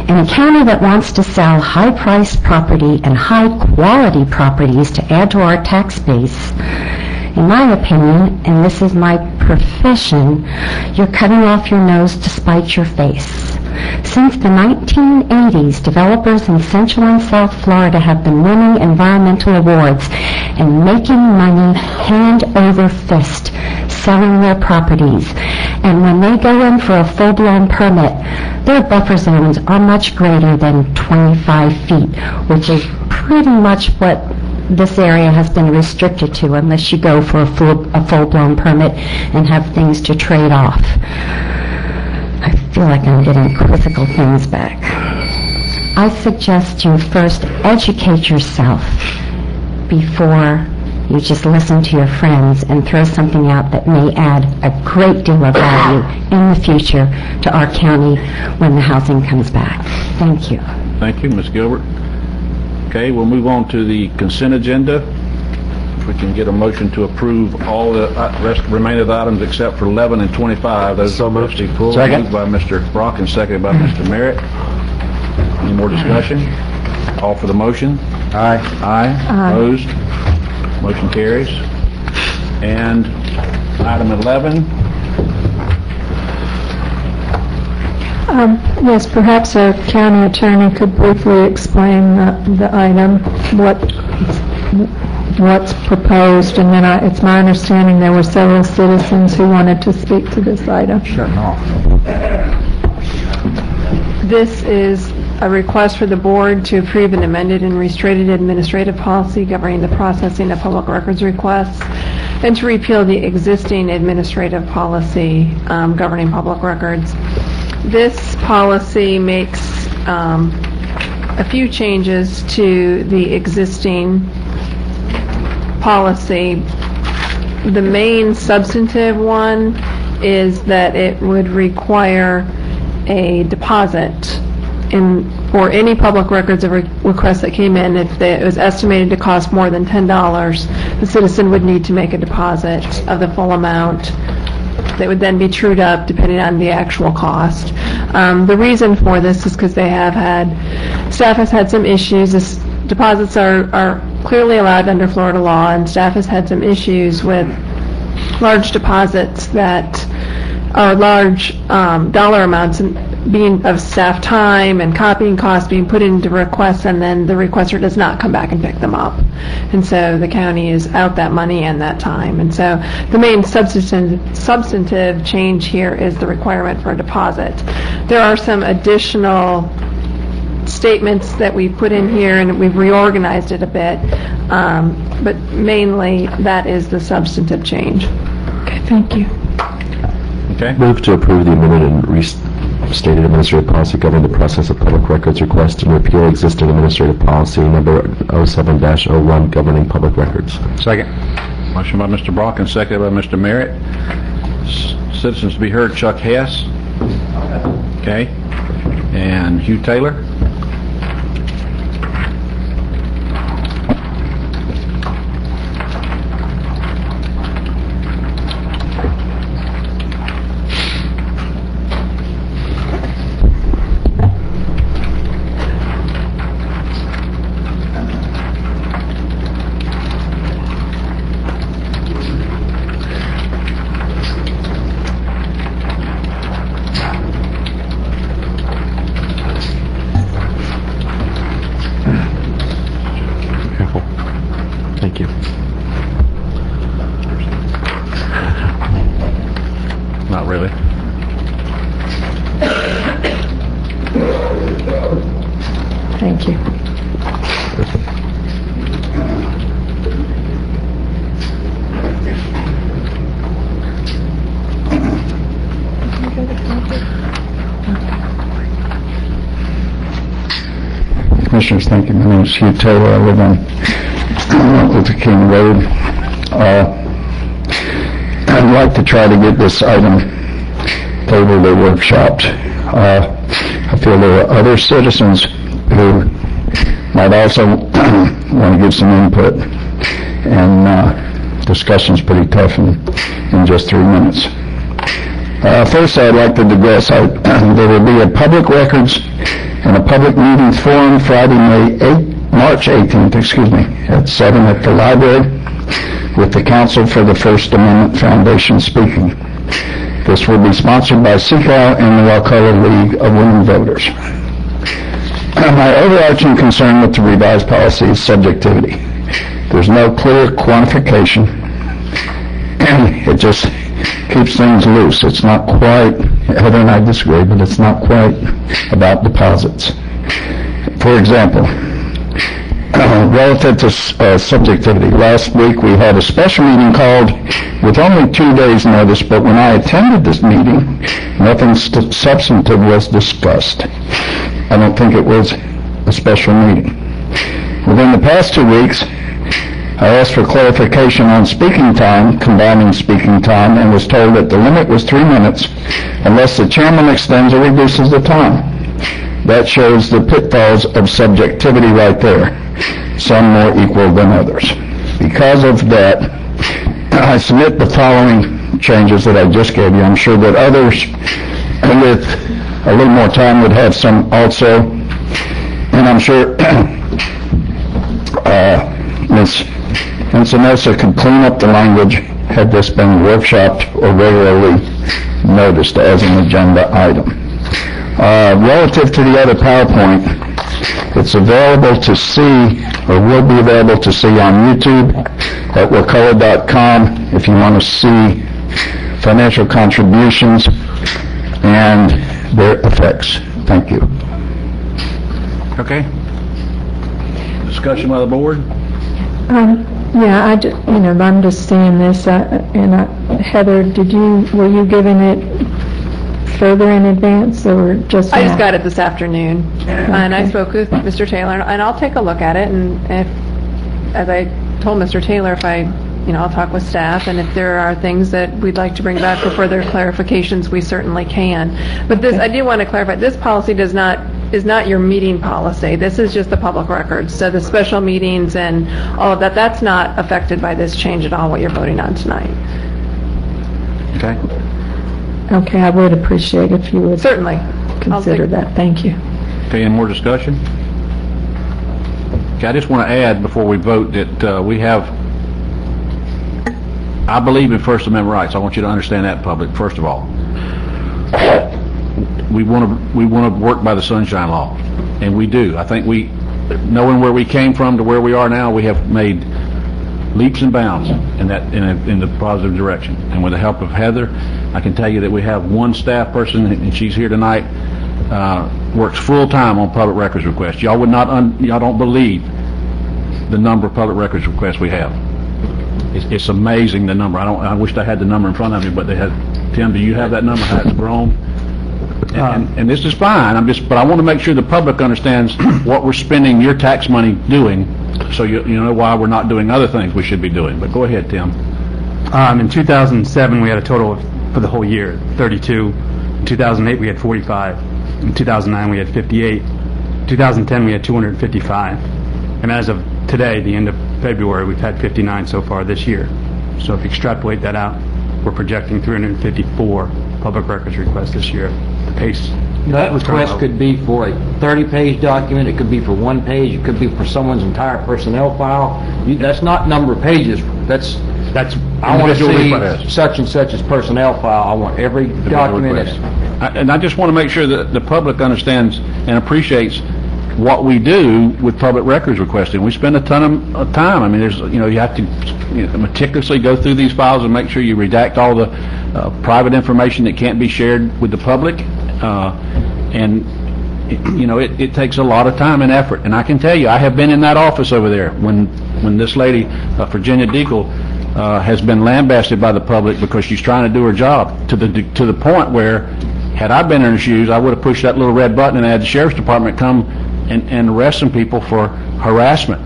Speaker 22: In a county that wants to sell high-priced property and high-quality properties to add to our tax base, in my opinion, and this is my profession, you're cutting off your nose to spite your face. Since the 1980s, developers in Central and South Florida have been winning environmental awards and making money hand over fist selling their properties. And when they go in for a full-blown permit, their buffer zones are much greater than 25 feet, which is pretty much what this area has been restricted to unless you go for a full-blown permit and have things to trade off. I feel like I'm getting quizzical things back. I suggest you first educate yourself before you just listen to your friends and throw something out that may add a great deal of value in the future to our county when the housing comes back. Thank you.
Speaker 1: Thank you, Ms. Gilbert. Okay, we'll move on to the consent agenda. If we can get a motion to approve all the remaining items except for 11 and 25. Those so moved. Second. Moved by Mr. Brock and seconded by Mr. Merritt. Any more discussion? All for the motion?
Speaker 12: Aye.
Speaker 1: Aye. Opposed? Motion carries. And item 11.
Speaker 2: Yes, perhaps our county attorney could briefly explain the item, what's proposed, and then it's my understanding there were several citizens who wanted to speak to this item.
Speaker 16: Shutting off.
Speaker 10: This is a request for the board to approve an amended and restated administrative policy governing the processing of public records requests and to repeal the existing administrative policy governing public records. This policy makes a few changes to the existing policy. The main substantive one is that it would require a deposit for any public records request that came in. If it was estimated to cost more than $10, the citizen would need to make a deposit of the full amount that would then be trued up depending on the actual cost. The reason for this is because staff has had some issues. Deposits are clearly allowed under Florida law, and staff has had some issues with large deposits that are large dollar amounts being of staff time and copying costs being put into requests, and then the requester does not come back and pick them up. And so the county is out that money and that time. And so the main substantive change here is the requirement for a deposit. There are some additional statements that we put in here, and we've reorganized it a bit, but mainly that is the substantive change.
Speaker 2: Okay, thank you.
Speaker 1: Okay.
Speaker 20: Move to approve the amended and restated administrative policy governing the process of public records requests and repeal existing administrative policy number 07-01 governing public records.
Speaker 12: Second.
Speaker 1: Motion by Mr. Brock and seconded by Mr. Merritt. Citizens to be heard, Chuck Hess. Okay. And Hugh Taylor.
Speaker 20: Thank you.
Speaker 1: Not really.
Speaker 2: Thank you.
Speaker 12: Commissioners, thank you. My name is Hugh Taylor. I live on Luther King Road. I'd like to try to get this item tabled or workshopped. I feel there are other citizens who might also want to give some input, and discussion's pretty tough in just 3 minutes. First, I'd like to digress. There will be a public records and a public meetings forum Friday, March 18th, at 7 at the library with the Council for the First Amendment Foundation speaking. This will be sponsored by CCAL and the Wakulla League of Women Voters. My overarching concern with the revised policy is subjectivity. There's no clear quantification, and it just keeps things loose. It's not quite, Heather and I disagree, but it's not quite about deposits. For example, relative to subjectivity, last week we had a special meeting called with only 2 days' notice, but when I attended this meeting, nothing substantive was discussed. I don't think it was a special meeting. Within the past 2 weeks, I asked for clarification on speaking time, combining speaking time, and was told that the limit was 3 minutes unless the chairman extends or reduces the time. That shows the pitfalls of subjectivity right there, some more equal than others. Because of that, I submit the following changes that I just gave you. I'm sure that others with a little more time would have some also, and I'm sure Ms. Encinosa could clean up the language had this been workshopped or regularly noticed as an agenda item. Relative to the other PowerPoint, it's available to see, or will be available to see on YouTube at wakulla.com if you want to see financial contributions and their effects. Thank you.
Speaker 1: Okay. Discussion by the board?
Speaker 2: Yeah, I'm just seeing this, Heather, were you giving it further in advance, or just
Speaker 10: I
Speaker 2: now?
Speaker 10: just got it this afternoon, and I spoke with Mr. Taylor, and I'll take a look at it, and if, as I told Mr. Taylor, I'll talk with staff, and if there are things that we'd like to bring back for further clarifications, we certainly can. But this, I do want to clarify, this policy is not your meeting policy. This is just the public records. So the special meetings and all of that, that's not affected by this change at all, what you're voting on tonight.
Speaker 1: Okay.
Speaker 2: Okay, I would appreciate if you would
Speaker 10: certainly
Speaker 2: consider that. Thank you.
Speaker 1: Okay, any more discussion? Okay, I just want to add before we vote that I believe in First Amendment rights. I want you to understand that, public, first of all. We want to work by the Sunshine Law, and we do. I think knowing where we came from to where we are now, we have made leaps and bounds in the positive direction. And with the help of Heather, I can tell you that we have one staff person, and she's here tonight, works full time on public records requests. Y'all don't believe the number of public records requests we have. It's amazing, the number. I wished I had the number in front of me, but Tim, do you have that number? How it's grown? And this is fine. But I want to make sure the public understands what we're spending your tax money doing, so you know why we're not doing other things we should be doing. But go ahead, Tim.
Speaker 14: In 2007, we had a total for the whole year 32. In 2008, we had 45. In 2009, we had 58. In 2010, we had 255. And as of today, the end of February, we've had 59 so far this year. So if you extrapolate that out, we're projecting 354 public records requests this year. The pace.
Speaker 8: That request could be for a 30-page document, it could be for one page, it could be for someone's entire personnel file. That's not number of pages, that's I want to see such and such as personnel file. I want every document.
Speaker 1: And I just want to make sure that the public understands and appreciates what we do with public records requesting. We spend a ton of time. I mean, you have to meticulously go through these files and make sure you redact all the private information that can't be shared with the public. It takes a lot of time and effort. And I can tell you, I have been in that office over there when this lady, Virginia Deagle, has been lambasted by the public because she's trying to do her job to the point where, had I been in her shoes, I would have pushed that little red button and had the sheriff's department come and arrest some people for harassment.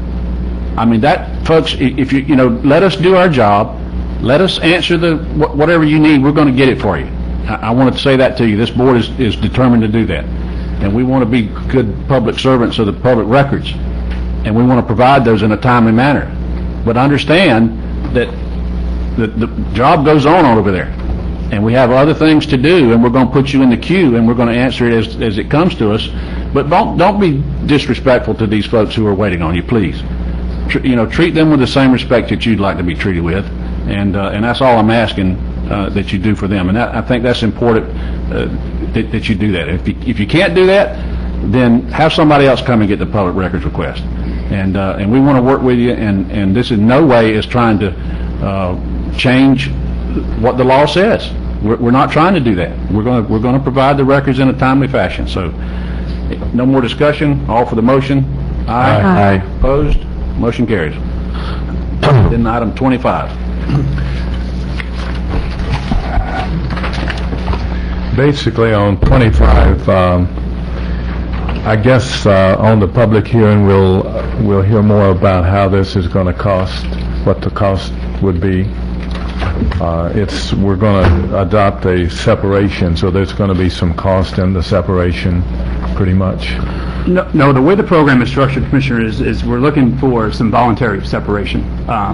Speaker 1: I mean, that, folks, if you let us do our job, let us answer whatever you need, we're going to get it for you. I wanted to say that to you. This board is determined to do that. And we want to be good public servants of the public records. And we want to provide those in a timely manner. But understand that the job goes on over there. And we have other things to do, and we're going to put you in the queue, and we're going to answer it as it comes to us. But don't be disrespectful to these folks who are waiting on you, please. Treat them with the same respect that you'd like to be treated with, and that's all I'm asking that you do for them. And I think that's important that you do that. If you can't do that, then have somebody else come and get the public records request. And we want to work with you, and this in no way is trying to change what the law says. We're not trying to do that. We're going to provide the records in a timely fashion. So, no more discussion. All for the motion. Aye.
Speaker 3: Aye.
Speaker 1: Opposed? Motion carries. Then item 25.
Speaker 3: Basically, on 25, I guess on the public hearing, we'll hear more about how this is going to cost, what the cost would be. We're going to adopt a separation, so there's going to be some cost in the separation pretty much.
Speaker 6: No, the way the program is structured, Commissioner, is we're looking for some voluntary separation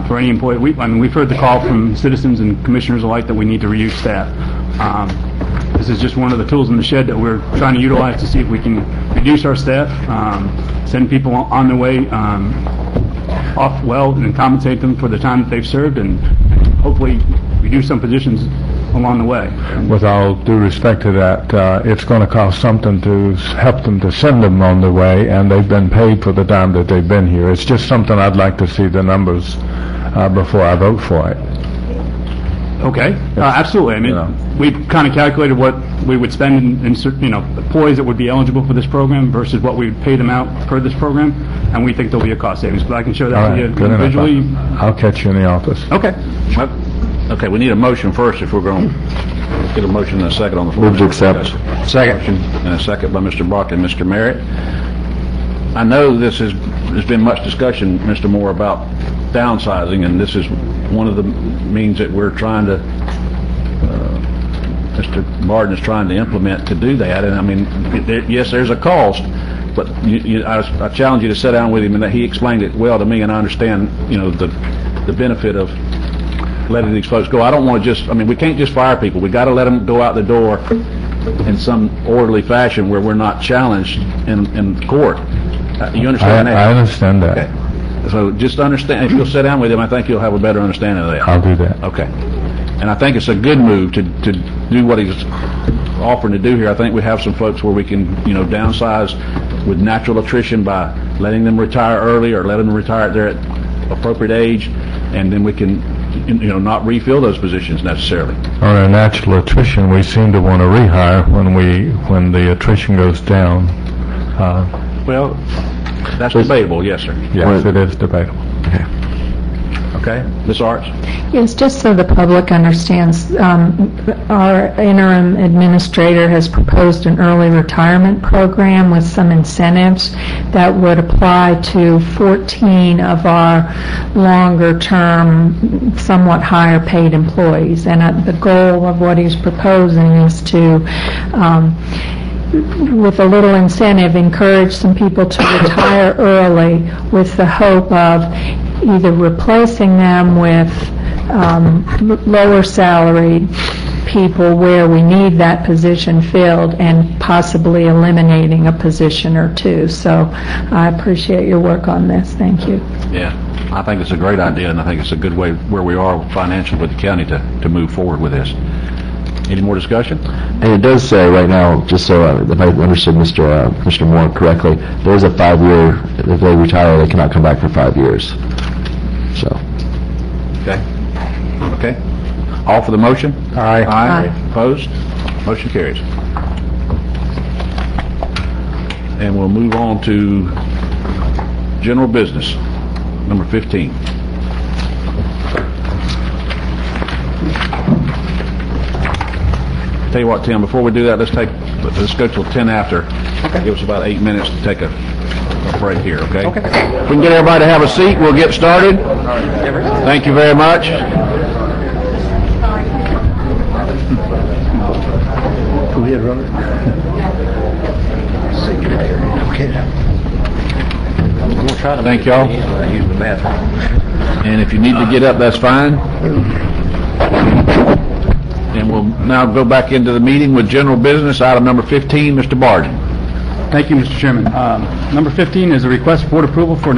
Speaker 6: for any employee. We've heard the call from citizens and commissioners alike that we need to reduce staff. This is just one of the tools in the shed that we're trying to utilize to see if we can reduce our staff, send people on their way off well, and compensate them for the time that they've served, and hopefully reduce some positions along the way.
Speaker 3: With all due respect to that, it's going to cost something to help them to send them on their way, and they've been paid for the time that they've been here. It's just something I'd like to see the numbers before I vote for it.
Speaker 6: Okay, absolutely. I mean, we've kind of calculated what we would spend in employees that would be eligible for this program versus what we would pay them out per this program, and we think there'll be a cost savings. But I can show that to you individually.
Speaker 3: I'll catch you in the office.
Speaker 6: Okay.
Speaker 1: Okay, we need a motion first if we're going to get a motion and a second on the floor.
Speaker 5: Move to accept.
Speaker 1: Second. Motion and a second by Mr. Brock and Mr. Merritt. I know there's been much discussion, Mr. Moore, about downsizing, and this is one of the means that we're trying to, Mr. Barden is trying to implement to do that. And I mean, yes, there's a cost, but I challenge you to sit down with him, and that he explained it well to me, and I understand, the benefit of letting these folks go. I don't want to we can't just fire people. We got to let them go out the door in some orderly fashion where we're not challenged in court. You understand that?
Speaker 3: I understand that.
Speaker 1: Okay. So just understand, if you'll sit down with him, I think you'll have a better understanding of that.
Speaker 3: I'll do that.
Speaker 1: Okay. And I think it's a good move to do what he's offering to do here. I think we have some folks where we can, downsize with natural attrition by letting them retire early or letting them retire at their appropriate age, and then we can not refill those positions necessarily.
Speaker 3: On a natural attrition, we seem to want to rehire when the attrition goes down.
Speaker 1: Well, that's debatable, yes, sir.
Speaker 3: Yes, it is debatable.
Speaker 1: Okay, Ms. Arts?
Speaker 2: Yes, just so the public understands, our interim administrator has proposed an early retirement program with some incentives that would apply to 14 of our longer-term, somewhat higher-paid employees. And the goal of what he's proposing is to with a little incentive, encourage some people to retire early with the hope of either replacing them with lower salaried people where we need that position filled, and possibly eliminating a position or two. So I appreciate your work on this. Thank you.
Speaker 1: Yeah, I think it's a great idea, and I think it's a good way where we are financially with the county to move forward with this. Any more discussion?
Speaker 5: And it does say right now, just so if I understood Mr. Moore correctly, there's a 5-year, if they retire, they cannot come back for 5 years. So.
Speaker 1: Okay. All for the motion?
Speaker 3: Aye.
Speaker 1: Aye. Opposed? Motion carries. And we'll move on to general business, number 15. Tell you what, Tim, before we do that, let's go till 10 after. Okay. Give us about 8 minutes to take a break here, okay? Okay. If we can get everybody to have a seat, we'll get started. Thank you very much.
Speaker 16: Go ahead, Robert.
Speaker 1: Okay. Thank y'all.
Speaker 16: Use the bathroom.
Speaker 1: And if you need to get up, that's fine. And we'll now go back into the meeting with general business. Item number 15, Mr. Barden.
Speaker 6: Thank you, Mr. Chairman. Number 15 is a request for board approval for an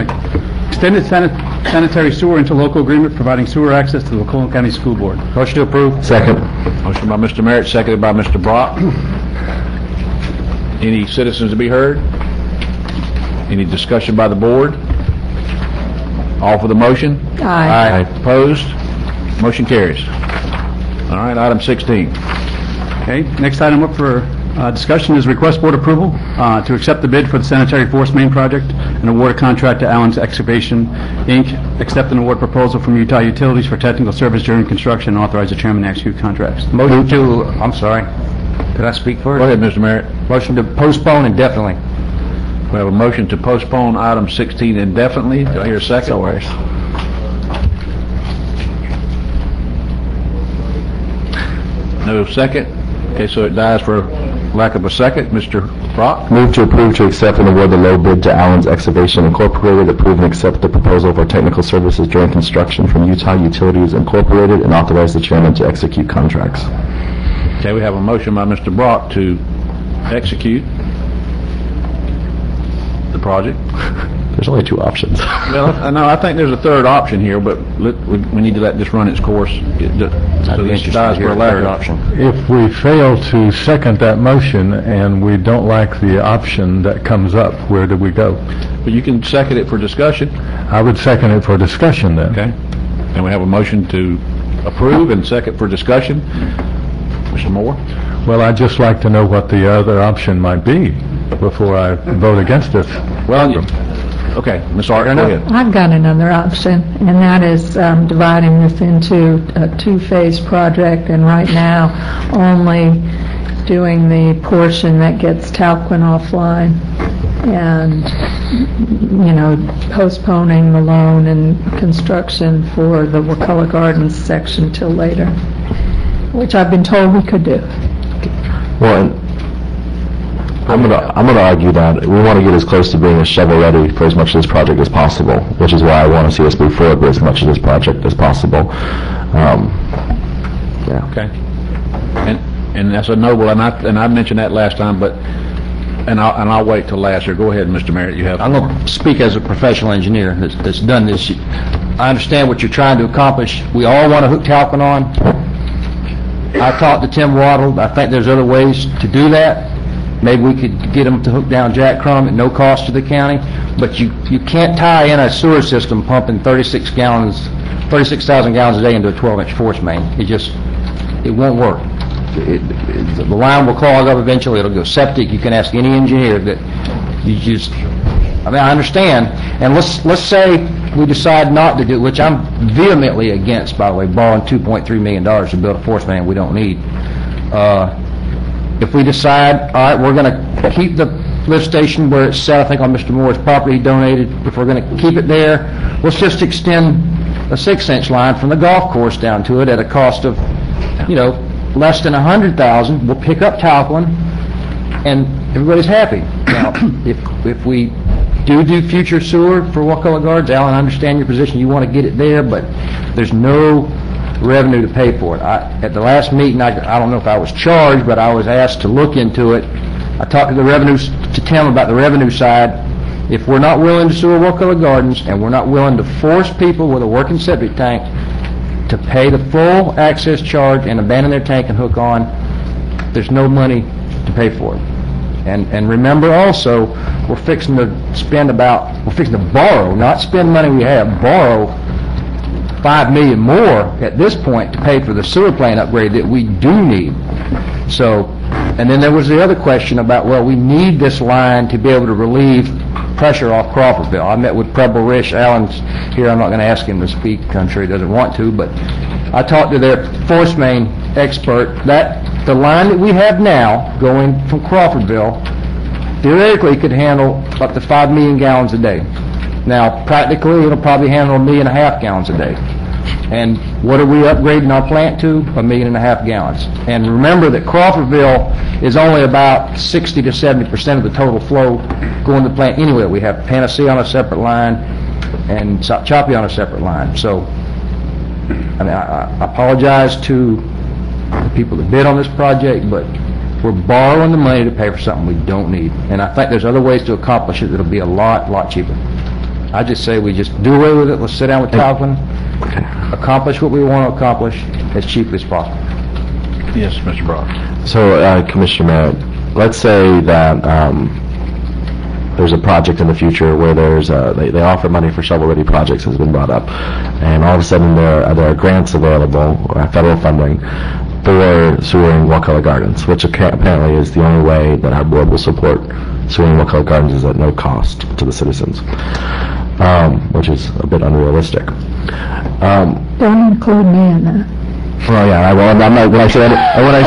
Speaker 6: extended sanitary sewer interlocal agreement providing sewer access to the Wakulla County School Board.
Speaker 1: Motion to approve.
Speaker 5: Second.
Speaker 1: Motion by Mr. Merritt, seconded by Mr. Brock. Any citizens to be heard? Any discussion by the board? All for the motion?
Speaker 2: Aye.
Speaker 1: Opposed? Motion carries. All right, item 16.
Speaker 6: Okay, next item up for discussion is request board approval to accept the bid for the sanitary force main project and award a contract to Allen's Excavation, Inc., accept an award proposal from Utah Utilities for technical service during construction, and authorize the chairman to execute contracts.
Speaker 8: Motion to, I'm sorry, did I speak first?
Speaker 1: Go ahead, Mr. Merritt.
Speaker 8: Motion to postpone indefinitely.
Speaker 1: We have a motion to postpone item 16 indefinitely. Do I hear a second?
Speaker 8: No worries.
Speaker 1: No second? Okay, so it dies for lack of a second. Mr. Brock?
Speaker 20: Move to approve to accept and award the low bid to Allen's Excavation Incorporated, approve and accept the proposal for technical services during construction from Utah Utilities Incorporated, and authorize the chairman to execute contracts.
Speaker 1: Okay, we have a motion by Mr. Brock to execute the project.
Speaker 20: There's only two options.
Speaker 1: Well, no, I think there's a third option here, but we need to let this run its course. So this dies for a lack of option.
Speaker 3: If we fail to second that motion and we don't like the option that comes up, where do we go?
Speaker 1: But you can second it for discussion.
Speaker 3: I would second it for discussion then.
Speaker 1: Okay. And we have a motion to approve and second for discussion. Mr. Moore?
Speaker 3: Well, I'd just like to know what the other option might be before I vote against this.
Speaker 1: Well, okay, Ms. Art, go ahead.
Speaker 2: I've got another option, and that is dividing this into a two-phase project, and right now only doing the portion that gets Talquin offline and, postponing the loan and construction for the Wakulla Gardens section till later, which I've been told we could do.
Speaker 20: Well, I'm gonna argue that we want to get as close to being a shovel-ready for as much of this project as possible, which is why I want to see us move forward with as much of this project as possible. Yeah.
Speaker 1: Okay. And that's a noble, and I mentioned that last time, but I'll wait till last year. Go ahead, Mr. Merritt. You have.
Speaker 8: I'm going to speak as a professional engineer that's done this. I understand what you're trying to accomplish. We all want to hook Talcon on. I talked to Tim Waddle. I think there's other ways to do that. Maybe we could get them to hook down Jack Crum at no cost to the county, but you can't tie in a sewer system pumping 36,000 gallons a day into a 12-inch force main. It won't work. The line will clog up eventually. It'll go septic. You can ask any engineer that I understand. And let's say we decide not to do, which I'm vehemently against, by the way, borrowing $2.3 million to build a force main we don't need. If we decide, all right, we're going to keep the lift station where it's set, I think on Mr. Moore's property he donated, if we're going to keep it there, let's just extend a 6-inch line from the golf course down to it at a cost of, less than $100,000. We'll pick up Talcon, and everybody's happy. Now, if we do future sewer for Wakulla Gardens, Alan, I understand your position. You want to get it there, but there's no revenue to pay for it. At the last meeting, I don't know if I was charged, but I was asked to look into it. I talked to Tim about the revenue side. If we're not willing to sewer Wakulla Gardens, and we're not willing to force people with a working septic tank to pay the full access charge and abandon their tank and hook on, there's no money to pay for it. And remember also, we're fixing to borrow, not spend money we have, borrow $5 million more at this point to pay for the sewer plant upgrade that we do need. So, and then there was the other question about, well, we need this line to be able to relieve pressure off Crawfordville. I met with Preble Rish. Alan's here. I'm not going to ask him to speak. I'm sure he doesn't want to, but I talked to their force main expert that the line that we have now going from Crawfordville theoretically could handle up to 5 million gallons a day. Now, practically, it'll probably handle 1.5 million gallons a day. And what are we upgrading our plant to? 1.5 million gallons. And remember that Crawfordville is only about 60 to 70% of the total flow going to the plant anyway. We have Panacea on a separate line and Choppy on a separate line. So, I apologize to the people that bid on this project, but we're borrowing the money to pay for something we don't need. And I think there's other ways to accomplish it that'll be a lot cheaper. I just say we just do away with it. Let's sit down with Talcon, accomplish what we want to accomplish as cheaply as possible.
Speaker 1: Yes, Mr. Brock.
Speaker 20: So, Commissioner Merritt, let's say that there's a project in the future where they offer money for shovel-ready projects has been brought up, and all of a sudden there are grants available, or federal funding, for sewering Wakulla Gardens, which apparently is the only way that our board will support sewering Wakulla Gardens is at no cost to the citizens, which is a bit unrealistic.
Speaker 2: Don't include me in that.
Speaker 20: Well, yeah, I'm not, when I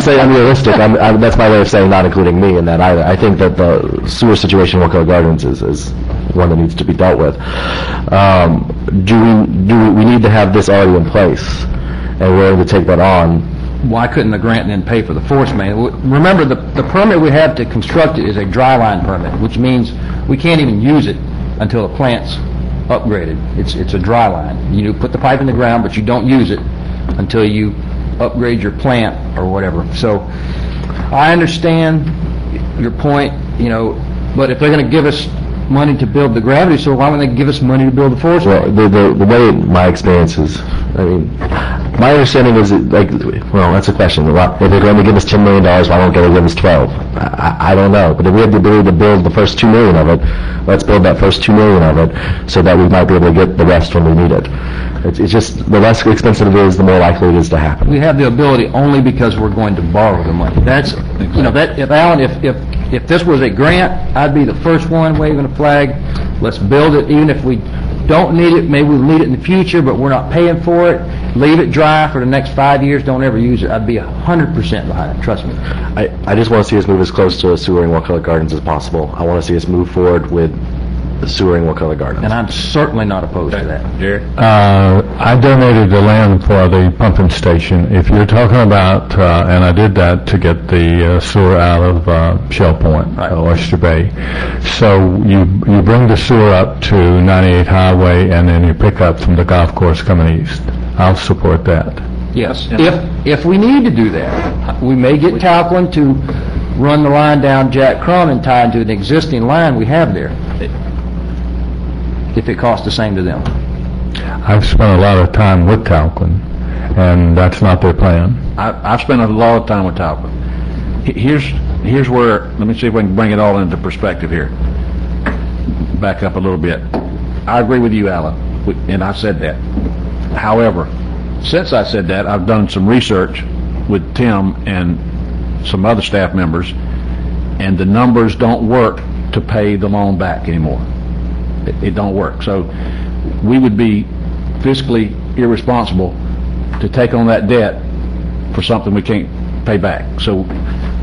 Speaker 20: say unrealistic, that's my way of saying not including me in that either. I think that the sewer situation in Wakulla Gardens is one that needs to be dealt with. Do we need to have this already in place and we're willing to take that on
Speaker 8: why couldn't the grant then pay for the force main? Remember, the permit we have to construct it is a dry line permit, which means we can't even use it until the plant's upgraded. It's a dry line. You put the pipe in the ground, but you don't use it until you upgrade your plant or whatever. So I understand your point, but if they're going to give us money to build the gravity, so why wouldn't they give us money to build the force main?
Speaker 20: Well, the way my experience is, my understanding is that's a question. If they're going to give us $10 million, why don't they give us 12? I don't know. But if we have the ability to build the first $2 million of it, let's build that first $2 million of it so that we might be able to get the rest when we need it. It's just, the less expensive it is, the more likely it is to happen.
Speaker 8: We have the ability only because we're going to borrow the money. That's, if this was a grant, I'd be the first one waving a flag. Let's build it, even if we don't need it, maybe we'll need it in the future, but we're not paying for it. Leave it dry for the next 5 years, don't ever use it. I'd be 100% behind it, trust me.
Speaker 20: I just want to see us move as close to sewering Wakulla Gardens as possible. I want to see us move forward with sewering Wakulla Gardens.
Speaker 8: And I'm certainly not opposed to that.
Speaker 4: Jerry?
Speaker 3: I donated the land for the pumping station. If you're talking about, and I did that to get the sewer out of Shell Point, Oyster Bay. So you bring the sewer up to 98 Highway, and then you pick up from the golf course coming east. I'll support that.
Speaker 8: Yes. If we need to do that, we may get Talcon to run the line down Jack Crum and tie into an existing line we have there, if it costs the same to them.
Speaker 3: I've spent a lot of time with Talcon, and that's not their plan.
Speaker 1: I've spent a lot of time with Talcon. Here's where, let me see if we can bring it all into perspective here. Back up a little bit. I agree with you, Alan, and I said that. However, since I said that, I've done some research with Tim and some other staff members, and the numbers don't work to pay the loan back anymore. It don't work. So we would be fiscally irresponsible to take on that debt for something we can't pay back. So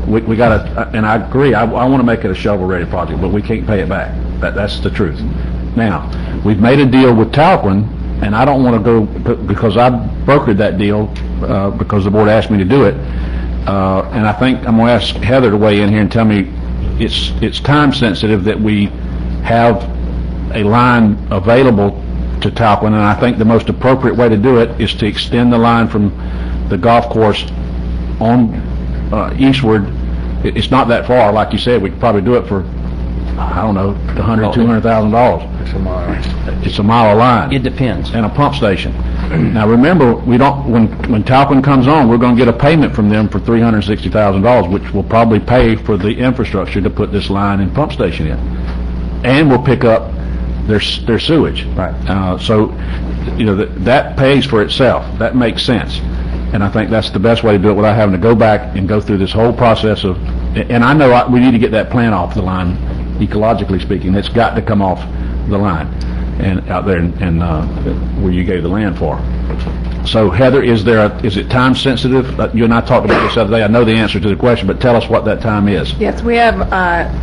Speaker 1: we got to, and I agree, I want to make it a shovel-ready project, but we can't pay it back. That's the truth. Now, we've made a deal with Talcon, and I don't want to go, because I brokered that deal because the board asked me to do it, and I think I'm going to ask Heather to weigh in here and tell me it's time sensitive that we have a line available to Talcon, and I think the most appropriate way to do it is to extend the line from the golf course on eastward. It's not that far, like you said. We could probably do it for, I don't know, $200,000.
Speaker 8: It's a mile.
Speaker 1: It's a mile of line.
Speaker 8: It depends.
Speaker 1: And a pump station. Now remember, we don't. When Talcon comes on, we're going to get a payment from them for $360,000, which will probably pay for the infrastructure to put this line and pump station in, and we'll pick up their sewage.
Speaker 8: Right.
Speaker 1: So, that pays for itself. That makes sense, and I think that's the best way to do it without having to go back and go through this whole process of. And I know we need to get that plant off the line, ecologically speaking. It's got to come off the line, and out there and where you gave the land for. So Heather, is it time sensitive? You and I talked about this the other day. I know the answer to the question, but tell us what that time is.
Speaker 10: Yes, we have,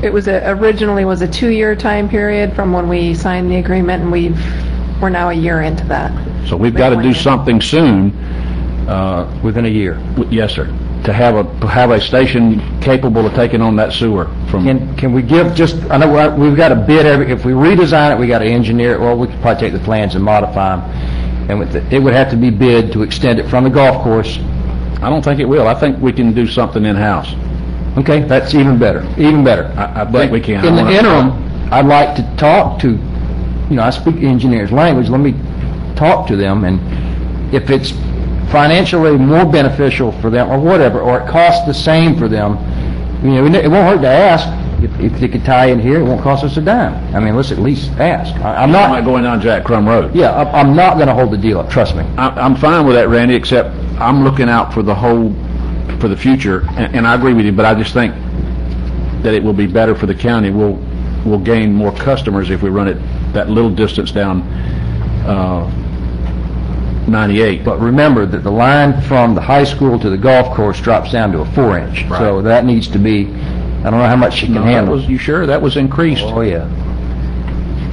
Speaker 10: originally was a 2-year time period from when we signed the agreement, and we're now a year into that.
Speaker 1: So we've got to do something soon.
Speaker 8: Within a year.
Speaker 1: Yes, sir. To have a station capable of taking on that sewer from.
Speaker 8: Can we give just? I know we've got to bid if we redesign it, we got to engineer it. Well, we could probably take the plans and modify them, and it would have to be bid to extend it from the golf course.
Speaker 1: I don't think it will. I think we can do something in-house.
Speaker 8: Okay, that's even better. Even better.
Speaker 1: I think we can.
Speaker 8: In the interim, I'd like to talk to. I speak engineers' language. Let me talk to them, and if it's financially more beneficial for them or whatever, or it costs the same for them, it won't hurt to ask. If they could tie in here, it won't cost us a dime. I mean, let's at least ask. I'm not
Speaker 1: going down Jack Crum Road.
Speaker 8: Yeah, I'm not going to hold the deal up, trust me.
Speaker 1: I'm fine with that, Randy, except I'm looking out for the future, and I agree with you, but I just think that it will be better for the county. We'll gain more customers if we run it that little distance down 98.
Speaker 8: But remember that the line from the high school to the golf course drops down to a 4-inch.
Speaker 1: Right.
Speaker 8: So that needs to be, I don't know how much you can handle.
Speaker 1: You sure? That was increased.
Speaker 8: Oh, yeah.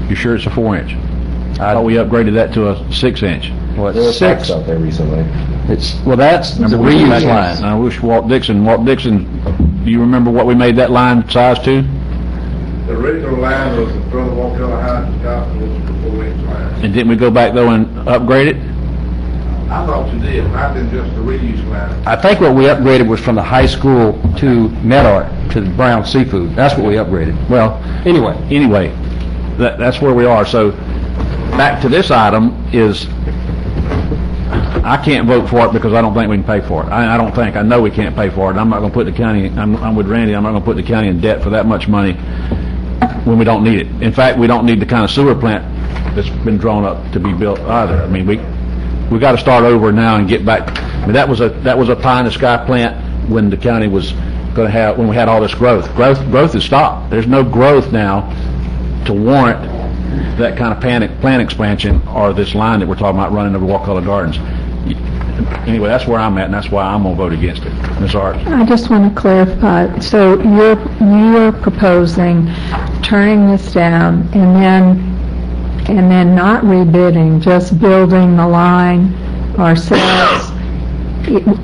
Speaker 1: You sure it's a 4-inch? I thought we upgraded that to a 6-inch.
Speaker 8: what,
Speaker 20: There was
Speaker 8: 6?
Speaker 20: talks out there recently.
Speaker 8: Well, that's the reuse line.
Speaker 1: I wish Walt Dixon, do you remember what we made that line size to?
Speaker 7: The original line was in front of Wakulla High to top, and it was the 4-inch line.
Speaker 1: And didn't we go back though and upgrade it?
Speaker 7: I thought you did, not than just the reuse line.
Speaker 8: I think what we upgraded was from the high school to Medart to the Brown Seafood. That's what we upgraded.
Speaker 1: Well, anyway, that's where we are. So back to this item is, I can't vote for it because I don't think we can pay for it. I know we can't pay for it. I'm not going to put the county, I'm with Randy, I'm not going to put the county in debt for that much money when we don't need it. In fact, we don't need the kind of sewer plant that's been drawn up to be built either. I mean, we got to start over now and get back. I mean, that was a pie in the sky plant when the county was going to have, when we had all this growth. Growth has stopped. There's no growth now to warrant that kind of plant expansion or this line that we're talking about running over Wakulla Gardens. Anyway, that's where I'm at, and that's why I'm going to vote against it. Ms. Art?
Speaker 2: I just want to clarify. So you're proposing turning this down and then not rebidding, just building the line ourselves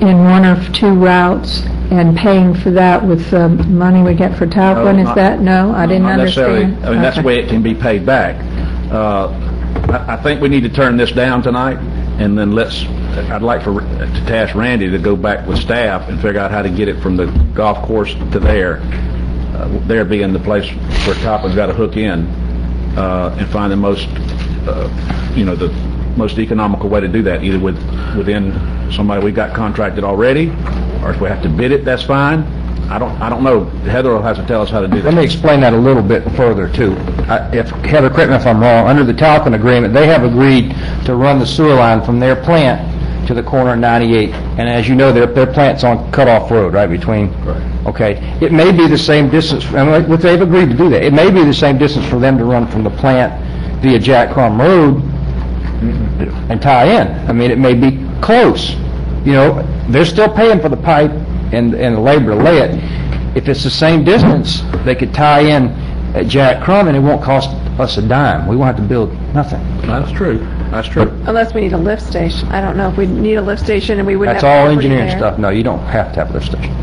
Speaker 2: in one or two routes and paying for that with the money we get for Talcott? Is that, no? I didn't understand.
Speaker 1: I mean, that's the way it can be paid back. I think we need to turn this down tonight, and then I'd like to task Randy to go back with staff and figure out how to get it from the golf course to there being the place where Toppin's got to hook in, and find the most, the most economical way to do that, either within somebody we got contracted already, or if we have to bid it, that's fine. I don't know. Heather will have to tell us how to do that.
Speaker 8: Let me explain that a little bit further, too. If Heather, correct me if I'm wrong, under the Talcott agreement, they have agreed to run the sewer line from their plant to the corner of 98. And as you know, their plant's on Cutoff Road, right, between... Right. Okay. It may be the same distance, and they've agreed to do that. It may be the same distance for them to run from the plant via Jack Crum Road and tie in. I mean, it may be close. They're still paying for the pipe and the labor to lay it. If it's the same distance, they could tie in at Jack Crum and it won't cost us a dime. We won't have to build nothing.
Speaker 1: That's true. That's true.
Speaker 10: Unless we need a lift station. I don't know if we need a lift station and we wouldn't
Speaker 8: That's
Speaker 10: have
Speaker 8: all
Speaker 10: property
Speaker 8: engineering
Speaker 10: there.
Speaker 8: stuff. No, you don't have to have a lift station.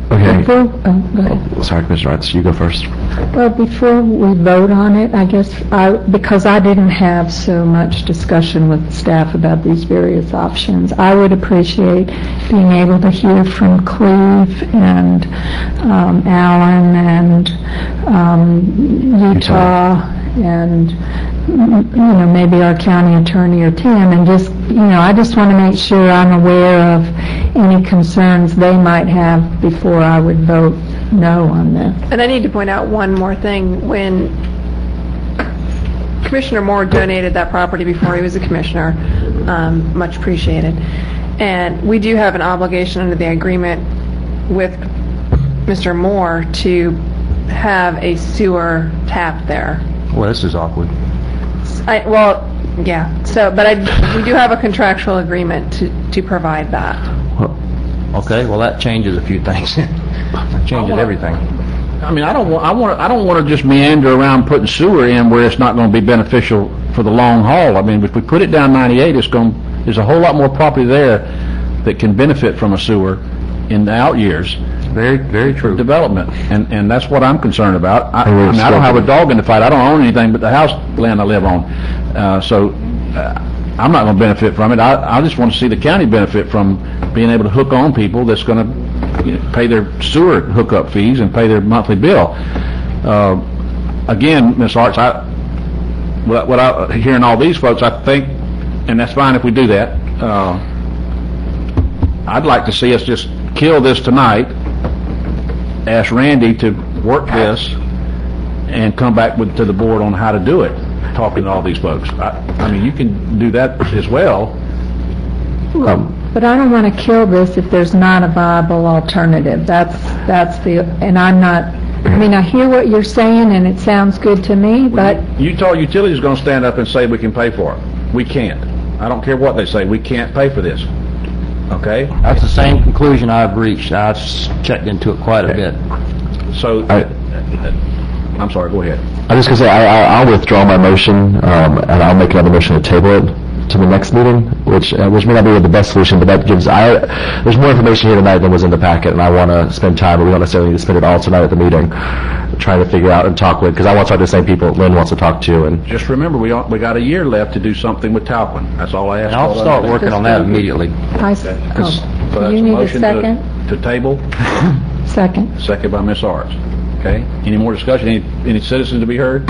Speaker 20: Okay.
Speaker 2: Go ahead.
Speaker 20: Sorry, Commissioner Wright, you go first.
Speaker 2: Well, before we vote on it, I guess, because I didn't have so much discussion with staff about these various options, I would appreciate being able to hear from Cleve and Alan and Utah and maybe our county attorney or Tim, and just, I just want to make sure I'm aware of any concerns they might have before I would vote no on this.
Speaker 10: And I need to point out one more thing. When Commissioner Moore donated that property before he was a commissioner, much appreciated. And we do have an obligation under the agreement with Mr. Moore to have a sewer tap there.
Speaker 8: Well, this is awkward.
Speaker 10: Yeah. So, but we do have a contractual agreement to provide that.
Speaker 8: Okay. Well, that changes a few things. Changes everything.
Speaker 1: I mean, I don't want to just meander around putting sewer in where it's not going to be beneficial for the long haul. I mean, if we put it down 98, there's a whole lot more property there that can benefit from a sewer in the out years.
Speaker 8: Very, very true.
Speaker 1: Development, and that's what I'm concerned about. I don't have a dog in the fight. I don't own anything but the house land I live on, so I'm not going to benefit from it. I just want to see the county benefit from being able to hook on people that's going to pay their sewer hookup fees and pay their monthly bill. Again, Ms. Arts, hearing all these folks, I think, and that's fine if we do that. I'd like to see us just kill this tonight, ask Randy to work this, and come back to the board on how to do it, talking to all these folks. I mean, you can do that as well.
Speaker 2: But I don't want to kill this if there's not a viable alternative. And I'm not, I hear what you're saying and it sounds good to me, but...
Speaker 1: Utah Utilities is going to stand up and say we can pay for it. We can't. I don't care what they say. We can't pay for this. Okay?
Speaker 8: That's the same conclusion I've reached. I've checked into it quite a bit.
Speaker 1: So, I'm sorry, go ahead.
Speaker 20: I was just going to say, I'll withdraw my motion, and I'll make another motion to table it, to the next meeting, which may not be the best solution, but that gives, there's more information here tonight than was in the packet, and I want to spend time, but we don't necessarily need to spend it all tonight at the meeting, trying to figure out and talk with, because I want to talk to the same people Lynn wants to talk to, and
Speaker 1: Just remember, we got a year left to do something with Talquin. That's all I ask.
Speaker 8: And I'll start working on that immediately.
Speaker 1: So that's
Speaker 2: You
Speaker 1: a
Speaker 2: need a
Speaker 1: motion
Speaker 2: second?
Speaker 1: to table,
Speaker 2: Second.
Speaker 1: second by Ms. Arts. Okay? Any more discussion? Any citizens to be heard?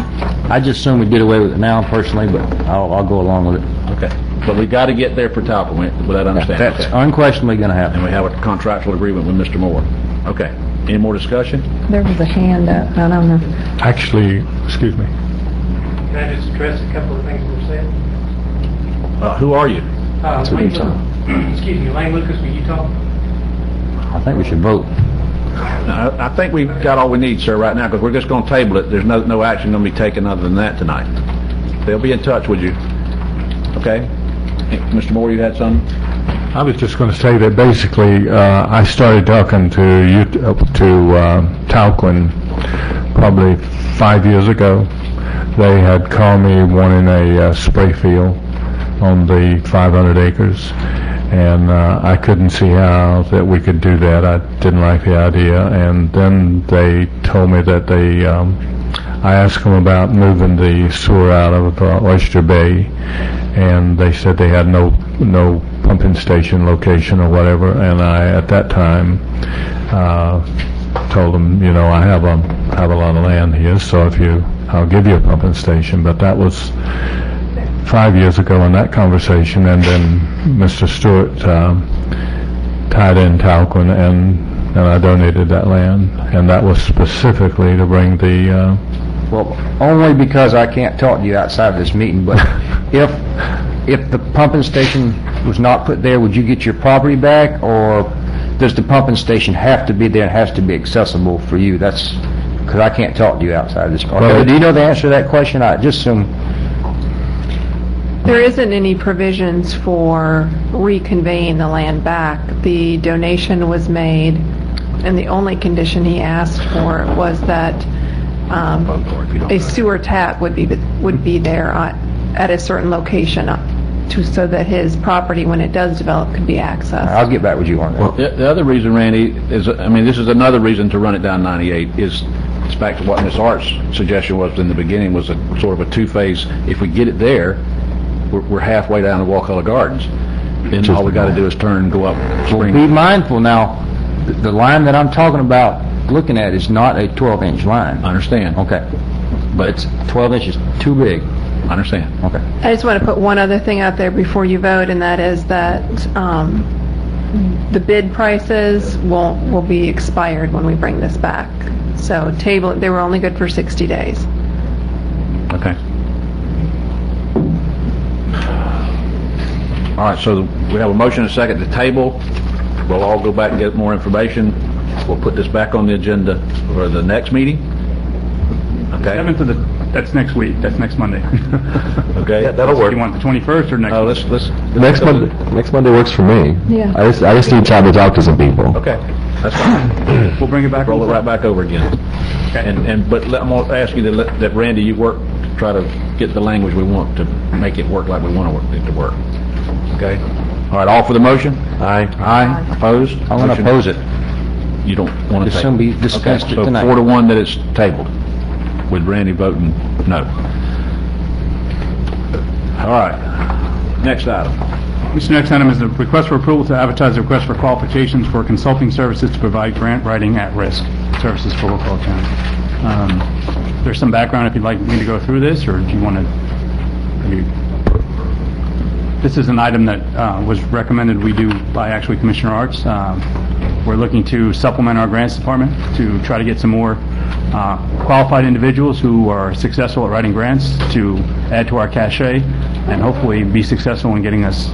Speaker 8: I just assume we did away with it now personally, but I'll go along with it.
Speaker 1: Okay. But we got to get there for Talcum, with that understanding.
Speaker 8: That's
Speaker 1: Okay.
Speaker 8: unquestionably going to happen.
Speaker 1: And we have a contractual agreement with Mr. Moore. Okay. Any more discussion?
Speaker 2: There was a hand up, I don't know.
Speaker 3: Actually, excuse me.
Speaker 11: Can I just address a couple of things that were said?
Speaker 1: Who are you?
Speaker 11: Excuse me, Lane Lucas with Utah.
Speaker 8: I think we should vote.
Speaker 1: I think we've got all we need, sir, right now, because we're just going to table it. There's no action going to be taken other than that tonight. They'll be in touch with you. Okay? Mr. Moore, you had something?
Speaker 3: I was just going to say that basically, I started talking to Talquin probably 5 years ago. They had called me wanting a spray field on the 500 acres. And I couldn't see how that we could do that. I didn't like the idea. And then they told me that I asked them about moving the sewer out of Oyster Bay, and they said they had no pumping station location or whatever. And I, at that time, told them, I have a lot of land here, so I'll give you a pumping station. But that was 5 years ago in that conversation, and then Mr. Stewart tied in Talquin, and I donated that land, and that was specifically to bring the...
Speaker 8: Well, only because I can't talk to you outside of this meeting, but if the pumping station was not put there, would you get your property back, or does the pumping station have to be there and has to be accessible for you? That's because I can't talk to you outside of this.
Speaker 3: Well,
Speaker 8: do you know the answer to that question? I just assume...
Speaker 10: There isn't any provisions for reconveying the land back. The donation was made, and the only condition he asked for was that a sewer tap would be there at a certain location so that his property, when it does develop, could be accessed.
Speaker 8: I'll get back with you on that.
Speaker 1: Well, the other reason, Randy, is, this is another reason to run it down 98, is it's back to what Ms. Art's suggestion was in the beginning, was a sort of a two-phase. If we get it there, we're halfway down to Wakulla Gardens. Then all we got to do is turn and go up Spring.
Speaker 8: Well, be mindful now, the line that I'm talking about looking at is not a 12-inch line.
Speaker 1: I understand.
Speaker 8: Okay. But it's 12 inches too big.
Speaker 1: I understand.
Speaker 8: Okay.
Speaker 10: I just want to put one other thing out there before you vote, and that is that the bid prices will be expired when we bring this back. So they were only good for 60 days.
Speaker 1: Okay. All right, so we have a motion and a second to table. We'll all go back and get more information. We'll put this back on the agenda for the next meeting. Okay.
Speaker 6: 7th of that's next week. That's next Monday.
Speaker 1: Okay.
Speaker 20: Yeah, that'll work.
Speaker 6: You want the 21st or next?
Speaker 1: Oh, let's
Speaker 20: Next Monday works for me.
Speaker 2: Yeah.
Speaker 20: I just need time to talk to some people.
Speaker 1: Okay, that's fine.
Speaker 6: We'll bring it back.
Speaker 1: Roll it right back over again. Okay. But I'm going to ask you that Randy, you work to try to get the language we want to make it work like we want it to work. Okay. All right. All for the motion? Aye. Aye. Opposed?
Speaker 8: I'm going to oppose it.
Speaker 1: You don't want to
Speaker 8: It's
Speaker 1: table?
Speaker 8: going to be discussed
Speaker 1: Okay, so
Speaker 8: tonight.
Speaker 1: 4-1 that it's tabled, with Randy voting no. All right. Next item.
Speaker 6: This next item is the request for approval to advertise the request for qualifications for consulting services to provide grant writing at-risk services for Wakulla County. There's some background if you'd like me to go through this, or do you want to... This is an item that was recommended we do by actually Commissioner Arts. We're looking to supplement our grants department to try to get some more qualified individuals who are successful at writing grants to add to our cachet and hopefully be successful in getting us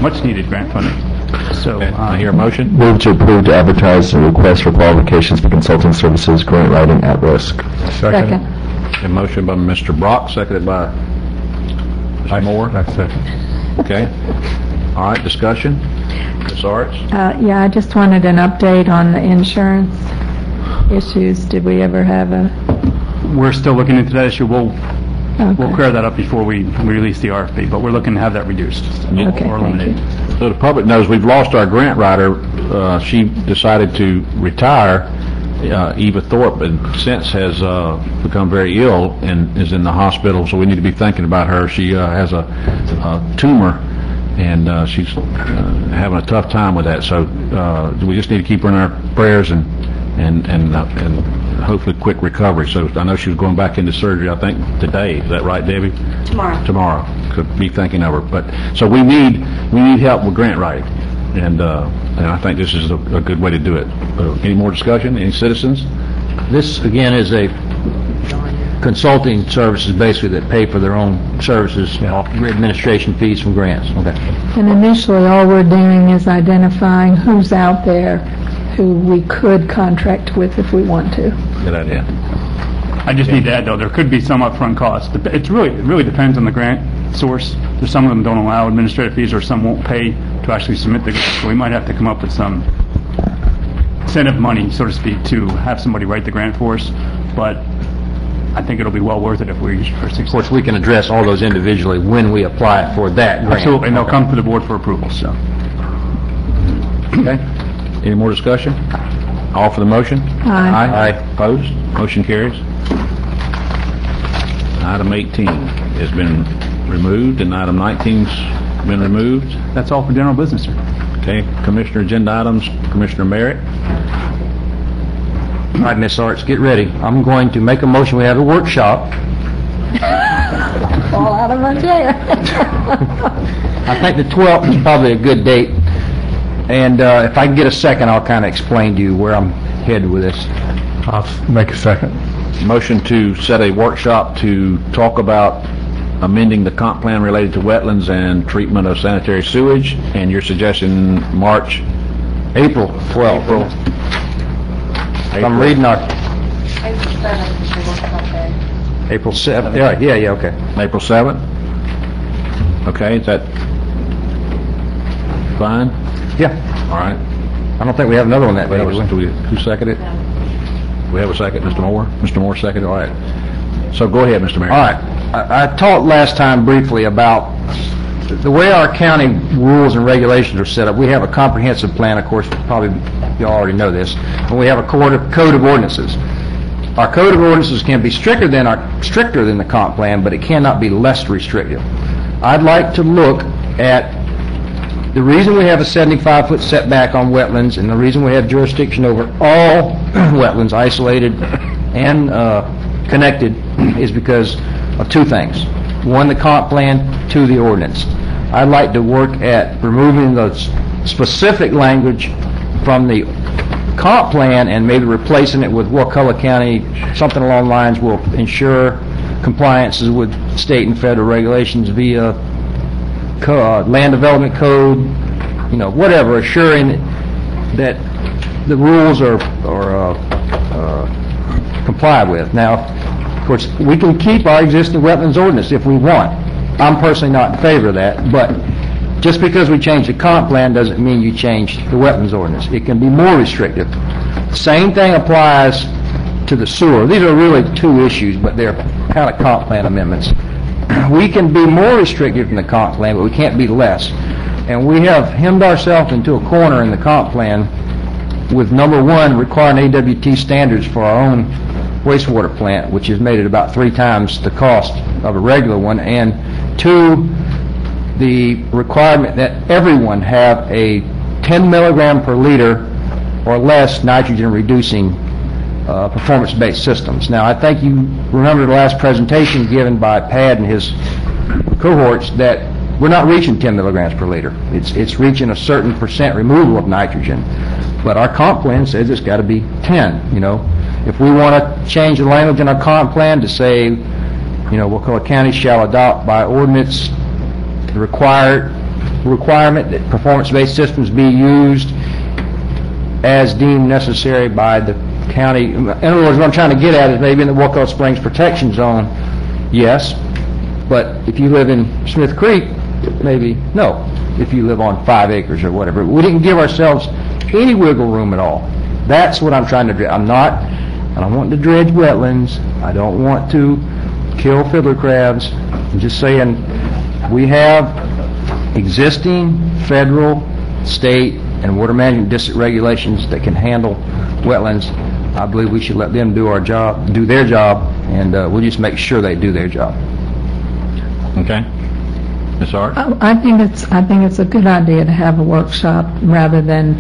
Speaker 6: much-needed grant funding. So,
Speaker 1: I hear a motion.
Speaker 20: Move to approve to advertise a request for qualifications for consulting services, grant writing at risk.
Speaker 2: Second.
Speaker 1: A motion by Mr. Brock, seconded by Mr. Moore.
Speaker 3: That's it.
Speaker 1: Okay. All right, discussion. Ms. Arts?
Speaker 2: Yeah, I just wanted an update on the insurance issues. Did we ever have
Speaker 6: we're still looking into that issue. We'll We'll clear that up before we release the RFP, but we're looking to have that reduced or eliminated.
Speaker 1: So the public knows we've lost our grant writer. She decided to retire, Eva Thorpe, and since has become very ill and is in the hospital, so we need to be thinking about her. She has a tumor, and she's having a tough time with that, so we just need to keep her in our prayers and hopefully quick recovery. So I know she was going back into surgery, I think, today. Is that right, Debbie? Tomorrow. Could be thinking of her. But so we need help with grant writing, and I think this is a good way to do it. Any more discussion? Any citizens?
Speaker 8: This, again, is a consulting services, basically, that pay for their own services, administration fees from grants. Okay.
Speaker 2: And initially, all we're doing is identifying who's out there who we could contract with if we want to.
Speaker 1: Good idea.
Speaker 6: I just need to add, though, there could be some upfront costs. It really depends on the grant source. There's some of them don't allow administrative fees, or some won't pay to actually submit the grant. So we might have to come up with some incentive money, so to speak, to have somebody write the grant for us. But I think it'll be well worth it if we are successful.
Speaker 8: Of course, we can address all those individually when we apply for that grant.
Speaker 6: Absolutely, and they'll come to the board for approval, so.
Speaker 1: Okay. Any more discussion? All for the motion?
Speaker 2: Aye.
Speaker 1: Opposed? Motion carries. Item 18 has been removed, and item 19's been removed.
Speaker 6: That's all for general business, sir.
Speaker 1: Okay. Commissioner agenda items, Commissioner Merritt.
Speaker 8: All right, Ms. Arts, get ready. I'm going to make a motion. We have a workshop.
Speaker 2: Fall out of my chair.
Speaker 8: I think the 12th is probably a good date. And if I can get a second, I'll kind of explain to you where I'm headed with this.
Speaker 3: I'll make a second.
Speaker 1: Motion to set a workshop to talk about amending the comp plan related to wetlands and treatment of sanitary sewage, and your suggestion
Speaker 8: April 12th. I'm reading our... April 7th. Yeah, okay.
Speaker 1: April 7th? Okay, is that fine?
Speaker 8: Yeah.
Speaker 1: All right.
Speaker 8: I don't think we have another one that day, do we?
Speaker 1: Who seconded it? We have a second, Mr. Moore? Mr. Moore seconded, all right. So go ahead, Mr. Mayor.
Speaker 8: All right. I talked last time briefly about the way our county rules and regulations are set up. We have a comprehensive plan, of course, probably you already know this, and we have a code of ordinances. Our code of ordinances can be stricter than the comp plan, but it cannot be less restrictive. I'd like to look at the reason we have a 75-foot setback on wetlands, and the reason we have jurisdiction over all wetlands, isolated and connected, is because of two things. One, the comp plan, two, the ordinance. I'd like to work at removing the specific language from the comp plan and maybe replacing it with Wakulla County, something along the lines will ensure compliances with state and federal regulations via land development code, whatever, assuring that the rules are complied with. Now, of course, we can keep our existing wetlands ordinance if we want. I'm personally not in favor of that, but just because we change the comp plan doesn't mean you change the wetlands ordinance. It can be more restrictive. Same thing applies to the sewer. These are really two issues, but they're kind of comp plan amendments. We can be more restrictive in the comp plan, but we can't be less. And we have hemmed ourselves into a corner in the comp plan with, number one, requiring AWT standards for our own wastewater plant, which has made it about 3 times the cost of a regular one, and two, the requirement that everyone have a 10 milligram per liter or less nitrogen reducing performance-based systems. Now, I think you remember the last presentation given by Pad and his cohorts that we're not reaching 10 milligrams per liter. It's reaching a certain percent removal of nitrogen. But our comp plan says it's got to be 10, If we want to change the language in our comp plan to say, Wakulla County shall adopt by ordinance the requirement that performance-based systems be used as deemed necessary by the county. In other words, what I'm trying to get at is maybe in the Wakulla Springs Protection Zone, yes, but if you live in Smith Creek, maybe no, if you live on 5 acres or whatever. We didn't give ourselves any wiggle room at all. That's what I'm trying to do. I don't want to dredge wetlands. I don't want to kill fiddler crabs. I'm just saying, we have existing federal, state, and water management district regulations that can handle wetlands. I believe we should let them do their job, and we'll just make sure they do their job.
Speaker 1: Okay. Ms. Art?
Speaker 2: I think it's a good idea to have a workshop rather than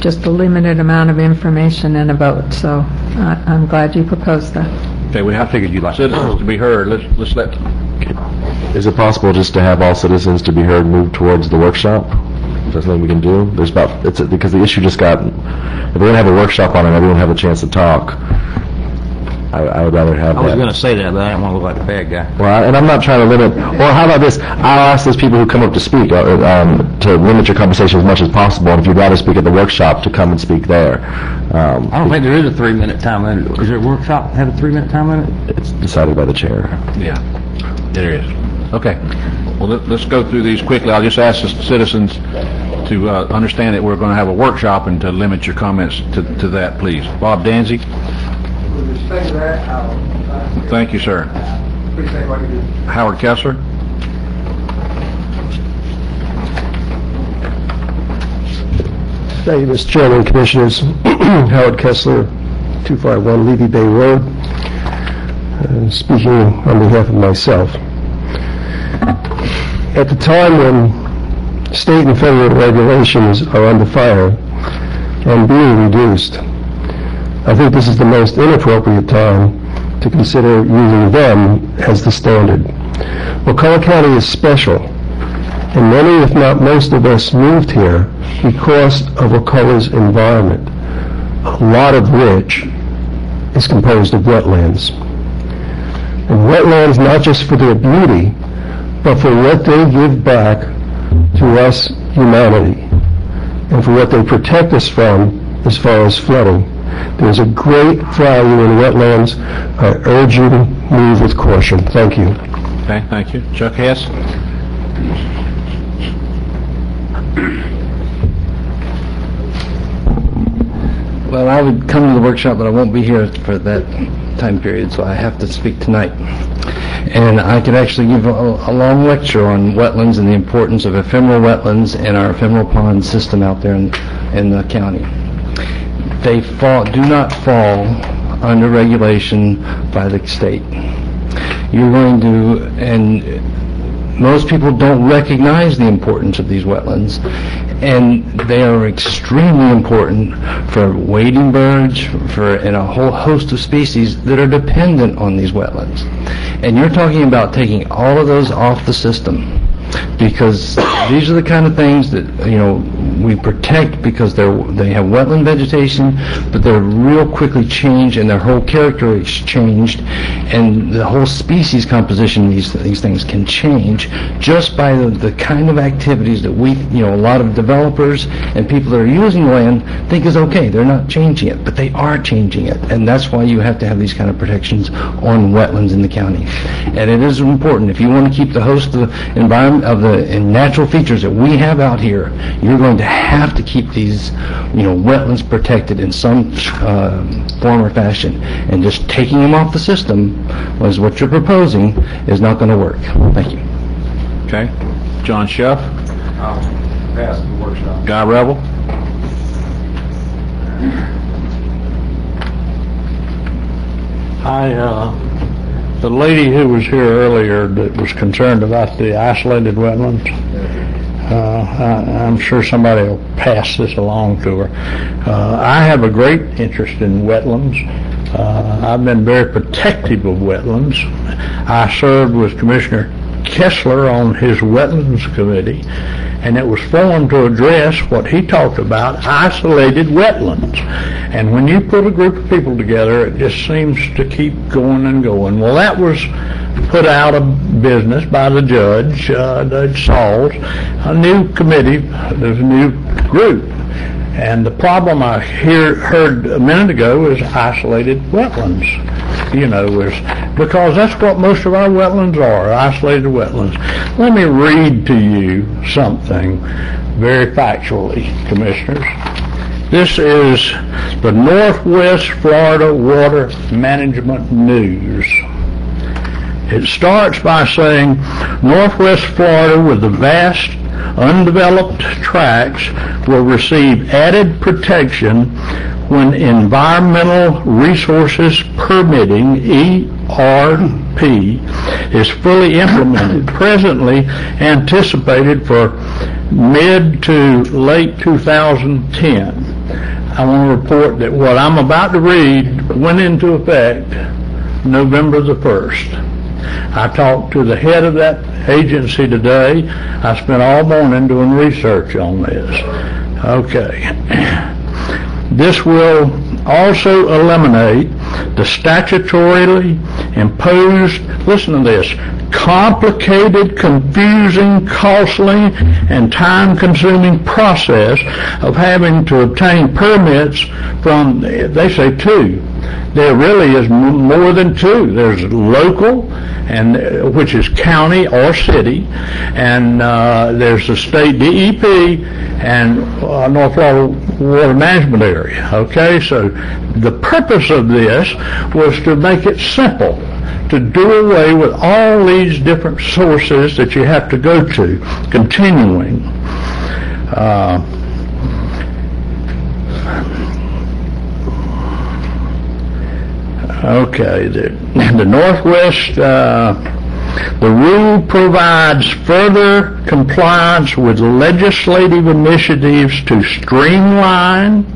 Speaker 2: just a limited amount of information and a vote. So I'm glad you proposed that.
Speaker 1: Okay, we have citizens to be heard. Let's let.
Speaker 20: Is it possible just to have all citizens to be heard move towards the workshop? Is that something we can do? Because the issue just got, if we're going to have a workshop on it and everyone have a chance to talk, I would rather have that.
Speaker 8: I was going to say that, but I didn't want to look like a bad guy.
Speaker 20: Well, and I'm not trying to limit, or how about this, I'll ask those people who come up to speak to limit your conversation as much as possible, and if you'd rather speak at the workshop, to come and speak there.
Speaker 8: I don't think there is a 3-minute time limit. Is there a workshop have a 3-minute time limit?
Speaker 20: It's decided by the chair.
Speaker 1: Yeah, there is. Okay. Well, let's go through these quickly. I'll just ask the citizens to understand that we're going to have a workshop and to limit your comments to that, please. Bob Danzy.
Speaker 17: With respect to that,
Speaker 1: Thank you, sir.
Speaker 17: appreciate what you do.
Speaker 1: Howard Kessler.
Speaker 15: Thank you, Mr. Chairman, Commissioners. Howard Kessler, 251 Levy Bay Road. Speaking on behalf of myself. At the time when state and federal regulations are under fire and being reduced, I think this is the most inappropriate time to consider using them as the standard. Wakulla County is special, and many, if not most of us, moved here because of Wakulla's environment, a lot of which is composed of wetlands. And wetlands not just for their beauty, but for what they give back to us, humanity, and for what they protect us from as far as flooding. There's a great value in wetlands. I urge you to move with caution. Thank you.
Speaker 1: Okay, thank you. Chuck Hess.
Speaker 18: Well, I would come to the workshop, but I won't be here for that time period, so I have to speak tonight. And I could actually give a long lecture on wetlands and the importance of ephemeral wetlands and our ephemeral pond system out there in the county. They do not fall under regulation by the state. You're going to, and most people don't recognize the importance of these wetlands, and they are extremely important for wading birds, and a whole host of species that are dependent on these wetlands. And you're talking about taking all of those off the system, because these are the kind of things that, we protect because they have wetland vegetation, but they're real quickly changed and their whole character is changed, and the whole species composition of these things can change just by the kind of activities that we, a lot of developers and people that are using land think is okay. They're not changing it, but they are changing it, and that's why you have to have these kind of protections on wetlands in the county. And it is important. If you want to keep the host of the environment of the natural features that we have out here, you're going to have to keep these, wetlands protected in some form or fashion. And just taking them off the system, as what you're proposing, is not going to work. Thank you.
Speaker 1: Okay. John Schuff.
Speaker 8: I'll pass the workshop.
Speaker 1: Guy Revel.
Speaker 13: The lady who was here earlier that was concerned about the isolated wetlands, I'm sure somebody will pass this along to her. I have a great interest in wetlands. I've been very protective of wetlands. I served with Commissioner Kessler on his Wetlands Committee, and it was formed to address what he talked about, isolated wetlands. And when you put a group of people together, it just seems to keep going and going. Well, that was put out of business by the judge, Judge Sauls. A new committee, there's a new group. And the problem I heard a minute ago is isolated wetlands. Is because that's what most of our wetlands are, isolated wetlands. Let me read to you something very factually, Commissioners. This is the Northwest Florida Water Management News. It starts by saying Northwest Florida with the vast undeveloped tracts will receive added protection when Environmental Resources Permitting, ERP, is fully implemented, presently anticipated for mid to late 2010. I want to report that what I'm about to read went into effect November the 1st. I talked to the head of that agency today. I spent all morning doing research on this. Okay. This will also eliminate the statutorily imposed, listen to this, complicated, confusing, costly, and time-consuming process of having to obtain permits from, they say two. There really is more than two. There's local, and which is county or city, and there's the state DEP and North Florida Water Management Area. Okay, so the purpose of this was to make it simple, to do away with all these different sources that you have to go to, continuing. Okay, the Northwest, the rule provides further compliance with legislative initiatives to streamline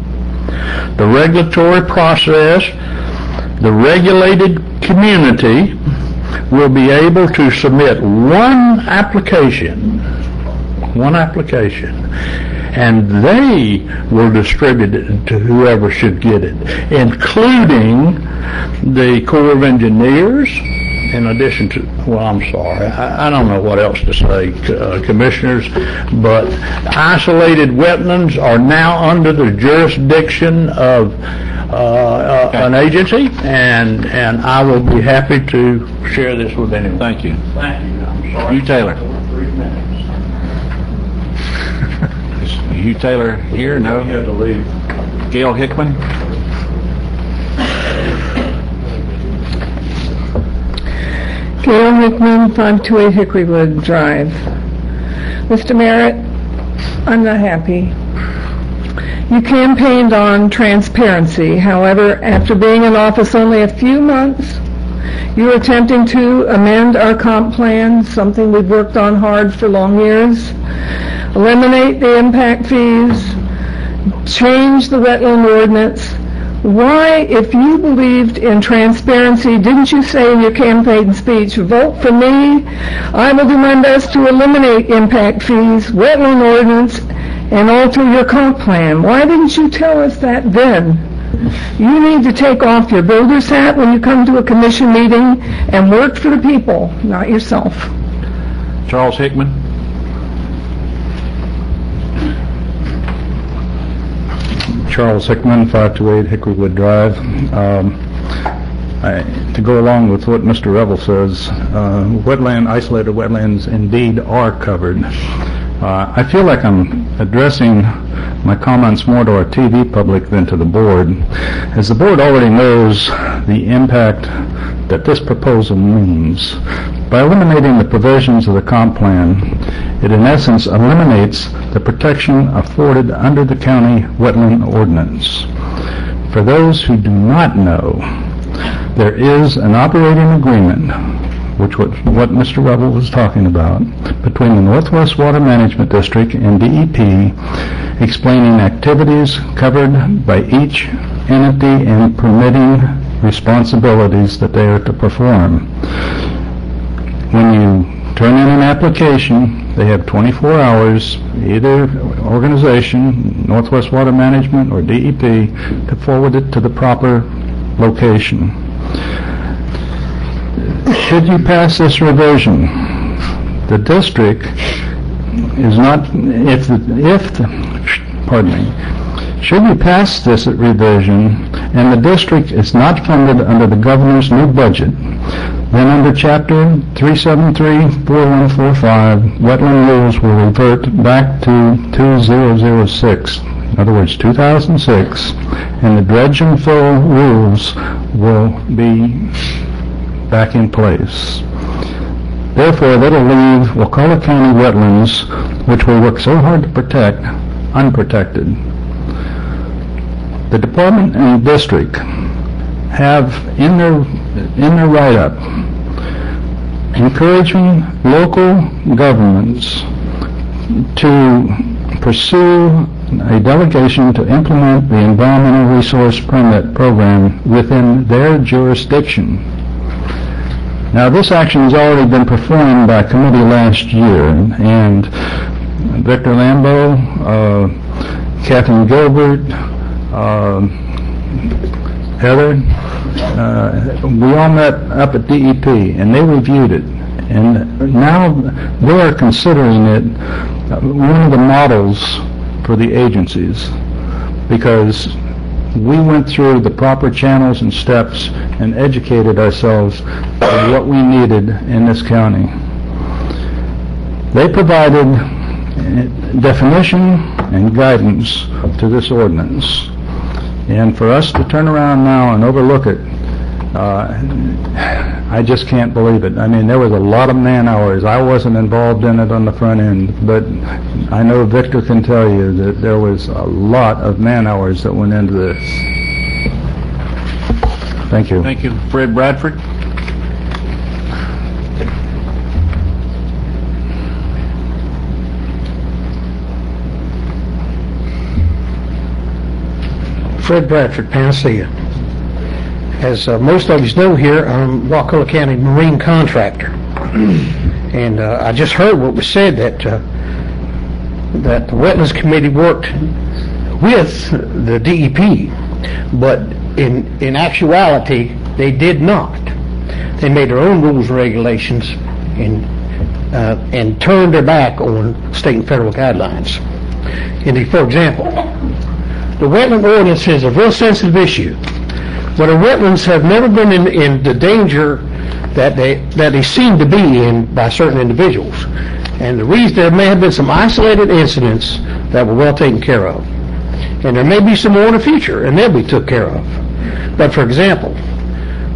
Speaker 13: the regulatory process. The regulated community will be able to submit one application, and they will distribute it to whoever should get it, including the Corps of Engineers, in addition to, well, I'm sorry, I don't know what else to say, Commissioners, but isolated wetlands are now under the jurisdiction of an agency, and I will be happy to share this with anyone.
Speaker 1: Thank you.
Speaker 13: Thank you. I'm sorry.
Speaker 1: Hugh Taylor. Is Hugh Taylor here? No?
Speaker 13: You have to leave.
Speaker 1: Gail Hickman?
Speaker 9: Gail Hickman, 528 Hickorywood Drive. Mr. Merritt, I'm not happy. You campaigned on transparency. However, after being in office only a few months, you are attempting to amend our comp plan, something we've worked on hard for long years, eliminate the impact fees, change the wetland ordinance. Why, if you believed in transparency, didn't you say in your campaign speech, vote for me, I will do my best to eliminate impact fees, wetland ordinance, and alter your comp plan? Why didn't you tell us that then? You need to take off your builder's hat when you come to a commission meeting and work for the people, not yourself.
Speaker 1: Charles Hickman?
Speaker 12: Charles Hickman, 528 Hickorywood Drive. To go along with what Mr. Revel says, isolated wetlands indeed are covered. I feel like I'm addressing my comments more to our TV public than to the board, as the board already knows the impact that this proposal means. By eliminating the provisions of the comp plan, it in essence eliminates the protection afforded under the county wetland ordinance. For those who do not know, there is an operating agreement, which was what Mr. Revel was talking about, between the Northwest Water Management District and DEP, explaining activities covered by each entity and permitting responsibilities that they are to perform. When you turn in an application, they have 24 hours, either organization, Northwest Water Management or DEP, to forward it to the proper location. Should you pass this revision, the district is not, should you pass this revision and the district is not funded under the governor's new budget, then under Chapter 373-4145, wetland rules will revert back to 2006, in other words, 2006, and the dredge and fill rules will be back in place. Therefore, that'll leave Wakulla County wetlands, which we work so hard to protect, unprotected. The department and district have in their write-up encouraging local governments to pursue a delegation to implement the environmental resource permit program within their jurisdiction. Now, this action has already been performed by committee last year, and Victor Lambeau, Catherine Gilbert, Heather, we all met up at DEP, and they reviewed it. And now they are considering it one of the models for the agencies, because we went through the proper channels and steps and educated ourselves of what we needed in this county. They provided definition and guidance to this ordinance. And for us to turn around now and overlook it, I just can't believe it. I mean, there was a lot of man-hours. I wasn't involved in it on the front end, but I know Victor can tell you that there was a lot of man-hours that went into this. Thank you.
Speaker 1: Thank you. Fred Bradford.
Speaker 19: Fred Bradford, Panacea. As most of you know here, I'm Wakulla County Marine Contractor. And I just heard what was said, that the Wetlands Committee worked with the DEP, but in actuality, they did not. They made their own rules and regulations and turned their back on state and federal guidelines. And for example, the wetland ordinance is a real sensitive issue. But our wetlands have never been in the danger that they seem to be in by certain individuals. And the reason, there may have been some isolated incidents that were well taken care of. And there may be some more in the future, and they'll be took care of. But for example,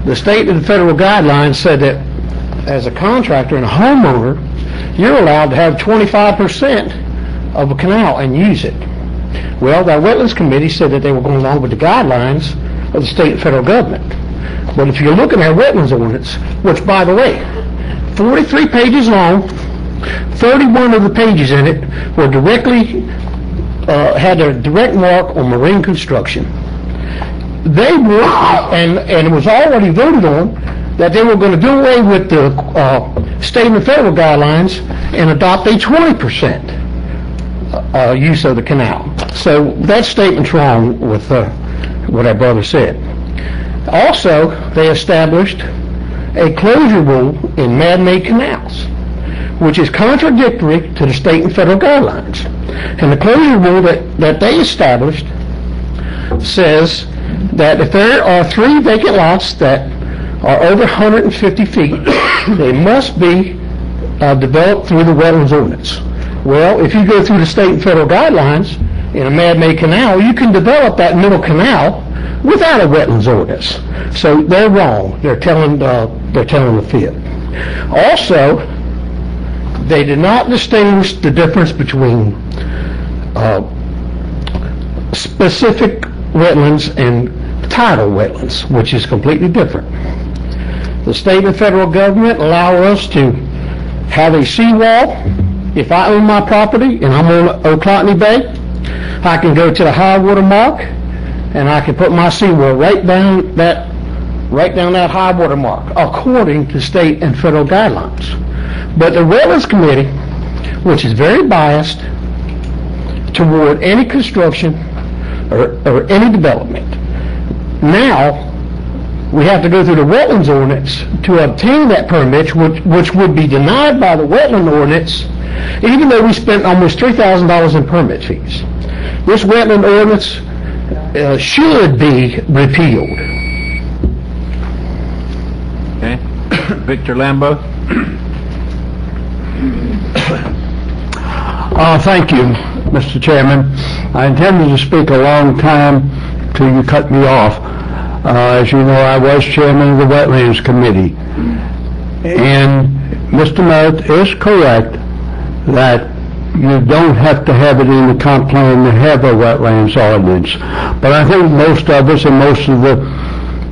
Speaker 19: the state and federal guidelines said that as a contractor and a homeowner, you're allowed to have 25% of a canal and use it. Well, the Wetlands Committee said that they were going along with the guidelines of the state and federal government. But if you're looking at wetlands ordinance, which by the way, 43 pages long, 31 of the pages in it were directly, had a direct mark on marine construction. They were, and it was already voted on, that they were going to do away with the state and federal guidelines and adopt a 20% use of the canal. So that statement's wrong with what our brother said. Also, they established a closure rule in man-made canals, which is contradictory to the state and federal guidelines. And the closure rule that they established says that if there are 3 vacant lots that are over 150 feet, they must be developed through the wetlands ordinance. Well, if you go through the state and federal guidelines in a man-made canal, you can develop that middle canal without a wetlands ordinance. So they're wrong. They're telling the fib. Also, they did not distinguish the difference between specific wetlands and tidal wetlands, which is completely different. The state and federal government allow us to have a seawall. If I own my property and I'm on Oclotney Bay, I can go to the high water mark and I can put my seawall right down that high water mark according to state and federal guidelines. But the Wetlands Committee, which is very biased toward any construction or any development, now we have to go through the wetlands ordinance to obtain that permit, which would be denied by the wetland ordinance, even though we spent almost $3,000 in permit fees. This wetland ordinance should be repealed.
Speaker 1: Okay. Victor Lambeau.
Speaker 13: Thank you, Mr. Chairman. I intended to speak a long time till you cut me off. As you know, I was chairman of the Wetlands Committee. And Mr. Merritt is correct that you don't have to have it in the comp plan to have a wetlands ordinance. But I think most of us and most of the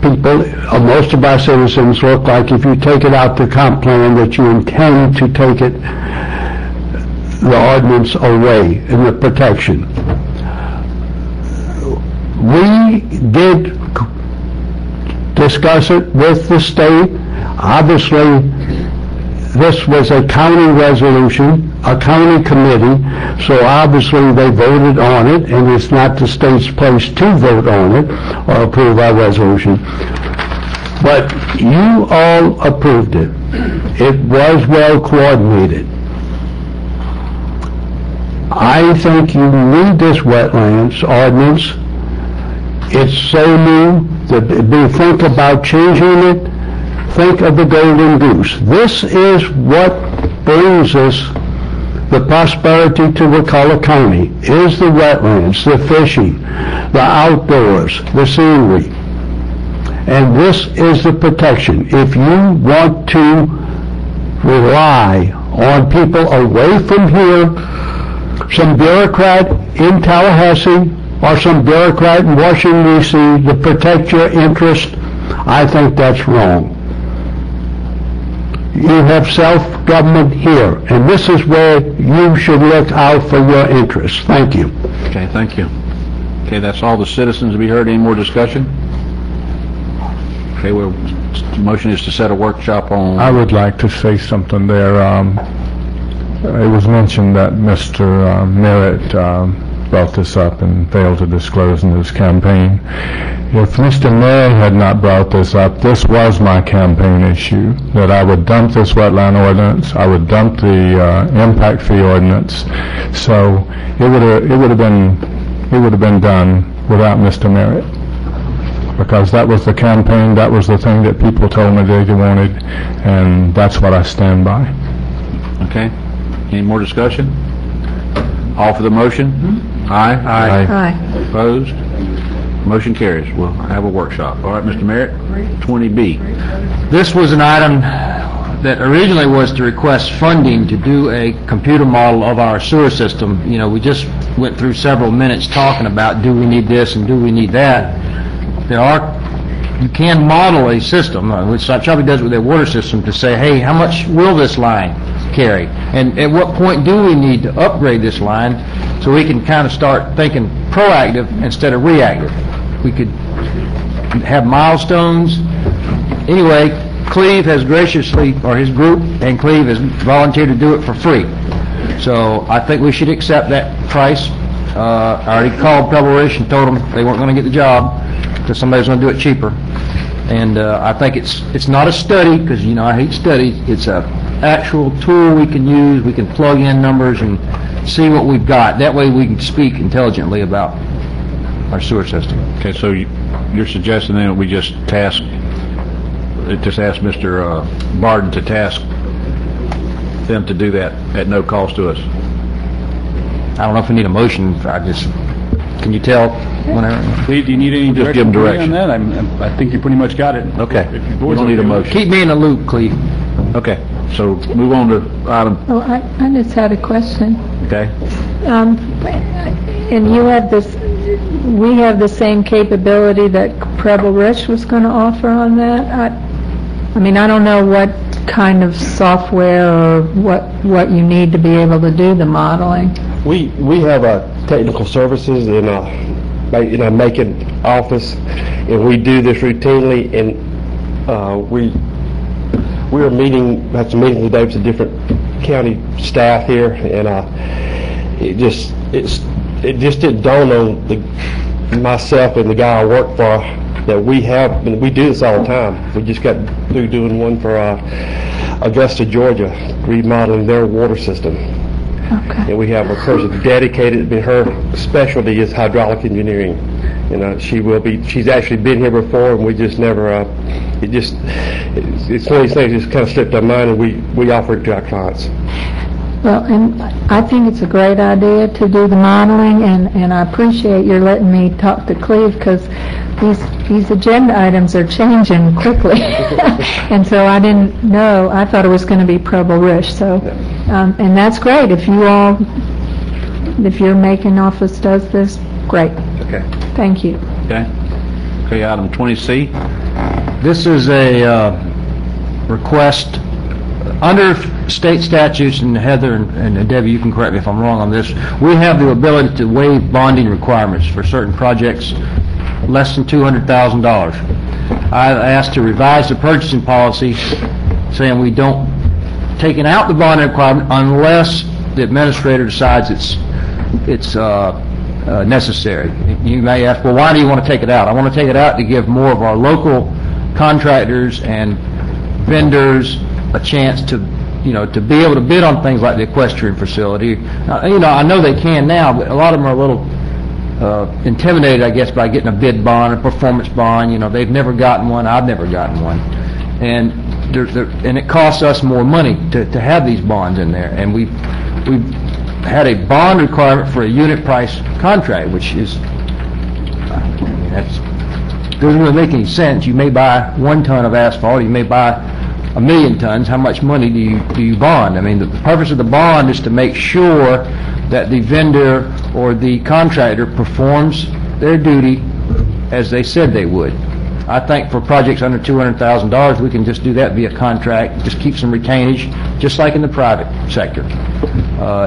Speaker 13: people, most of our citizens look like if you take it out the comp plan that you intend to take it, the ordinance away and the protection. We did discuss it with the state. Obviously, this was a county resolution, a county committee, so obviously they voted on it, and it's not the state's place to vote on it or approve our resolution. But you all approved it. It was well coordinated. I think you need this wetlands ordinance. It's so new that we think about changing it. Think of the golden goose. This is what brings us the prosperity to Wakulla County, is the wetlands, the fishing, the outdoors, the scenery. And this is the protection. If you want to rely on people away from here, some bureaucrat in Tallahassee or some bureaucrat in Washington, D.C. to protect your interest, I think that's wrong. You have self-government here, and this is where you should look out for your interests. Thank you.
Speaker 1: Okay, thank you. Okay, that's all the citizens. Have you heard any more discussion? Okay, well, the motion is to set a workshop on...
Speaker 3: I would like to say something there. It was mentioned that Mr. Merritt brought this up and failed to disclose in his campaign. If Mr. Merritt had not brought this up, this was my campaign issue, that I would dump this wetland ordinance, I would dump the impact fee ordinance. So it would have been done without Mr. Merritt, because that was the campaign, that was the thing that people told me they wanted, and that's what I stand by.
Speaker 1: Okay. Any more discussion? All for the motion? Aye?
Speaker 2: Aye.
Speaker 1: Opposed? Motion carries. We'll have a workshop. All right, Mr. Merritt, 20B.
Speaker 8: This was an item that originally was to request funding to do a computer model of our sewer system. You know, we just went through several minutes talking about do we need this and do we need that. You can model a system, which Chubby does with their water system, to say, hey, how much will this line carry? And at what point do we need to upgrade this line so we can kind of start thinking proactive instead of reactive? We could have milestones. Anyway, Cleve has graciously, or his group, and Cleve has volunteered to do it for free. So I think we should accept that price. I already called Pebble Ridge and told them they weren't going to get the job because somebody's going to do it cheaper. And I think it's not a study, because, you know, I hate studies. It's a actual tool we can use. We can plug in numbers and see what we've got. That way we can speak intelligently about our sewer system.
Speaker 1: Okay, so you're suggesting then we just ask Mr. Barden to task them to do that at no cost to us?
Speaker 8: I don't know if we need a motion. Can you tell whenever?
Speaker 6: Cleve, do you need any
Speaker 1: Just give them direction.
Speaker 6: on that? I think you pretty much got it.
Speaker 1: Okay.
Speaker 6: If your
Speaker 1: We
Speaker 6: board's
Speaker 1: don't need a
Speaker 6: okay with it.
Speaker 1: motion.
Speaker 8: Keep me in the loop, Cleve.
Speaker 1: Okay, so move on to item,
Speaker 2: Oh, I just had a question.
Speaker 1: okay?
Speaker 2: And you have this, we have the same capability that Pebble Ridge was going to offer on that? I mean, I don't know what kind of software or what you need to be able to do the modeling.
Speaker 15: We have technical services in a Macon office, and we do this routinely. And we are had some meetings today with the different county staff here, and it just didn't dawn on myself and the guy I work for that we do this all the time. We just got through doing one for Augusta, Georgia, remodeling their water system.
Speaker 2: Okay.
Speaker 15: And we have a person dedicated. Her specialty is hydraulic engineering. You know, she's actually been here before, and we just never. It's one of these things that just kind of slipped our mind, and we offer it to our clients.
Speaker 2: Well, and I think it's a great idea to do the modeling, and I appreciate your letting me talk to Cleve, because these agenda items are changing quickly. And so I didn't know, I thought it was going to be Preble Rush, so, and that's great. If your making office does this, great.
Speaker 1: Okay.
Speaker 2: Thank you.
Speaker 1: Okay. Okay, item 20C.
Speaker 8: This is a request under state statutes, and Heather and Debbie, you can correct me if I'm wrong on this. We have the ability to waive bonding requirements for certain projects less than $200,000. I asked to revise the purchasing policy, saying we don't taking out the bonding requirement unless the administrator decides it's necessary. You may ask, well, why do you want to take it out? I want to take it out to give more of our local contractors and vendors a chance to be able to bid on things like the equestrian facility. I know they can now, but a lot of them are a little intimidated, I guess, by getting a bid bond, a performance bond. They've never gotten one. I've never gotten one, and it costs us more money to have these bonds in there. And we've had a bond requirement for a unit price contract, which is doesn't really make any sense. You may buy 1 ton of asphalt, you may buy 1 million tons. How much money do you bond? I mean, the purpose of the bond is to make sure that the vendor or the contractor performs their duty as they said they would. I think for projects under $200,000, we can just do that via contract, just keep some retainage, just like in the private sector.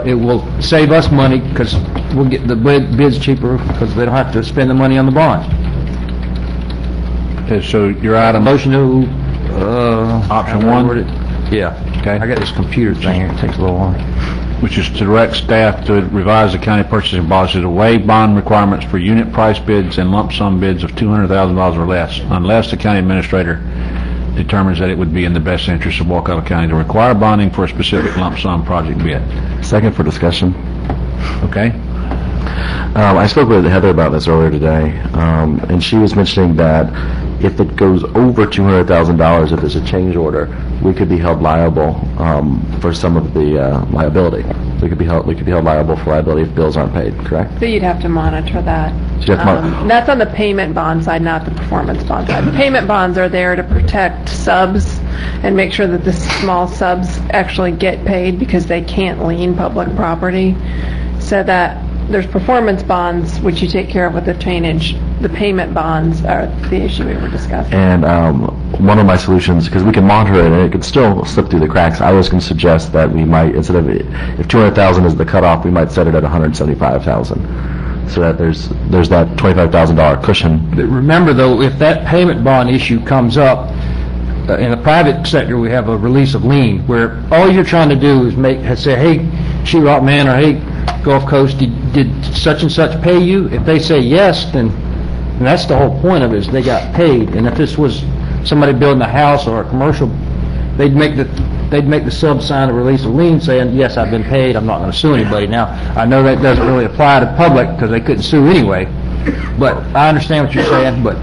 Speaker 8: It will save us money because we'll get the bids cheaper because they don't have to spend the money on the bond.
Speaker 1: Okay, so your item...
Speaker 8: Motion to...
Speaker 1: option 1?
Speaker 8: Yeah.
Speaker 1: Okay.
Speaker 8: I got this computer thing here. It takes a little while.
Speaker 1: Which is to direct staff to revise the county purchasing policy to waive bond requirements for unit price bids and lump sum bids of $200,000 or less, unless the county administrator determines that it would be in the best interest of Wakulla County to require bonding for a specific lump sum project bid.
Speaker 20: Second for discussion.
Speaker 1: Okay.
Speaker 20: I spoke with Heather about this earlier today, and she was mentioning that if it goes over $200,000, if there's a change order, we could be held liable for some of the liability. We could be held liable for liability if bills aren't paid. Correct?
Speaker 10: So you'd have to monitor that. That's on the payment bond side, not the performance bond side. The payment bonds are there to protect subs and make sure that the small subs actually get paid because they can't lien public property. So that there's performance bonds, which you take care of with the retainage. The payment bonds are the issue we were discussing.
Speaker 20: And one of my solutions, because we can monitor it and it could still slip through the cracks, I was going to suggest that we might, instead of, if 200,000 is the cutoff, we might set it at 175,000. So that there's that $25,000 cushion.
Speaker 8: But remember, though, if that payment bond issue comes up, in the private sector, we have a release of lien, where all you're trying to do is say, hey, Sheetrock Man, or hey, Gulf Coast, did such and such pay you? If they say yes, then and that's the whole point of it, is they got paid. And if this was somebody building a house or a commercial, they'd make the sub sign a release of lien saying, yes, I've been paid, I'm not going to sue anybody. Now, I know that doesn't really apply to public because they couldn't sue anyway, but I understand what you're saying, but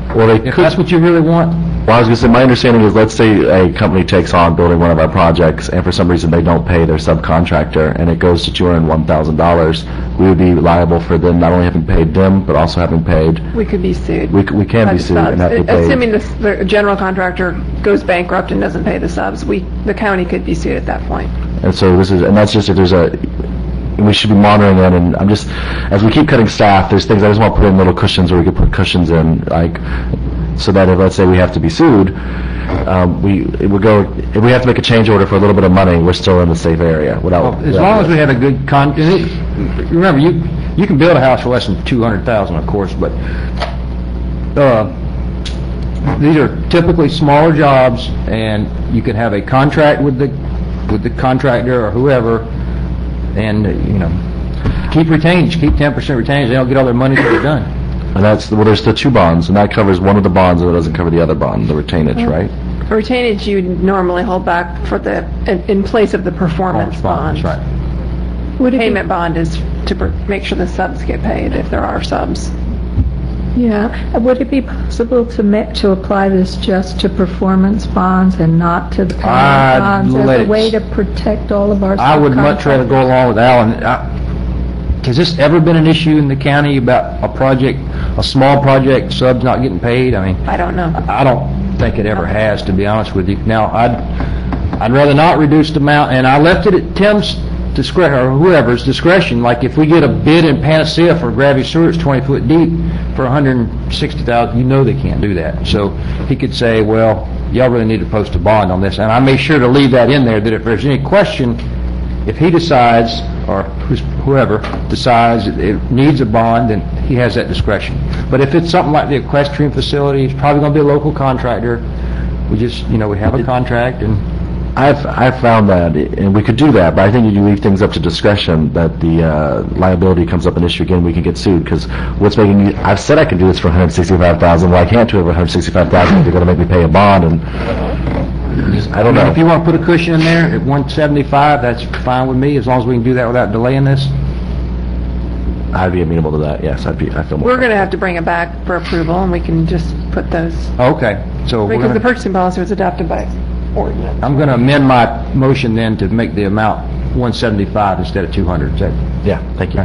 Speaker 8: if that's what you really want.
Speaker 20: Well, I was going to say, my understanding is, let's say a company takes on building one of our projects, and for some reason they don't pay their subcontractor, and it goes to $201,000, we would be liable for them not only having paid them, but also having paid...
Speaker 10: We could be sued.
Speaker 20: We can be sued and have to pay...
Speaker 10: Assuming the general contractor goes bankrupt and doesn't pay the subs, the county could be sued at that point.
Speaker 20: And so that's just if there's we should be monitoring that, and I'm just, as we keep cutting staff, there's things I just want to put in little cushions, or we could put cushions in, like, so that if, let's say, we have to be sued, if we have to make a change order for a little bit of money, we're still in the safe area.
Speaker 8: As long as we have a good remember, you can build a house for less than $200,000, of course, but these are typically smaller jobs, and you can have a contract with the contractor or whoever, and keep retainage, keep 10% retainage. They don't get all their money till they're done.
Speaker 20: And there's the 2 bonds, and that covers one of the bonds, and it doesn't cover the other bond, the retainage, right?
Speaker 10: Retainage you normally hold back for in place of the performance bond.
Speaker 8: That's right.
Speaker 10: Payment bond is to make sure the subs get paid if there are subs.
Speaker 2: Yeah, would it be possible to apply this just to performance bonds and not to the permanent bonds as a way to protect all of our
Speaker 8: I would much rather go along with Alan. Has this ever been an issue in the county about a project, a small project, subs not getting paid? I mean,
Speaker 10: I don't know.
Speaker 8: I don't think it ever has, to be honest with you. Now, I'd rather not reduce the amount, and I left it at Tim's discretion, or whoever's discretion. Like, if we get a bid in Panacea for gravity sewer, it's 20 foot deep for $160,000, you know they can't do that. So he could say, well, y'all really need to post a bond on this, and I made sure to leave that in there, that if there's any question, if he decides, or whoever decides it needs a bond, then he has that discretion. But if it's something like the equestrian facility, it's probably going to be a local contractor. We just, we have a contract, and
Speaker 20: I've found that, and we could do that, but I think you leave things up to discretion, that the liability comes up an issue again, we can get sued, because what's making me, I've said I can do this for $165,000, well, I can't do it for $165,000 if you're going to make me pay a bond, and I don't know.
Speaker 8: If you want to put a cushion in there at 175, that's fine with me, as long as we can do that without delaying this.
Speaker 20: I'd be amenable to that, yes, I feel more.
Speaker 10: We're going to have to bring it back for approval, and we can just put those,
Speaker 8: Okay, so
Speaker 10: because the purchasing policy was adopted by ordinance.
Speaker 8: I'm going to amend my motion then to make the amount 175 instead of 200. Is that?
Speaker 20: Yeah, thank you.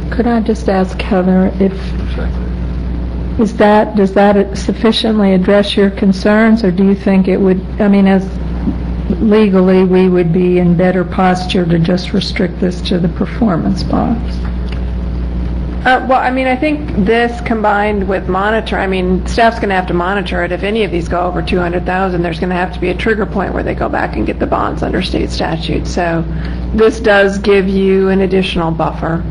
Speaker 2: Could I just ask Heather if, does that sufficiently address your concerns, or do you think it would, as legally, we would be in better posture to just restrict this to the performance bonds?
Speaker 10: Well, I think this combined with staff's going to have to monitor it. If any of these go over 200,000, there's going to have to be a trigger point where they go back and get the bonds under state statute. So this does give you an additional buffer.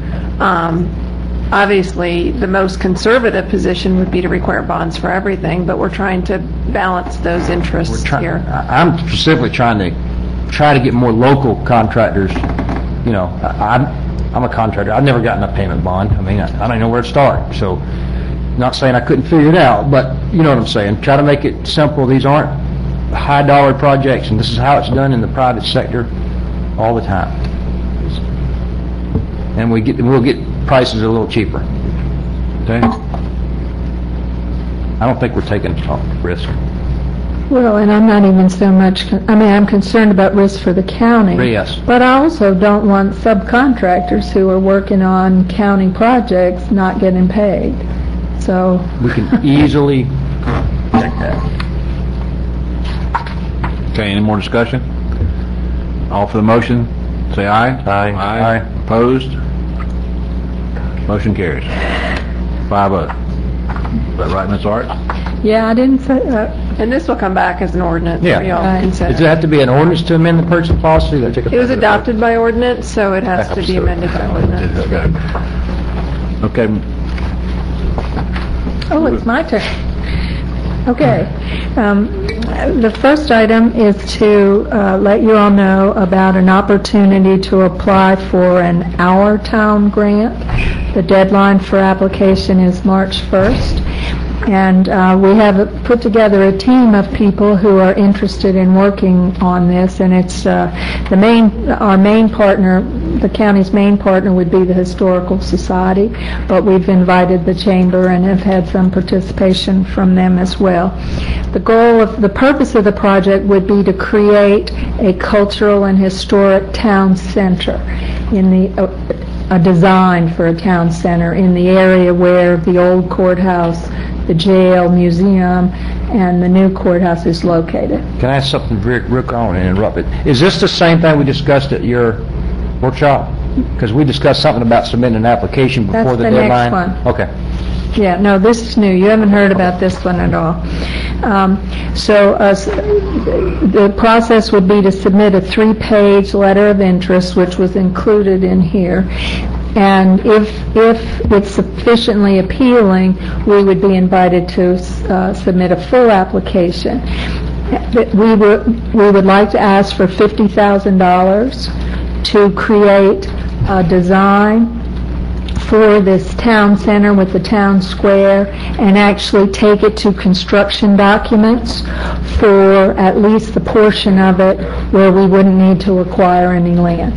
Speaker 10: Obviously, the most conservative position would be to require bonds for everything, but we're trying to balance those interests here.
Speaker 8: I'm specifically trying to get more local contractors. I'm a contractor. I've never gotten a payment bond. I don't know where to start. So, not saying I couldn't figure it out, but you know what I'm saying. Try to make it simple. These aren't high-dollar projects, and this is how it's done in the private sector all the time. And we'll get prices a little cheaper. Okay. I don't think we're taking risk.
Speaker 2: Well, and I'm not even so much, I'm concerned about risk for the county.
Speaker 8: Yes.
Speaker 2: But I also don't want subcontractors who are working on county projects not getting paid. So
Speaker 8: we can easily check that.
Speaker 1: Okay, any more discussion? All for the motion, say aye.
Speaker 20: Aye.
Speaker 1: Aye. Opposed? Motion carries. 5-0. Is that right, Ms. Art?
Speaker 2: Yeah, I didn't say that.
Speaker 10: And this will come back as an ordinance for y'all to consider.
Speaker 8: Does it have to be an ordinance to amend the purchase policy?
Speaker 10: It was adopted by ordinance, so it has to be amended by ordinance.
Speaker 1: Okay.
Speaker 2: Oh, it's my turn. Okay. The first item is to let you all know about an opportunity to apply for an Our Town grant. The deadline for application is March 1st. And we have put together a team of people who are interested in working on this, and it's our main partner, the county's main partner would be the Historical Society, but we've invited the Chamber and have had some participation from them as well. The purpose of the project would be to create a cultural and historic town center a design for a town center in the area where the old courthouse, the jail, museum, and the new courthouse is located.
Speaker 8: Can I ask something, Rick? I don't want to interrupt it. Is this the same thing we discussed at your workshop? Because we discussed something about submitting an application before the deadline.
Speaker 2: That's the next one.
Speaker 8: Okay.
Speaker 2: Yeah, no, this is new. You haven't heard about this one at all. The process would be to submit a 3-page letter of interest, which was included in here. And if it's sufficiently appealing, we would be invited to submit a full application. We would like to ask for $50,000 to create a design for this town center with the town square and actually take it to construction documents for at least the portion of it where we wouldn't need to acquire any land.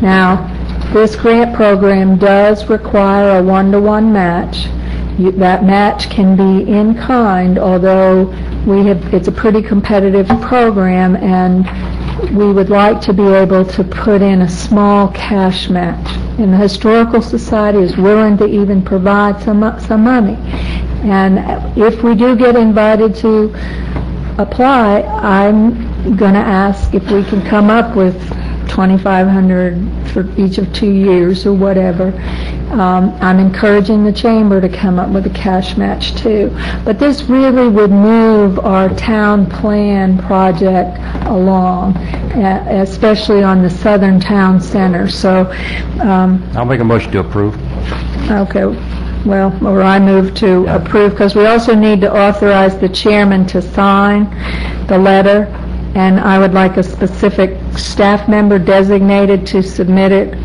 Speaker 2: Now, This grant program does require a one-to-one match. That match can be in kind, although it's a pretty competitive program, and we would like to be able to put in a small cash match. And the Historical Society is willing to even provide some money. And if we do get invited to apply, I'm going to ask if we can come up with $2,500 for each of 2 years or whatever. I'm encouraging the chamber to come up with a cash match too. But this really would move our town plan project along, especially on the southern town center. So
Speaker 8: I'll make a motion to approve.
Speaker 2: Okay, well, or I move to approve, because we also need to authorize the chairman to sign the letter, and I would like a specific staff member designated to submit it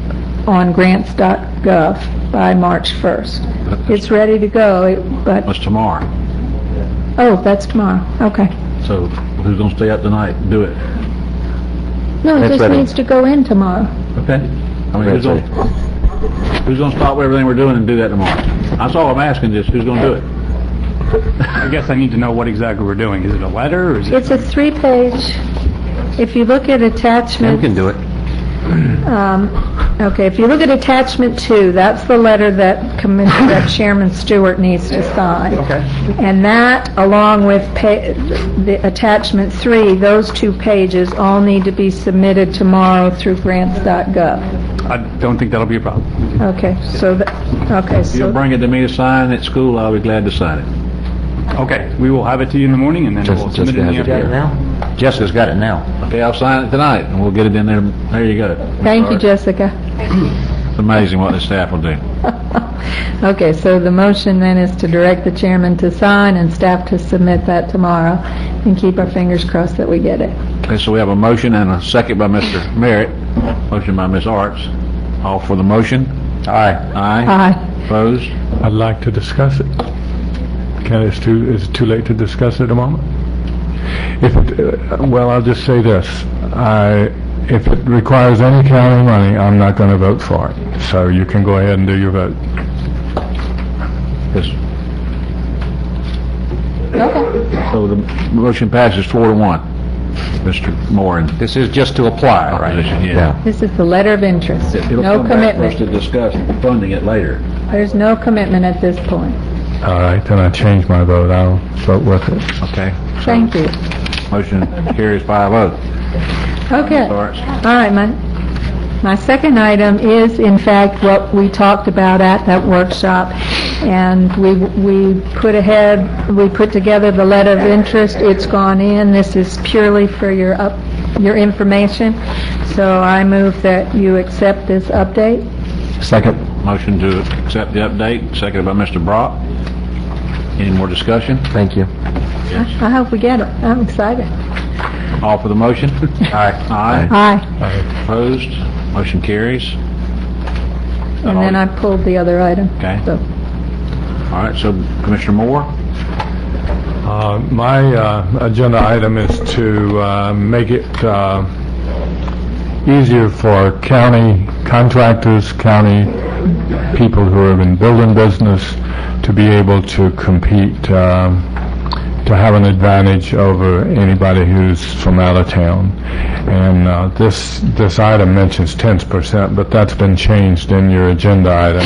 Speaker 2: on grants.gov by March 1st. It's ready to go, but...
Speaker 1: It's tomorrow.
Speaker 2: Oh, that's tomorrow, okay.
Speaker 1: So who's going to stay up tonight and do it?
Speaker 2: No, it just needs to go in tomorrow.
Speaker 1: Okay. I mean, who's going to stop everything we're doing and do that tomorrow? That's all I'm asking, just who's going to do it?
Speaker 6: I guess I need to know what exactly we're doing. Is it a letter, or is it...
Speaker 2: It's a 3-page, if you look at attachment...
Speaker 8: We can do it.
Speaker 2: Okay, if you look at attachment 2, that's the letter that Chairman Stewart needs to sign.
Speaker 8: Okay.
Speaker 2: And that, along with the attachment 3, those 2 pages all need to be submitted tomorrow through grants.gov.
Speaker 6: I don't think that'll be a problem.
Speaker 2: Okay, so
Speaker 1: If you'll bring it to me to sign at school, I'll be glad to sign it.
Speaker 6: Okay, we will have it to you in the morning, and then we'll submit it in the afternoon.
Speaker 8: Jessica's got it now.
Speaker 1: Okay, I'll sign it tonight, and we'll get it in there. There you go.
Speaker 2: Thank you, Jessica.
Speaker 1: It's amazing what the staff will do.
Speaker 2: Okay, so the motion then is to direct the chairman to sign and staff to submit that tomorrow, and keep our fingers crossed that we get it.
Speaker 1: Okay, so we have a motion and a second by Mr. Merritt. Motion by Ms. Arts. All for the motion?
Speaker 8: Aye.
Speaker 1: Aye.
Speaker 2: Aye.
Speaker 1: Opposed?
Speaker 3: I'd like to discuss it. Is it too late to discuss it a moment? Well, I'll just say this. If it requires any county money, I'm not going to vote for it. So you can go ahead and do your vote.
Speaker 1: Yes.
Speaker 2: Okay.
Speaker 1: So the motion passes 4-1. Mr. Moore.
Speaker 8: This is just to apply, right?
Speaker 1: Yeah.
Speaker 2: This is the letter of interest.
Speaker 1: It'll
Speaker 2: No
Speaker 1: come back for us
Speaker 2: commitment.
Speaker 1: to discuss funding it later.
Speaker 2: There's no commitment at this point.
Speaker 3: All right, then I change my vote. I'll vote with it.
Speaker 1: Okay.
Speaker 2: Thank you.
Speaker 1: Motion carries 5-0.
Speaker 2: Okay.
Speaker 1: Starts.
Speaker 2: All right, my second item is, in fact, what we talked about at that workshop, and we put together the letter of interest. It's gone in. This is purely for your information. So I move that you accept this update.
Speaker 20: Second.
Speaker 1: Motion to accept the update, seconded by Mr. Brock. Any more discussion?
Speaker 20: Thank you.
Speaker 2: I hope we get it. I'm excited.
Speaker 1: All for the motion?
Speaker 8: Aye.
Speaker 1: Aye.
Speaker 2: Aye.
Speaker 1: Opposed? Motion carries.
Speaker 2: And then I pulled the other item.
Speaker 1: Okay.
Speaker 2: So.
Speaker 1: All right, so Commissioner Moore?
Speaker 3: My agenda item is to make it easier for county contractors, county people who are in building business to be able to compete, to have an advantage over anybody who's from out of town. And this item mentions 10%, but that's been changed in your agenda item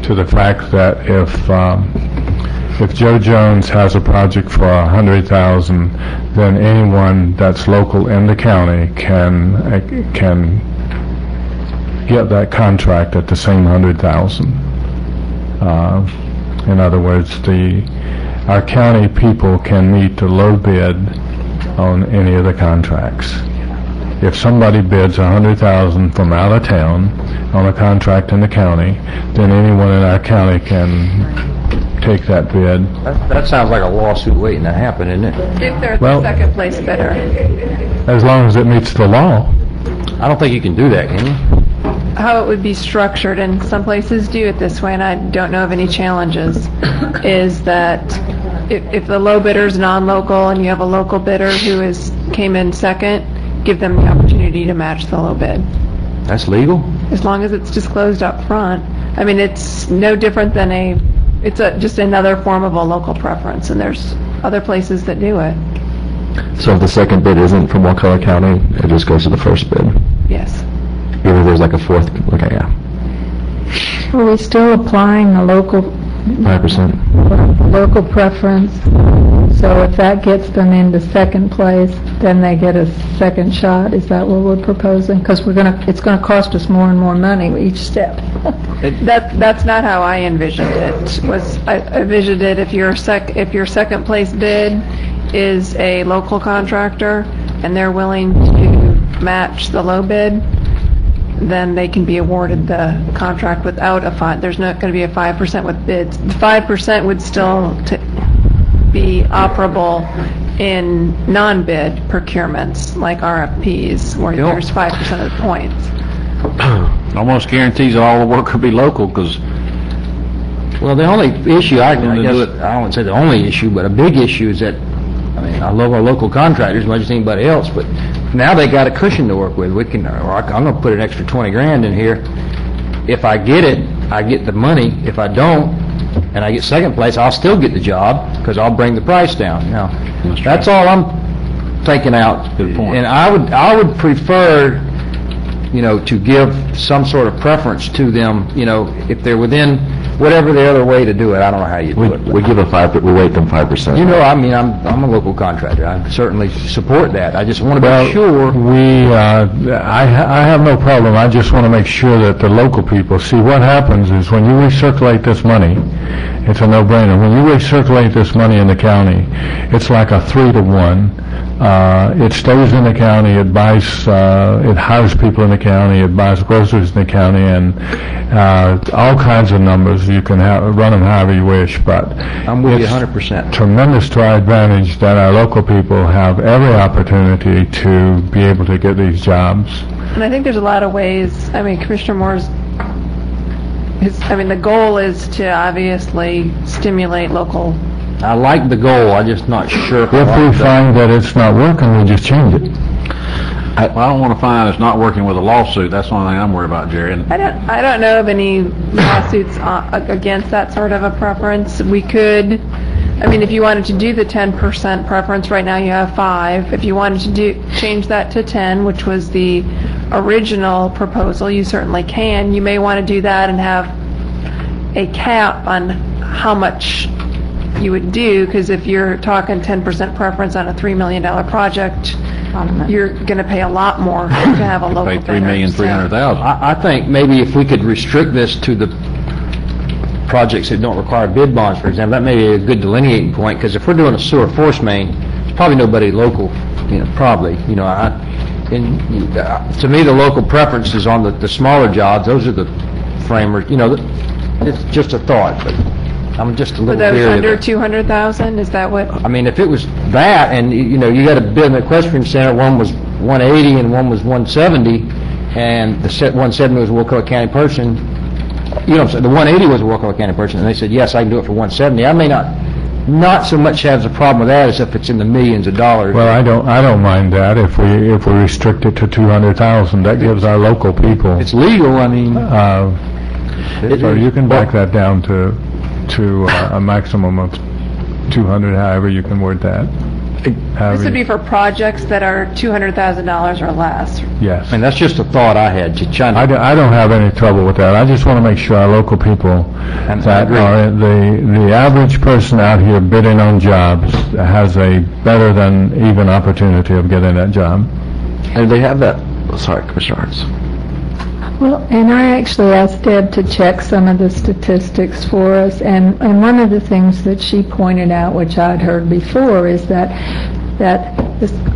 Speaker 3: to the fact that if Joe Jones has a project for $100,000, then anyone that's local in the county can get that contract at the same $100,000. In other words, our county people can meet the low bid on any of the contracts. If somebody bids $100,000 from out of town on a contract in the county, then anyone in our county can take that bid.
Speaker 8: That sounds like a lawsuit waiting to happen, isn't it?
Speaker 10: If they're
Speaker 3: Well-
Speaker 10: the second place bidder.
Speaker 3: As long as it meets the law.
Speaker 8: I don't think you can do that, can you?
Speaker 10: How it would be structured, and some places do it this way, and I don't know of any challenges, is that if the low bidder is non-local and you have a local bidder who came in second, give them the opportunity to match the low bid.
Speaker 8: That's legal?
Speaker 10: as long as it's disclosed up front. I mean, it's no different than just another form of a local preference, and there's other places that do it.
Speaker 20: So if the second bid isn't from Wakulla County, it just goes to the first bid?
Speaker 10: Yes.
Speaker 20: Even if there's like a fourth, okay, yeah.
Speaker 2: Are we still applying the local
Speaker 20: 5%.
Speaker 2: local preference? So if that gets them into second place, then they get a second shot? Is that what we're proposing? Because it's gonna cost us more and more money each step.
Speaker 10: That's not how I envisioned it. I envisioned it if your second place bid is a local contractor and they're willing to match the low bid, then they can be awarded the contract without a fine. There's not going to be a 5% with bids. The 5% would still be operable in non-bid procurements like RFPs, where there's 5% of the points.
Speaker 1: Almost guarantees that all the work will be local, because
Speaker 8: Well, the only issue, I guess, I won't say the only issue, but a big issue is that, I mean, I love our local contractors as much as anybody else, but now they got a cushion to work with. We can, I'm going to put an extra 20 grand in here. If I get it, I get the money. If I don't, and I get second place, I'll still get the job because I'll bring the price down. Now, that's all I'm taking out.
Speaker 1: Good point.
Speaker 8: And I would prefer, to give some sort of preference to them, if they're within whatever the other way to do it. I don't know how you do it.
Speaker 20: We give a 5%, we weight them 5%.
Speaker 8: I'm a local contractor. I certainly support that. I just want to be sure.
Speaker 3: I have no problem. I just want to make sure that the local people see what happens is when you recirculate this money, it's a no-brainer. When you recirculate this money in the county, it's like a 3-to-1. It stays in the county, it buys, it hires people in the county, it buys groceries in the county, and all kinds of numbers. You can run them however you wish, but
Speaker 8: I'm with you 100%.
Speaker 3: Tremendous to our advantage that our local people have every opportunity to be able to get these jobs.
Speaker 10: And I think there's a lot of ways. I mean, Commissioner Moore's, the goal is to obviously stimulate local.
Speaker 8: I like the goal, I'm just not sure.
Speaker 3: If we find that it's not working, we just change it.
Speaker 1: I don't want to find it's not working with a lawsuit. That's the only thing I'm worried about, Jerry.
Speaker 10: I don't know of any lawsuits against that sort of a preference. We could, if you wanted to do the 10% preference, right now you have 5. If you wanted to change that to 10, which was the original proposal, you certainly can. You may want to do that and have a cap on how much you would do, because if you're talking 10% preference on a $3 million project, you're going to pay a lot more to have a local
Speaker 1: pay $3,300,000.
Speaker 8: I think maybe if we could restrict this to the projects that don't require bid bonds, for example, that may be a good delineating point, because if we're doing a sewer force main, there's probably nobody local, probably, to me, the local preference is on the smaller jobs. Those are the framers, it's just a thought, but I'm just a little
Speaker 10: leery.
Speaker 8: For
Speaker 10: those under 200,000, is that what?
Speaker 8: If it was that, and you got a bid in the equestrian center, one was 180 and one was 170, and the 170 was a Wakulla County person. The 180 was a Wakulla County person, and they said yes, I can do it for 170. I may not so much have a problem with that as if it's in the millions of dollars.
Speaker 3: Well, I don't mind that if we restrict it to 200,000. That gives our local people.
Speaker 8: It's legal.
Speaker 3: So you can back that down to a maximum of 200, however you can word that.
Speaker 10: This would be for projects that are $200,000 or less.
Speaker 3: Yes.
Speaker 8: And that's just a thought I had.
Speaker 3: I don't have any trouble with that. I just want to make sure our local people, that are the average person out here bidding on jobs has a better than even opportunity of getting that job.
Speaker 20: And they have that. Sorry, Commissioner Arts.
Speaker 2: Well, and I actually asked Deb to check some of the statistics for us, and one of the things that she pointed out, which I'd heard before, is that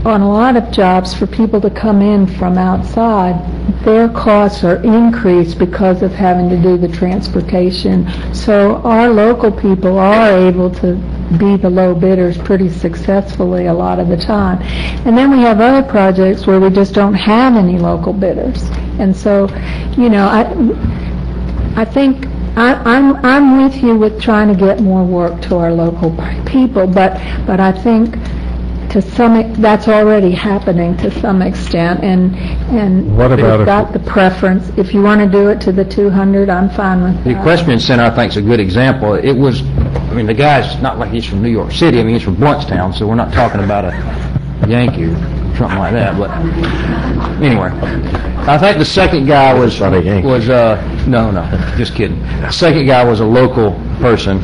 Speaker 2: on a lot of jobs for people to come in from outside, their costs are increased because of having to do the transportation. So our local people are able to be the low bidders pretty successfully a lot of the time. And then we have other projects where we just don't have any local bidders. And so, I think I'm with you with trying to get more work to our local people, but I think that's already happening to some extent, and
Speaker 3: What about
Speaker 2: we've
Speaker 3: if-
Speaker 2: got the preference. If you want to do it to the 200, I'm fine with
Speaker 8: The
Speaker 2: that.
Speaker 8: Equestrian Center, I think, is a good example. It was, I mean, the guy's not like he's from New York City. I mean, he's from Bluntstown, so we're not talking about a Yankee or something like that. But anyway, I think the second guy was no, just kidding. The second guy was a local person,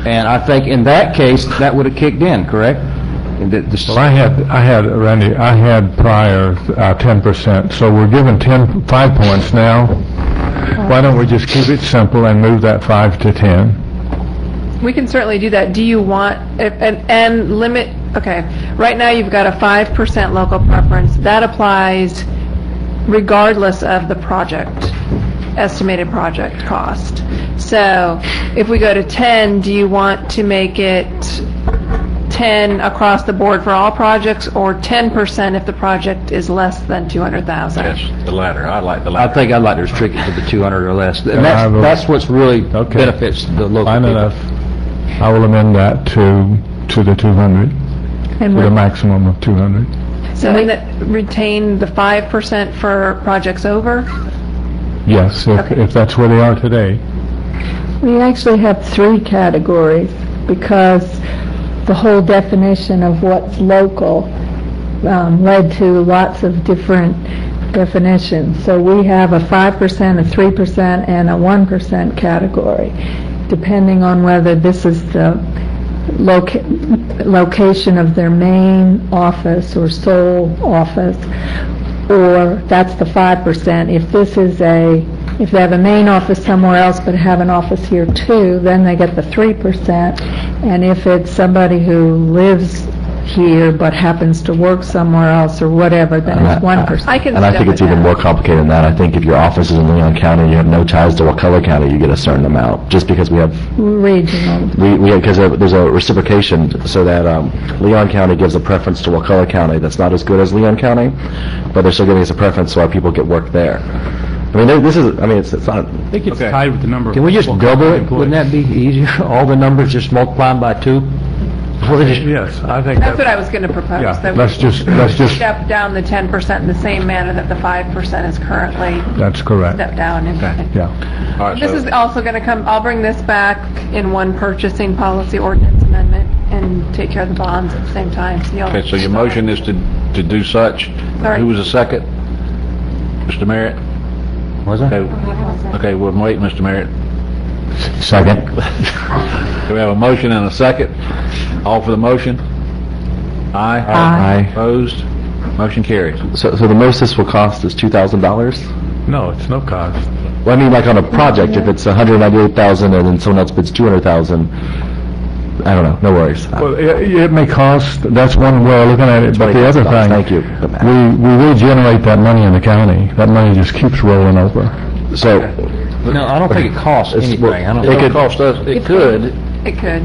Speaker 8: and I think in that case that would have kicked in, correct?
Speaker 3: Well, I had, Randy, I had prior 10%, so we're given 5 points now. Why don't we just keep it simple and move that 5 to 10?
Speaker 10: We can certainly do that. Do you want, and limit, okay, right now you've got a 5% local preference. That applies regardless of the project, estimated project cost. So if we go to 10, do you want to make it 10 across the board for all projects, or 10% if the project is less than 200,000?
Speaker 1: Yes, the latter. I like the
Speaker 8: I
Speaker 1: latter.
Speaker 8: think I'd like to restrict it to the 200 or less. And that's what's really benefits the local
Speaker 3: Fine
Speaker 8: people.
Speaker 3: enough. I will amend that to the 200,
Speaker 2: And
Speaker 3: to the
Speaker 2: we're-
Speaker 3: maximum of 200.
Speaker 10: So and that retain the 5% for projects over?
Speaker 3: Yes, if that's where they are today.
Speaker 2: We actually have 3 categories because the whole definition of what's local led to lots of different definitions. So we have a 5%, a 3%, and a 1% category, depending on whether this is the location of their main office or sole office, or that's the 5%. If this is if they have a main office somewhere else but have an office here too, then they get the 3%. And if it's somebody who lives here but happens to work somewhere else or whatever, then it's 1%.
Speaker 20: And I think it's even more complicated than that. I think if your office is in Leon County and you have no ties to Wakulla County, you get a certain amount, just because we have
Speaker 2: Regional.
Speaker 20: because there's a reciprocation, so that Leon County gives a preference to Wakulla County that's not as good as Leon County, but they're still giving us a preference so our people get work there. I mean, it's not...
Speaker 6: I think it's tied with the number of...
Speaker 8: Can we just
Speaker 6: full
Speaker 8: double it?
Speaker 6: employees.
Speaker 8: Wouldn't that be easier? All the numbers just multiply them by 2?
Speaker 6: Yes, I think
Speaker 10: That's what I was going to propose.
Speaker 3: Yeah,
Speaker 10: that
Speaker 3: let's
Speaker 10: we
Speaker 3: just-
Speaker 10: step down the 10% in the same manner that the 5% is currently
Speaker 3: That's correct.
Speaker 10: stepped down.
Speaker 3: Yeah.
Speaker 1: All right,
Speaker 10: This
Speaker 1: so-
Speaker 10: is also going to come, I'll bring this back in one purchasing policy ordinance amendment and take care of the bonds at the same time. So
Speaker 1: Okay, so your motion is to do such.
Speaker 10: Sorry.
Speaker 1: Who was the second? Mr. Merritt?
Speaker 8: Was that?
Speaker 1: Okay, we'll wait, Mr. Merritt.
Speaker 3: Second.
Speaker 1: Do we have a motion and a second? All for the motion? Aye?
Speaker 20: Aye.
Speaker 1: Opposed? Motion carries.
Speaker 20: So the most this will cost is $2,000?
Speaker 3: No, it's no cost.
Speaker 20: Well, I mean, like on a project, if it's $198,000 and then someone else bids $200,000, I don't know, no worries.
Speaker 3: Well, it may cost, that's one way of looking at it, but the other thing...
Speaker 20: Thank you.
Speaker 3: We will generate that money in the county. That money just keeps rolling over.
Speaker 20: So...
Speaker 8: No, I don't think it costs anything. I don't
Speaker 1: It could cost us, it could.
Speaker 10: It could.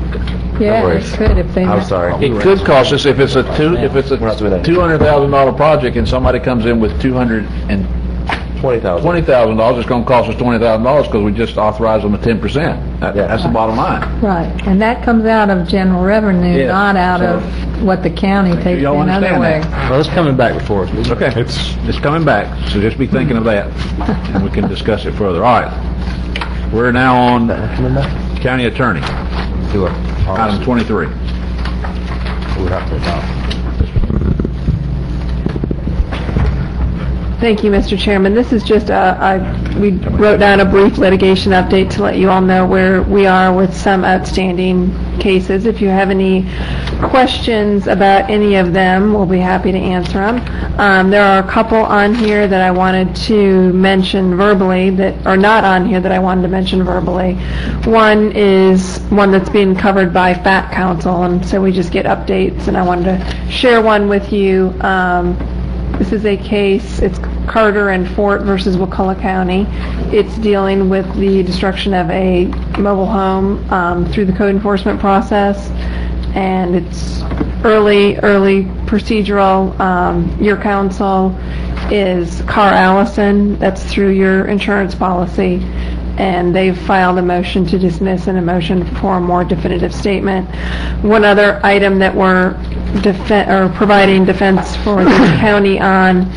Speaker 2: Yeah, it
Speaker 20: worries.
Speaker 2: could if they...
Speaker 20: I'm sorry.
Speaker 1: It could cost us if it's a $200,000 project and somebody comes in with $220,000. It's going to cost us $20,000 because we just authorized them a 10%. That's the bottom line.
Speaker 2: Right, and that comes out of general revenue,
Speaker 1: Yes.
Speaker 2: not out of what the county takes
Speaker 1: y'all
Speaker 2: in other
Speaker 1: understand
Speaker 2: ways.
Speaker 1: that?
Speaker 8: Well, it's coming back before us.
Speaker 1: Okay, it's coming back, so just be thinking of that, and we can discuss it further. All right, we're now on county attorney,
Speaker 8: Do it.
Speaker 1: item 23.
Speaker 10: Thank you, Mr. Chairman. This is just we wrote down a brief litigation update to let you all know where we are with some outstanding cases. If you have any questions about any of them, we'll be happy to answer them. There are a couple on here that I wanted to mention verbally that are not on here that I wanted to mention verbally. One is one that's being covered by FAT Council, and so we just get updates, and I wanted to share one with you. This is a case, it's Carter and Fort versus Wakulla County. It's dealing with the destruction of a mobile home through the code enforcement process, and it's early procedural. Your counsel is Carr Allison, that's through your insurance policy, and they've filed a motion to dismiss and a motion for a more definitive statement. One other item that we're providing defense for the county on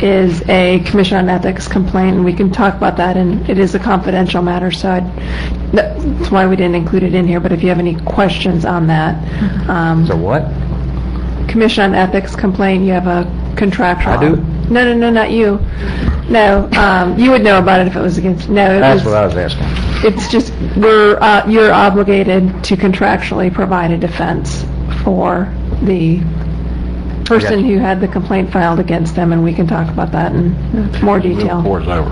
Speaker 10: is a Commission on Ethics complaint, and we can talk about that, and it is a confidential matter, so that's why we didn't include it in here, but if you have any questions on that.
Speaker 8: So what?
Speaker 10: Commission on Ethics complaint, you have a contractual.
Speaker 8: I do?
Speaker 10: No, not you. No, you would know about it if it was against, no.
Speaker 8: That's what I was asking.
Speaker 10: It's just, you're obligated to contractually provide a defense for the person who had the complaint filed against them, and we can talk about that in more detail.
Speaker 1: Report's over.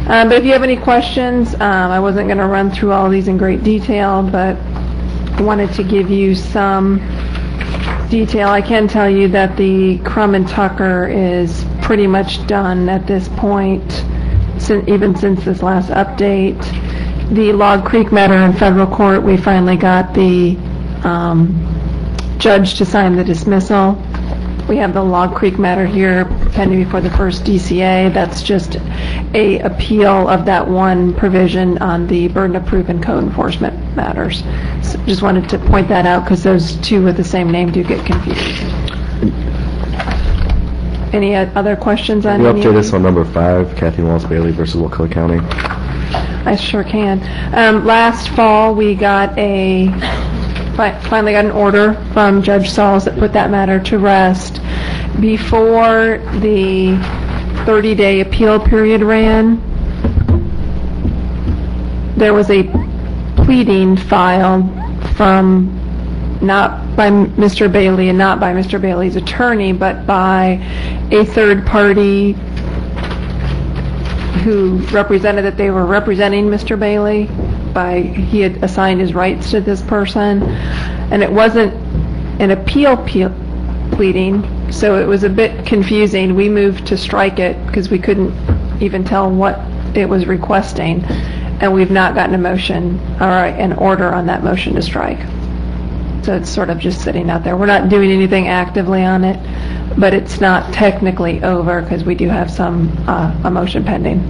Speaker 10: But if you have any questions, I wasn't going to run through all these in great detail, but I wanted to give you some detail. I can tell you that the Crum and Tucker is pretty much done at this point, even since this last update. The Log Creek matter in federal court, we finally got the judge to sign the dismissal. We have the Log Creek matter here pending before the first DCA. That's just a appeal of that one provision on the burden of proof and code enforcement matters. So just wanted to point that out because those two with the same name do get confused. Any other questions on
Speaker 20: Can you
Speaker 10: any
Speaker 20: update
Speaker 10: of
Speaker 20: us on number 5, Kathy Wallace Bailey versus Wakulla County?
Speaker 10: I sure can. Last fall, we got finally got an order from Judge Sauls that put that matter to rest. Before the 30-day appeal period ran, there was a pleading filed from not by Mr. Bailey and not by Mr. Bailey's attorney, but by a third party who represented that they were representing Mr. Bailey. He had assigned his rights to this person, and it wasn't an appeal pleading, so it was a bit confusing. We moved to strike it because we couldn't even tell what it was requesting, and we've not gotten a motion or an order on that motion to strike. So it's sort of just sitting out there. We're not doing anything actively on it, but it's not technically over because we do have a motion pending.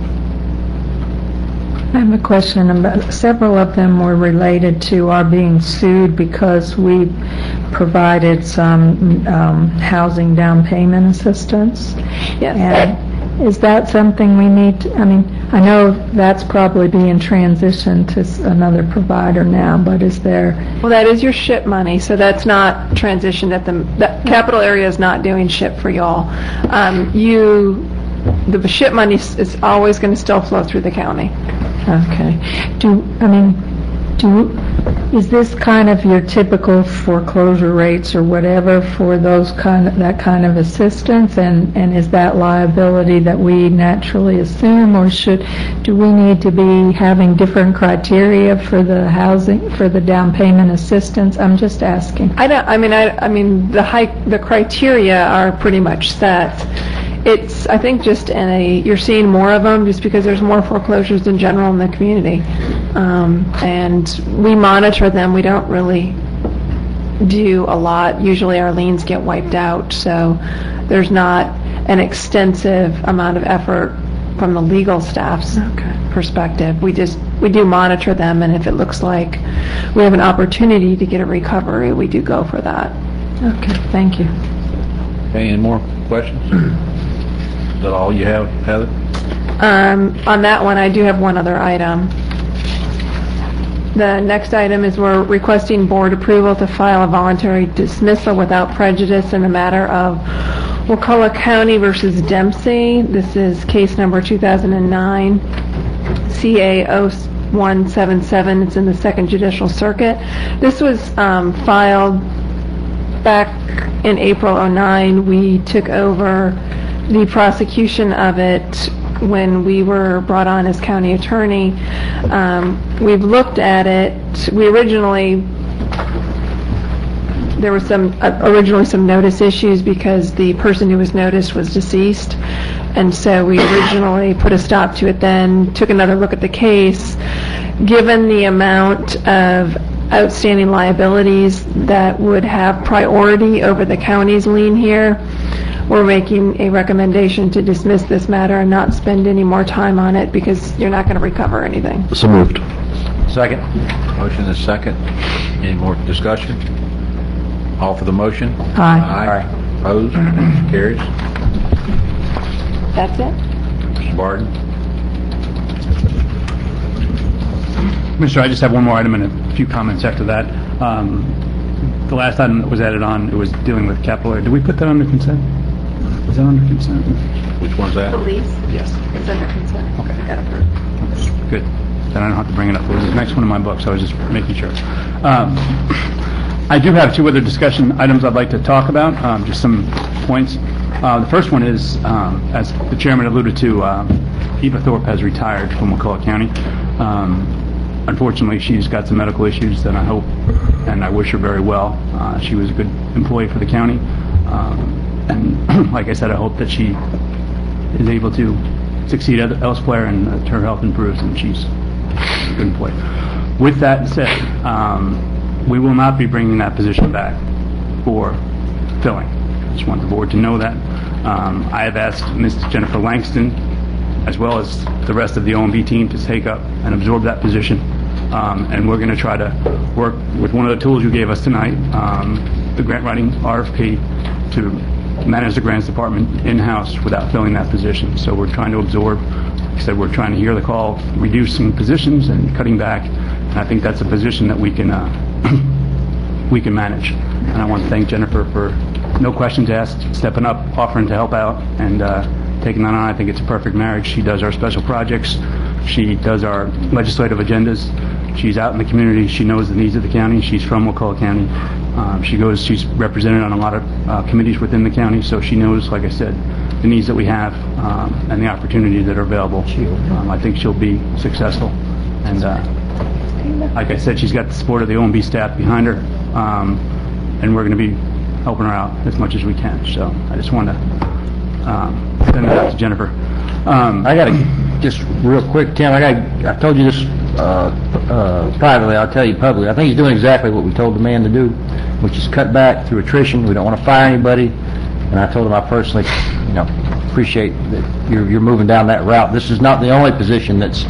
Speaker 2: I have a question about, several of them were related to our being sued because we provided some housing down payment assistance.
Speaker 10: Yes.
Speaker 2: And is that something we need to, I know that's probably being transitioned to another provider now, but is there?
Speaker 10: Well, that is your SHIP money, so that's not transitioned at that capital area is not doing SHIP for y'all. The SHIP money is always going to still flow through the county.
Speaker 2: Okay. Is this kind of your typical foreclosure rates or whatever for that kind of assistance, and is that liability that we naturally assume, or do we need to be having different criteria for the housing, for the down payment assistance? I'm just asking.
Speaker 10: The criteria are pretty much set. It's, I think, just you're seeing more of them just because there's more foreclosures in general in the community. And we monitor them. We don't really do a lot. Usually our liens get wiped out, so there's not an extensive amount of effort from the legal staff's perspective. We do monitor them, and if it looks like we have an opportunity to get a recovery, we do go for that.
Speaker 2: Okay, thank you.
Speaker 1: Okay, any more questions? Is that all you have, Heather?
Speaker 10: On that one, I do have one other item. The next item is we're requesting board approval to file a voluntary dismissal without prejudice in the matter of Wakulla County versus Dempsey. This is case number 2009, CA 0177. It's in the Second Judicial Circuit. This was filed back in April 09. We took over the prosecution of it when we were brought on as county attorney. We've looked at it. There were originally some notice issues because the person who was noticed was deceased, and so we originally put a stop to it, then took another look at the case. Given the amount of outstanding liabilities that would have priority over the county's lien here, we're making a recommendation to dismiss this matter and not spend any more time on it because you're not going to recover anything.
Speaker 20: So moved.
Speaker 1: Second. Motion is second. Any more discussion? All for the motion?
Speaker 2: Aye.
Speaker 1: Opposed? Motion carries.
Speaker 10: That's it?
Speaker 1: Mr. Barton?
Speaker 6: Commissioner, I just have one more item and a few comments after that. The last item that was added on, it was dealing with capital area. Did we put that under consent? Is that under consent?
Speaker 1: Which one's that?
Speaker 10: Police?
Speaker 6: Yes.
Speaker 10: It's under consent. Okay. Got approved.
Speaker 6: Good. Then I don't have to bring it up. It was the next one in my book, so I was just making sure. I do have two other discussion items I'd like to talk about, just some points. The first one is, as the chairman alluded to, Eva Thorpe has retired from Wakulla County. Unfortunately, she's got some medical issues that I hope and I wish her very well. She was a good employee for the county. And like I said, I hope that she is able to succeed elsewhere and that her health improves and she's a good employee. With that said, we will not be bringing that position back for filling. I just want the board to know that. I have asked Ms. Jennifer Langston, as well as the rest of the OMB team, to take up and absorb that position. And we're going to try to work with one of the tools you gave us tonight, the grant writing RFP, to manage the grants department in-house without filling that position. So we're trying to absorb. Like I said, we're trying to hear the call, reducing positions and cutting back. And I think that's a position that we can we can manage. And I want to thank Jennifer for no questions asked, stepping up, offering to help out, and taking that on. I think it's a perfect marriage. She does our special projects. She does our legislative agendas. She's out in the community. She knows the needs of the county. She's from Wakulla County. She's represented on a lot of committees within the county, so she knows, like I said, the needs that we have and the opportunities that are available. I think she'll be successful. And like I said, she's got the support of the OMB staff behind her, and we're going to be helping her out as much as we can. So I just want to send that out to Jennifer.
Speaker 8: I got to, just real quick, Tim, I told you this privately, I'll tell you publicly. I think he's doing exactly what we told the man to do, which is cut back through attrition. We don't want to fire anybody. And I told him I personally, appreciate that you're moving down that route. This is not the only position that's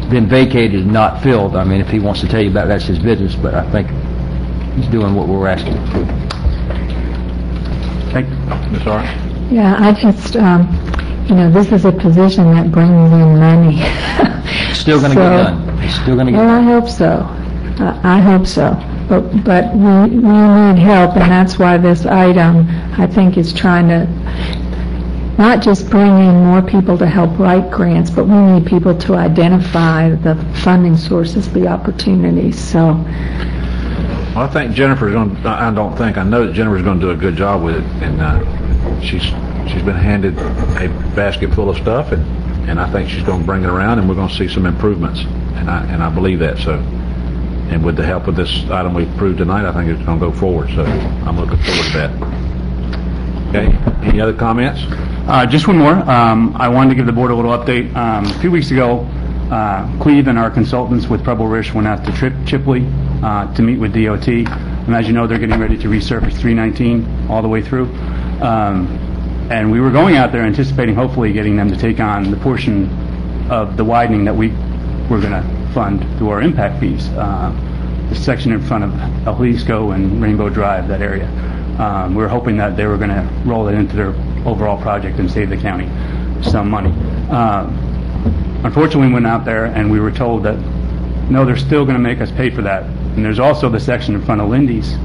Speaker 8: been vacated and not filled. I mean, if he wants to tell you about it, that's his business, but I think he's doing what we're asking him to do.
Speaker 6: Thank you.
Speaker 1: Ms. Hart?
Speaker 2: Yeah, I just, this is a position that brings in money.
Speaker 8: It's still going to get done. It's still going to get
Speaker 2: Well,
Speaker 8: done.
Speaker 2: I hope so. I hope so. But we need help, and that's why this item, I think, is trying to not just bring in more people to help write grants, but we need people to identify the funding sources, the opportunities. So,
Speaker 1: Well, I think Jennifer's going to, I know that Jennifer's going to do a good job with it, and she's been handed a basket full of stuff, and I think she's going to bring it around, and we're going to see some improvements, and I believe that. So, and with the help of this item we approved tonight, I think it's going to go forward. So I'm looking forward to that. Okay. Any other comments?
Speaker 6: Just one more. I wanted to give the board a little update. A few weeks ago, Cleve and our consultants with Preble Rish went out to Chipley to meet with DOT. And as you know, they're getting ready to resurface 319 all the way through. And we were going out there anticipating hopefully getting them to take on the portion of the widening that we were going to fund through our impact fees. The section in front of El Jalisco and Rainbow Drive, that area. We were hoping that they were going to roll it into their overall project and save the county some money. Unfortunately, we went out there and we were told that, no, they're still going to make us pay for that. And there's also the section in front of Lindy's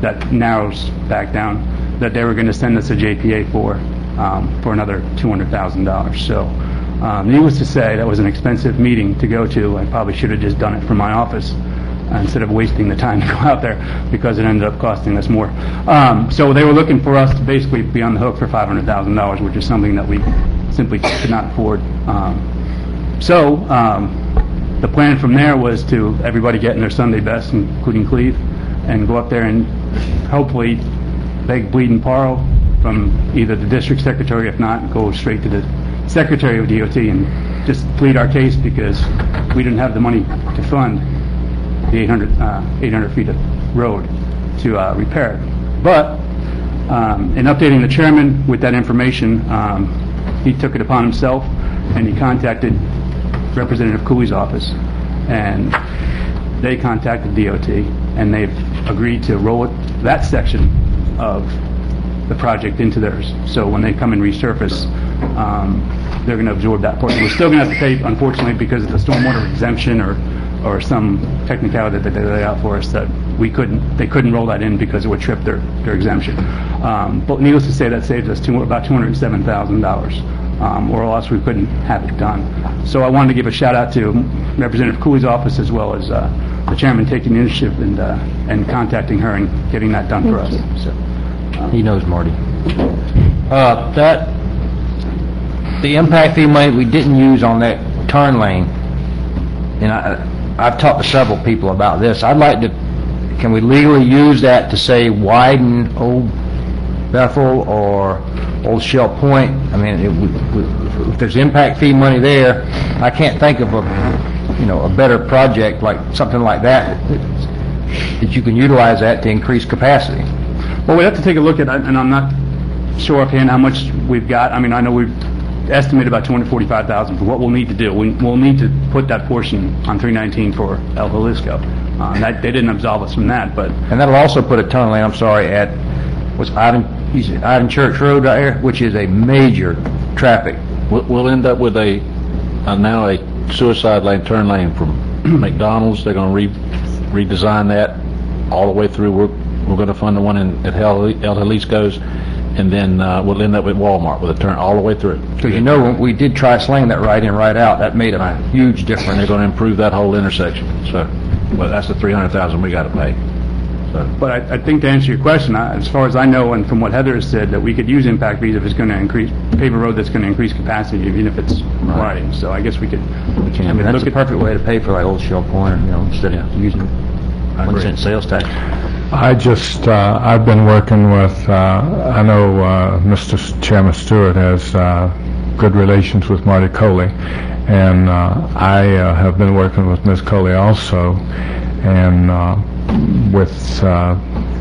Speaker 6: that narrows back down, that they were going to send us a JPA for another $200,000. So needless to say, that was an expensive meeting to go to. I probably should have just done it from my office instead of wasting the time to go out there, because it ended up costing us more. So they were looking for us to basically be on the hook for $500,000, which is something that we simply could not afford. The plan from there was to everybody get in their Sunday best, including Cleve, and go up there and hopefully beg, bleed, and borrow from either the district secretary, if not, go straight to the secretary of DOT and just plead our case, because we didn't have the money to fund the 800 feet of road to repair it. But in updating the chairman with that information, he took it upon himself and he contacted Representative Cooley's office, and they contacted DOT, and they've agreed to roll that section of the project into theirs. So when they come and resurface, they're going to absorb that portion. We're still going to have to pay, unfortunately, because of the stormwater exemption or some technicality that they laid out for us, that they couldn't roll that in because it would trip their exemption. But needless to say, that saves us about $207,000, or else we couldn't have it done. So I wanted to give a shout out to Representative Cooley's office, as well as the chairman taking the initiative and contacting her and getting that done for us. So,
Speaker 8: he knows, Marty. The impact fee money we didn't use on that turn lane, and I've talked to several people about this. I'd like to, can we legally use that to say widen Old Bethel or Old Shell Point? I mean, if there's impact fee money there, I can't think of a better project like something like that you can utilize that to increase capacity.
Speaker 6: Well, we have to take a look at, and I'm not sure offhand how much we've got. I mean, I know we've estimated about $245,000 for what we'll need to do. We'll need to put that portion on 319 for El Jalisco. They didn't absolve us from that, but...
Speaker 8: And that'll also put a turn lane, I'm sorry, at, Iden Church Road right there, which is a major traffic.
Speaker 1: We'll end up with now a suicide lane, turn lane from McDonald's. They're going to redesign that all the way through. We're going to fund the one at El Jalisco's, and then we'll end up with Walmart with a turn all the way through.
Speaker 8: Because we did try slaying that right in, right out. That made a huge difference.
Speaker 1: They're going to improve that whole intersection. So, well, that's the $300,000 we got to pay. So.
Speaker 6: But I think to answer your question, as far as I know, and from what Heather has said, that we could use impact fees if it's going to pave a road that's going to increase capacity, even if it's widening. So I guess we can.
Speaker 8: I mean, that's the perfect way to pay for like Old Shell Point, instead of using 1 cent sales tax.
Speaker 3: I've been working with, I know Mr. Chairman Stewart has good relations with Marty Coley, and I have been working with Ms. Coley also, and with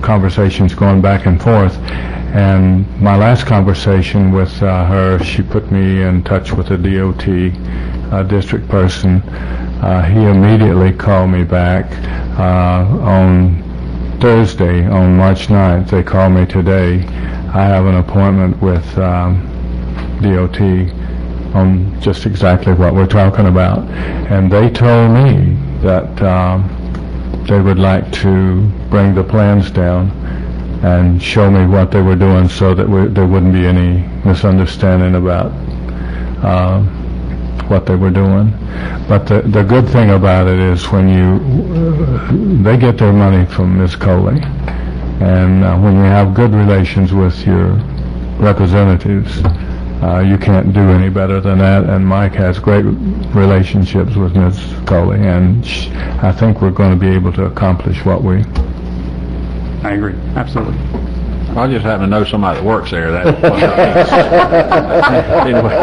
Speaker 3: conversations going back and forth. And my last conversation with her, she put me in touch with a DOT district person. He immediately called me back on Thursday, on March 9th. They called me today. I have an appointment with DOT on just exactly what we're talking about. And they told me that they would like to bring the plans down and show me what they were doing so that there wouldn't be any misunderstanding about what they were doing. But the good thing about it is when they get their money from Ms. Coley, and when you have good relations with your representatives, you can't do any better than that. And Mike has great relationships with Ms. Coley, and I think we're going to be able to accomplish what we...
Speaker 6: I agree, absolutely.
Speaker 1: I just happen to know somebody that works there. Anyway,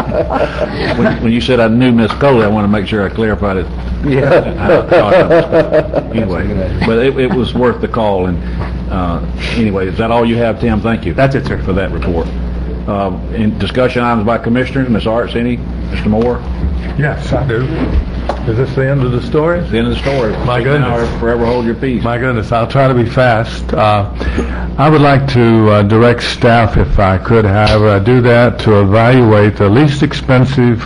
Speaker 1: when you said I knew Miss Coley, I want to make sure I clarified it. Anyway, but it was worth the call. And anyway, is that all you have, Tim? Thank you.
Speaker 6: That's it, sir,
Speaker 1: for that report. In discussion items by commissioners, Ms. Arts, any? Mr. Moore?
Speaker 3: Yes, I do. Is this the end of the story?
Speaker 1: It's the end of the story.
Speaker 3: My goodness.
Speaker 1: Forever hold your peace.
Speaker 3: My goodness, I'll try to be fast. I would like to direct staff, if I could, however, do that to evaluate the least expensive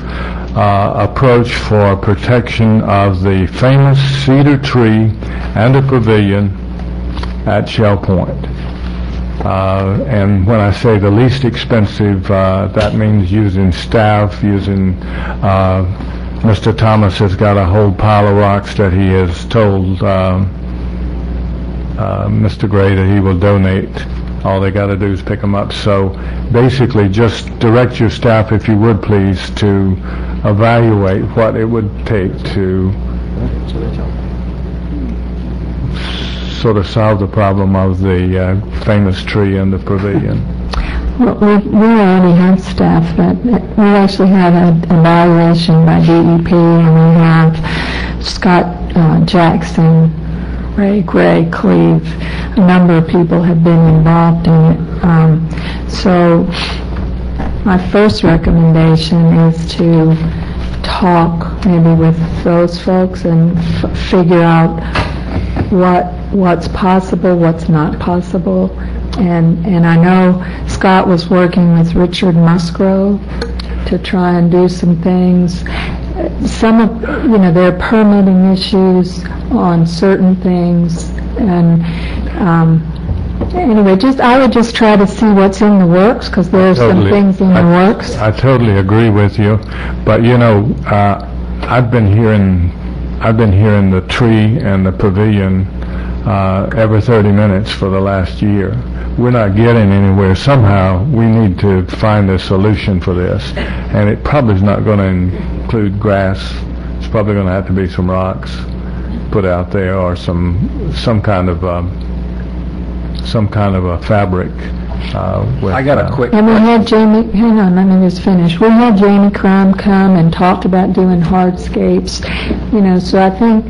Speaker 3: approach for protection of the famous cedar tree and the pavilion at Shell Point. And when I say the least expensive, that means using staff, using Mr. Thomas has got a whole pile of rocks that he has told Mr. Gray that he will donate. All they got to do is pick them up. So basically just direct your staff, if you would please, to evaluate what it would take to sort of solve the problem of the famous tree in the pavilion.
Speaker 2: Well, we already have staff that we actually have an evaluation by DEP, and we have Scott Jackson, Ray Gray, Cleve. A number of people have been involved in it. So my first recommendation is to talk maybe with those folks and figure out what's possible, what's not possible. And I know Scott was working with Richard Musgrove to try and do some things. Some of, there are permitting issues on certain things, and anyway, I would just try to see what's in the works, because there are some things in the works.
Speaker 3: I totally agree with you, but I've been hearing the tree and the pavilion every 30 minutes for the last year. We're not getting anywhere. Somehow we need to find a solution for this, and it probably is not going to include grass. It's probably going to have to be some rocks put out there, or some kind of a fabric.
Speaker 8: I got a quick.
Speaker 2: And we had Jamie. Hang on, let me just finish. We had Jamie Crum come and talked about doing hardscapes. So I think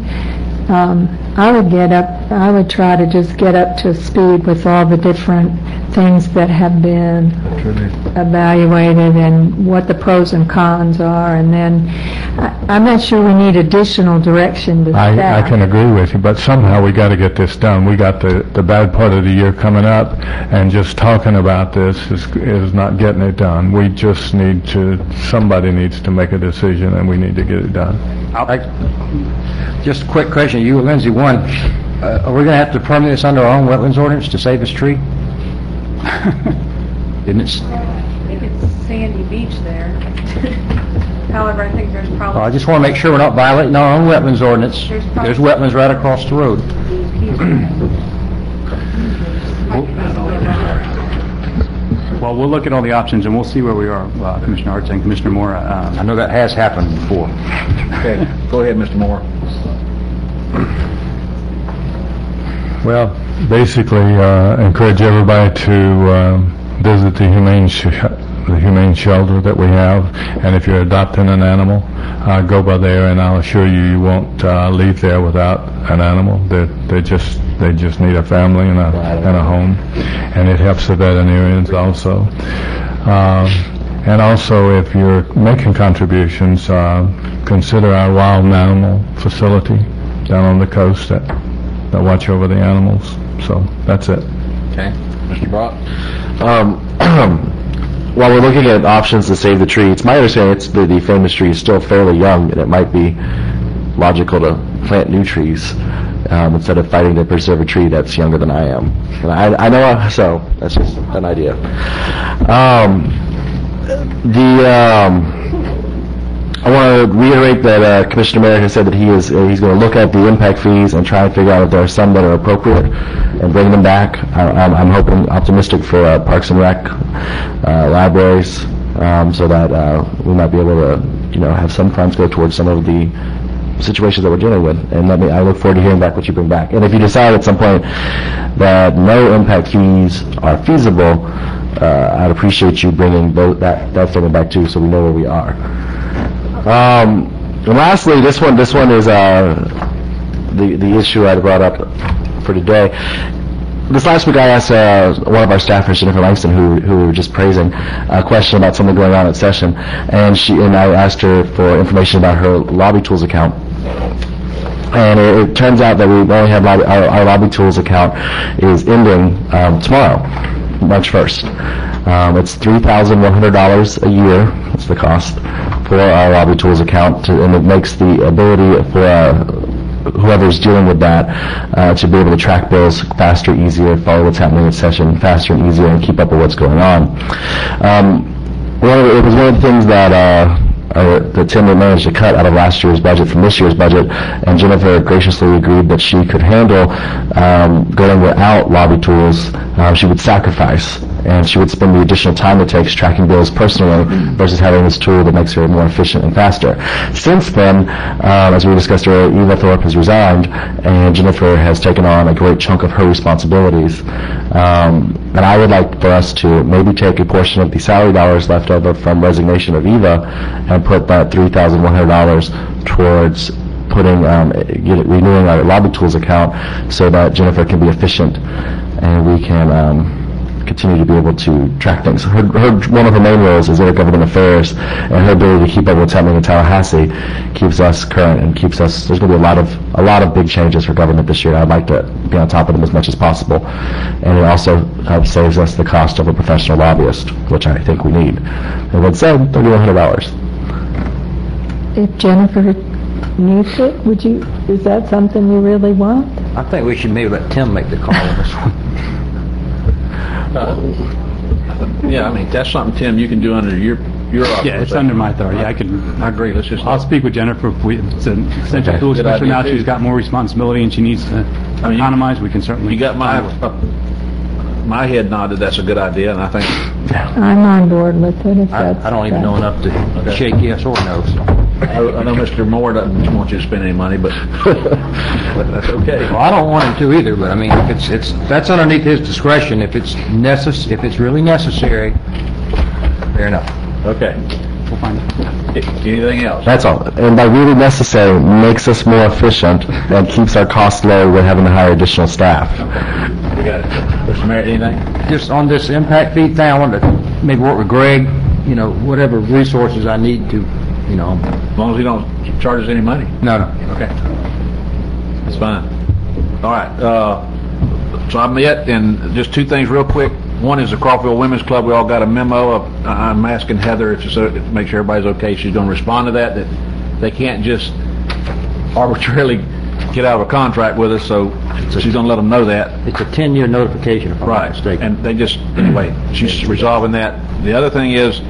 Speaker 2: I would try to just get up to speed with all the different things that have been evaluated and what the pros and cons are, and then I'm not sure we need additional direction to staff.
Speaker 3: I can agree with you, but somehow we got to get this done. We got the bad part of the year coming up, and just talking about this is not getting it done. We just somebody needs to make a decision, and we need to get it done.
Speaker 8: Just a quick question, you, Lindsay. One, are we going to have to permit this under our own wetlands ordinance to save this tree? Didn't it?
Speaker 10: I think it's sandy beach there. However, I think there's probably...
Speaker 8: I just want to make sure we're not violating our own wetlands ordinance. There's wetlands right across the road.
Speaker 6: Well, we'll look at all the options, and we'll see where we are, Commissioner Arts and Commissioner Moore.
Speaker 8: I know that has happened before.
Speaker 16: Okay, go ahead, Mr. Moore.
Speaker 3: Well, basically, encourage everybody to visit the humane shelter that we have, and if you're adopting an animal, go by there, and I'll assure you won't leave there without an animal. They just need a family and a home, and it helps the veterinarians also. And also, if you're making contributions, consider our wild animal facility down on the coast that watch over the animals. So that's it.
Speaker 20: Okay. Mr. Brock? While we're looking at options to save the tree, it's my understanding the famous tree is still fairly young, and it might be logical to plant new trees instead of fighting to preserve a tree that's younger than I am. And I know, so that's just an idea. I want to reiterate that Commissioner Merritt has said that he's going to look at the impact fees and try and figure out if there are some that are appropriate and bring them back. I'm optimistic for Parks and Rec, libraries, so that we might be able to, have some funds go towards some of the situations that we're dealing with. And I look forward to hearing back what you bring back. And if you decide at some point that no impact fees are feasible, I'd appreciate you bringing that statement back too, so we know where we are. And lastly, this one is the issue I brought up for today. This last week I asked one of our staffers, Jennifer Langston, who we were just praising, a question about something going on at session, and I asked her for information about her Lobby Tools account. And it turns out that we only have our Lobby Tools account is ending tomorrow, March 1st. It's $3,100 a year. That's the cost for our Lobby Tools account, and it makes the ability for whoever's dealing with that to be able to track bills faster, easier, follow what's happening at session faster and easier, and keep up with what's going on. It was one of the things that Tim managed to cut out of last year's budget from this year's budget, and Jennifer graciously agreed that she could handle going without Lobby Tools. She would sacrifice, and she would spend the additional time it takes tracking bills personally versus having this tool that makes her more efficient and faster. Since then, as we discussed earlier, Eva Thorpe has resigned, and Jennifer has taken on a great chunk of her responsibilities. And I would like for us to maybe take a portion of the salary dollars left over from resignation of Eva and put that $3,100 towards renewing our Lobby Tools account so that Jennifer can be efficient and we can continue to be able to track things. One of her main roles is intergovernment affairs, and her ability to keep up with what's happening in Tallahassee keeps us current and keeps us. There's going to be a lot of big changes for government this year. I'd like to be on top of them as much as possible, and it also saves us the cost of a professional lobbyist, which I think we need. And that said, $3,100.
Speaker 2: If Jennifer needs it, is that something you really want?
Speaker 8: I think we should maybe let Tim make the call on this one.
Speaker 1: Yeah, I mean, that's something, Tim, you can do under your
Speaker 6: Yeah, it's under my authority. I agree. I'll speak with Jennifer. If it's an essential tool, especially now she's got more responsibility and she needs to economize, we can certainly.
Speaker 1: You got my head nodded, that's a good idea, and I think.
Speaker 2: I'm on board with it if that's...
Speaker 8: I don't even know enough to shake yes or no, so.
Speaker 1: I know Mr. Moore doesn't want you to spend any money, but that's okay.
Speaker 8: Well, I don't want him to either, but I mean, if that's underneath his discretion. If it's really necessary, fair enough.
Speaker 1: Okay.
Speaker 6: We'll find it.
Speaker 1: Anything else?
Speaker 20: That's all. And by really necessary, makes us more efficient and keeps our costs low with having to hire additional staff.
Speaker 1: We got it. Mr. Merritt, anything?
Speaker 8: Just on this impact fee thing, I wanted to maybe work with Greg, whatever resources I need to,
Speaker 1: As long as he don't charge us any money.
Speaker 8: No.
Speaker 1: Okay. That's fine. All right. So I met, and just two things real quick. One is the Crawfordville Women's Club. We all got a memo. I'm asking Heather to make sure everybody's okay. She's going to respond to that they can't just arbitrarily get out of a contract with us, so she's going to let them know that.
Speaker 8: It's a 10-year notification, if I'm not mistaken.
Speaker 1: And they anyway, she's resolving that. The other thing is,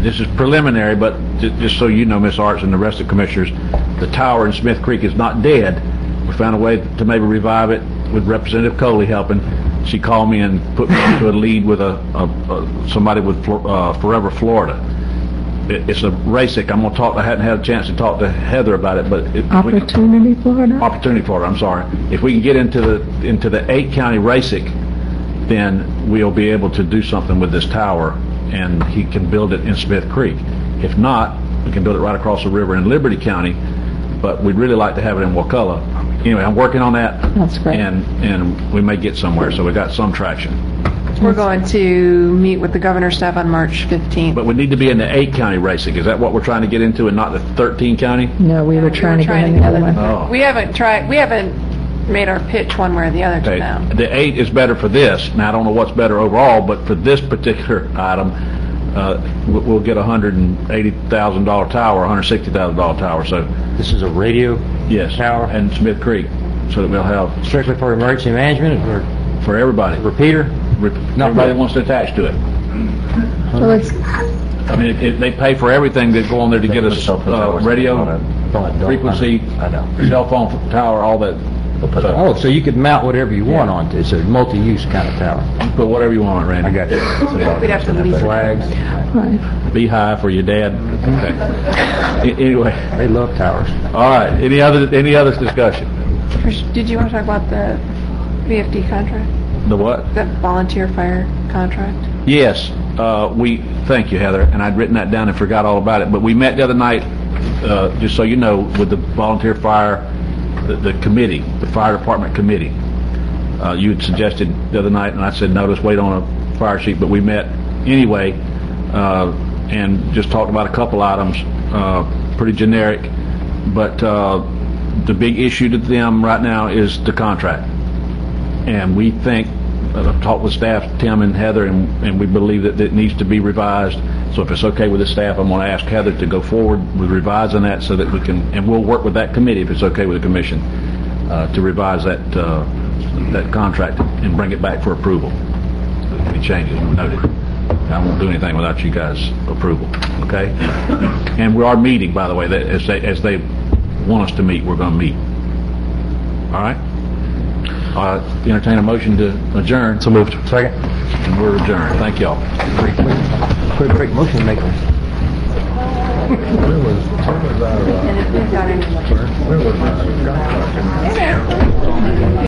Speaker 1: this is preliminary, but just so you know, Ms. Arts and the rest of the commissioners, the tower in Smith Creek is not dead. We found a way to maybe revive it with Representative Coley helping. She called me and put me into a lead with somebody with Forever Florida. It's a RACIC. I hadn't had a chance to talk to Heather about it, but
Speaker 2: Opportunity Florida?
Speaker 1: Opportunity Florida, I'm sorry. If we can get into the 8-county RACIC, then we'll be able to do something with this tower, and he can build it in Smith Creek. If not, we can build it right across the river in Liberty County, but we'd really like to have it in Wakulla. Anyway, I'm working on that.
Speaker 2: That's great.
Speaker 1: And we may get somewhere, so we got some traction.
Speaker 10: We're going to meet with the governor's staff on March 15th.
Speaker 1: But we need to be in the 8-county RACIC. Is that what we're trying to get into, and not the 13-county?
Speaker 2: No, we were trying to get in the other one.
Speaker 1: Oh.
Speaker 10: We haven't made our pitch one way or the other to them.
Speaker 1: The 8 is better for this. Now, I don't know what's better overall, but for this particular item, we'll get a $180,000 tower, $160,000 tower. So
Speaker 8: this is a radio tower
Speaker 1: and Smith Creek, so that we'll have
Speaker 8: strictly for emergency management or
Speaker 1: for everybody.
Speaker 8: Repeater.
Speaker 1: Everybody that wants to attach to it.
Speaker 2: Well,
Speaker 1: I mean, they pay for everything that go on there to get us radio, frequency, cell phone tower, all that.
Speaker 8: So you could mount whatever you want onto it. It's a multi-use kind of tower.
Speaker 1: Put whatever you want, Randy.
Speaker 8: I got you.
Speaker 10: We'd have to leave
Speaker 8: flags.
Speaker 2: Right.
Speaker 1: Beehive for your dad. Okay. Anyway,
Speaker 8: they love towers.
Speaker 1: All right. Any other discussion?
Speaker 10: Did you want to talk about the VFD contract?
Speaker 1: The what?
Speaker 10: The volunteer fire contract?
Speaker 1: Yes. Thank you, Heather. And I'd written that down and forgot all about it. But we met the other night, just so you know, with the volunteer fire, the committee, the fire department committee. You had suggested the other night, and I said, no, let's wait on a fire sheet. But we met anyway and just talked about a couple items, pretty generic. But the big issue to them right now is the contract. And we think, I've talked with staff, Tim and Heather, and we believe that it needs to be revised. So if it's okay with the staff, I'm going to ask Heather to go forward with revising that so that we can, and we'll work with that committee if it's okay with the commission, to revise that contract and bring it back for approval. Any changes noted. I won't do anything without you guys' approval, okay? And we are meeting, by the way, as they want us to meet, we're going to meet. All right? Entertain a motion to adjourn.
Speaker 20: So moved.
Speaker 8: Second.
Speaker 1: And we're adjourned. Thank y'all.
Speaker 8: Quick motion maker.
Speaker 10: And if we've got any